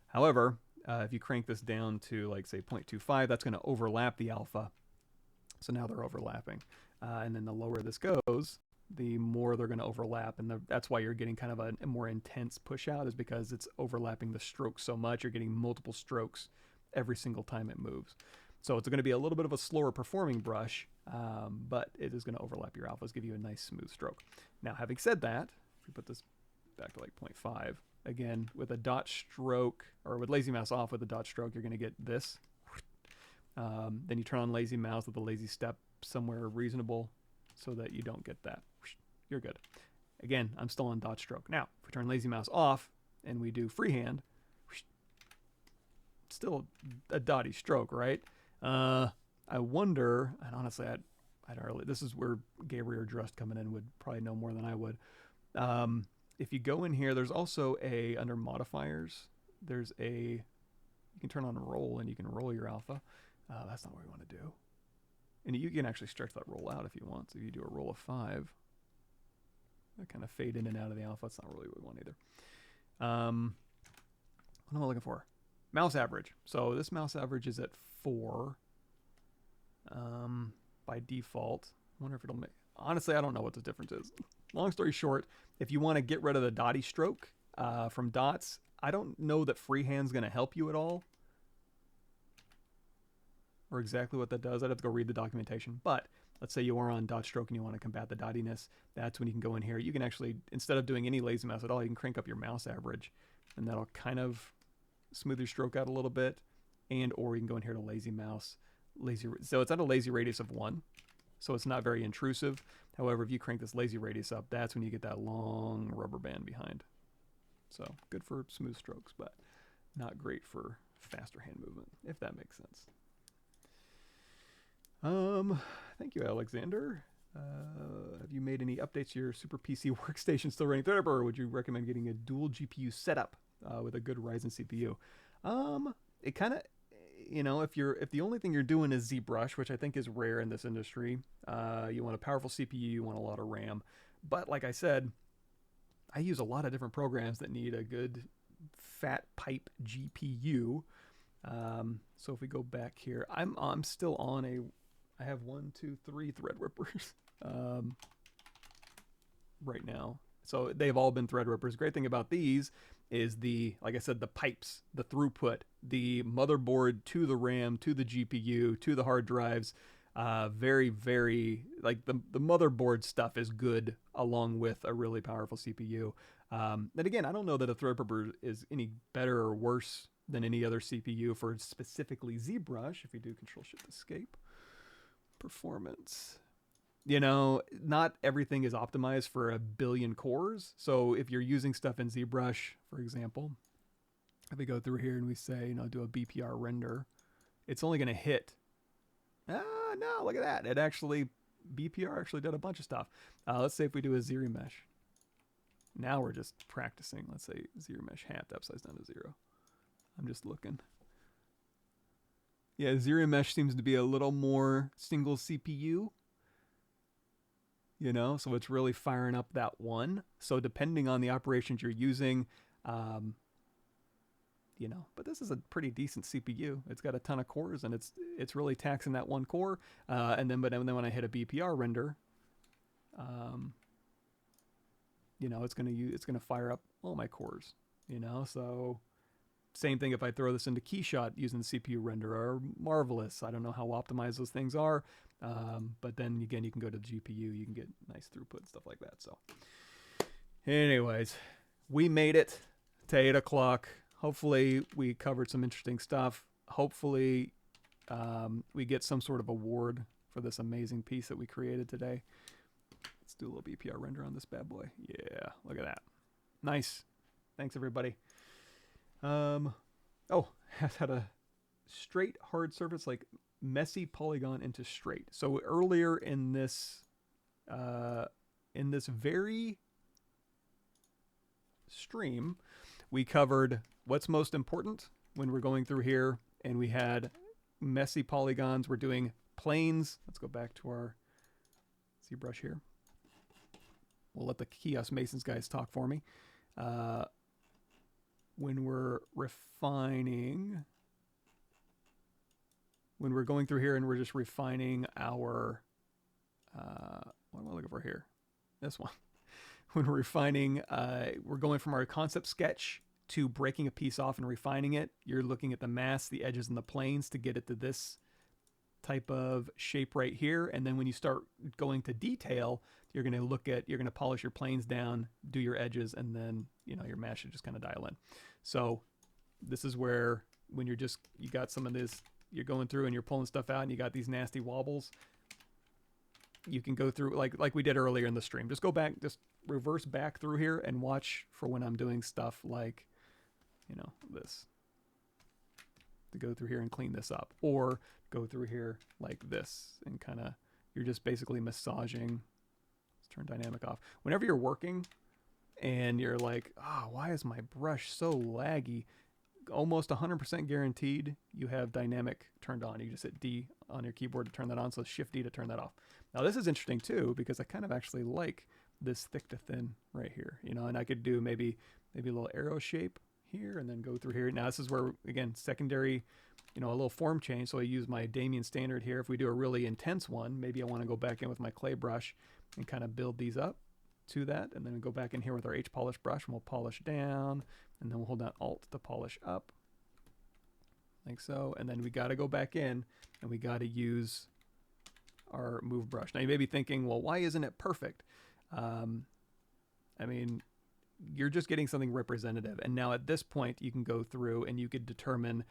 However, if you crank this down to like say 0.25, that's going to overlap the alpha. So now they're overlapping. And then the lower this goes, the more they're going to overlap. And that's why you're getting kind of a more intense push out, is because it's overlapping the strokes so much. You're getting multiple strokes every single time it moves. So it's going to be a little bit of a slower performing brush, but it is going to overlap your alphas, give you a nice smooth stroke. Now, having said that, if we put this back to like 0.5, again, with a dot stroke, or with lazy mouse off with a dot stroke, you're going to get this. Then you turn on lazy mouse with a lazy step somewhere reasonable so that you don't get that. You're good. Again, I'm still on dot stroke. Now, if we turn lazy mouse off and we do freehand, still a dotty stroke, right? I wonder, and honestly, I don't really, this is where Gabriel Drust coming in would probably know more than I would. If you go in here, there's also under modifiers, you can turn on roll and you can roll your alpha. That's not what we want to do. And you can actually stretch that roll out if you want. So if you do a roll of 5, that kind of fade in and out of the alpha. That's not really what we want either. What am I looking for? Mouse average. So this mouse average is at 4 by default. I wonder if it'll make... Honestly, I don't know what the difference is. Long story short, if you want to get rid of the dotty stroke from dots, I don't know that freehand's going to help you at all, or exactly what that does. I'd have to go read the documentation. But let's say you are on dot stroke and you want to combat the dottiness. That's when you can go in here. You can actually, instead of doing any lazy mouse at all, you can crank up your mouse average, and that'll kind of smooth your stroke out a little bit. Or you can go in here to lazy mouse. So it's at a lazy radius of 1. So it's not very intrusive. However, if you crank this lazy radius up, that's when you get that long rubber band behind. So good for smooth strokes, but not great for faster hand movement, if that makes sense. Thank you, Alexander. Have you made any updates to your super PC workstation still running Threadripper, or would you recommend getting a dual GPU setup with a good Ryzen CPU? It kind of, you know, if the only thing you're doing is ZBrush, which I think is rare in this industry, you want a powerful CPU, you want a lot of RAM. But like I said, I use a lot of different programs that need a good fat pipe GPU. So if we go back here, I'm still on I have 1, 2, 3 Threadrippers right now. So they've all been Threadrippers. Great thing about these is like I said, the pipes, the throughput, the motherboard to the RAM, to the GPU, to the hard drives. Very, very, like the motherboard stuff is good along with a really powerful CPU. Then again, I don't know that a Threadripper is any better or worse than any other CPU for specifically ZBrush. If you do Control-Shift-Escape, performance. You know, not everything is optimized for a billion cores. So if you're using stuff in ZBrush, for example, if we go through here and we say, you know, do a BPR render, it's only going to hit. No, look at that. It actually, BPR actually did a bunch of stuff. Let's say if we do a ZRemesh. Now we're just practicing. Let's say ZRemesh half depth size down to 0. I'm just looking. Yeah, ZRemesh seems to be a little more single CPU. You know, so it's really firing up that one. So depending on the operations you're using, you know, but this is a pretty decent CPU. It's got a ton of cores, and it's really taxing that one core. And then when I hit a BPR render, you know, it's gonna fire up all my cores. You know, so same thing if I throw this into Keyshot using the CPU renderer. Marvelous. I don't know how optimized those things are, but then again, you can go to the GPU. You can get nice throughput and stuff like that. So, anyways, we made it to 8 o'clock. Hopefully, we covered some interesting stuff. Hopefully, we get some sort of award for this amazing piece that we created today. Let's do a little BPR render on this bad boy. Yeah, look at that. Nice. Thanks, everybody. Oh, has had a straight hard surface, like messy polygon into straight. So earlier in this very stream, we covered what's most important when we're going through here, and we had messy polygons. We're doing planes. Let's go back to our ZBrush here. We'll let the Kiosk Masons guys talk for me. When we're refining, when we're going through here and we're just refining our, what am I looking for here? This one. When we're refining, we're going from our concept sketch to breaking a piece off and refining it. You're looking at the mass, the edges, and the planes to get it to this type of shape right here. And then when you start going to detail, you're going to polish your planes down, do your edges, and then, you know, your mass should just kind of dial in. So this is where when you got some of this, you're going through and you're pulling stuff out and you got these nasty wobbles, you can go through like we did earlier in the stream. Just go back, just reverse back through here and watch for when I'm doing stuff like, you know, this. To go through here and clean this up, or go through here like this and kind of, you're just basically massaging. Let's turn dynamic off. Whenever you're working and you're like, oh, why is my brush so laggy? Almost 100% guaranteed you have dynamic turned on. You just hit D on your keyboard to turn that on, so Shift D to turn that off. Now this is interesting too, because I kind of actually like this thick to thin right here, you know, and I could do maybe a little arrow shape here and then go through here. Now this is where, again, secondary, you know, a little form change. So I use my Damien standard here. If we do a really intense one, maybe I want to go back in with my clay brush and kind of build these up to that, and then go back in here with our H polish brush and we'll polish down, and then we'll hold down Alt to polish up like so, and then we got to go back in and we got to use our move brush. Now you may be thinking, well, why isn't it perfect? I mean, you're just getting something representative. And now at this point, you can go through and you could determine,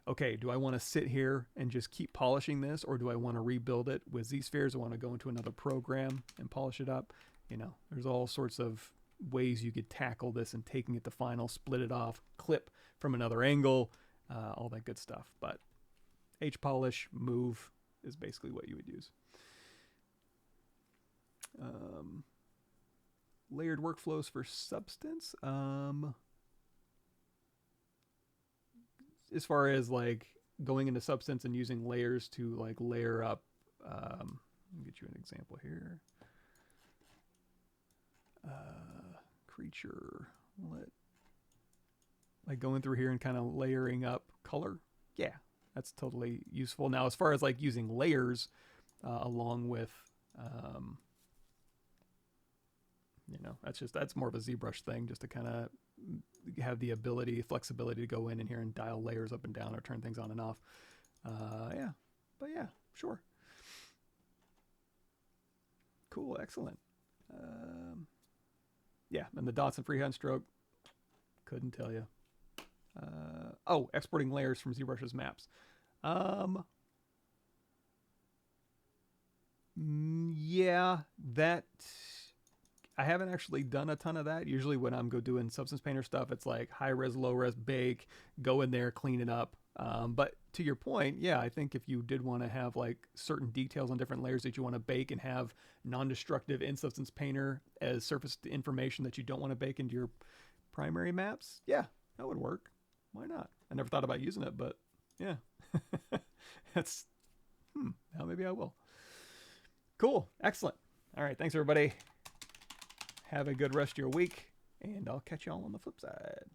okay, do I want to sit here and just keep polishing this, or do I want to rebuild it with Z-spheres? I want to go into another program and polish it up. You know, there's all sorts of ways you could tackle this, and taking it to final, split it off, clip from another angle, all that good stuff. But H polish, move is basically what you would use. Layered workflows for substance. As far as like going into substance and using layers to like layer up, let me get you an example here. Creature, like going through here and kind of layering up color. Yeah, that's totally useful. Now, as far as like using layers along with, you know, that's more of a ZBrush thing, just to kind of have the flexibility to go in here and dial layers up and down or turn things on and off. Yeah, but yeah, sure. Cool, excellent. Yeah, and the dots and freehand stroke, couldn't tell you. Oh, exporting layers from ZBrush's maps. Yeah, that I haven't actually done a ton of that. Usually when I'm doing Substance Painter stuff, it's like high res, low res, bake, go in there, clean it up. But to your point, yeah, I think if you did want to have like certain details on different layers that you want to bake and have non-destructive in Substance Painter as surface information that you don't want to bake into your primary maps, yeah, that would work. Why not? I never thought about using it, but yeah, that's, now maybe I will. Cool. Excellent. All right. Thanks, everybody. Have a good rest of your week, and I'll catch you all on the flip side.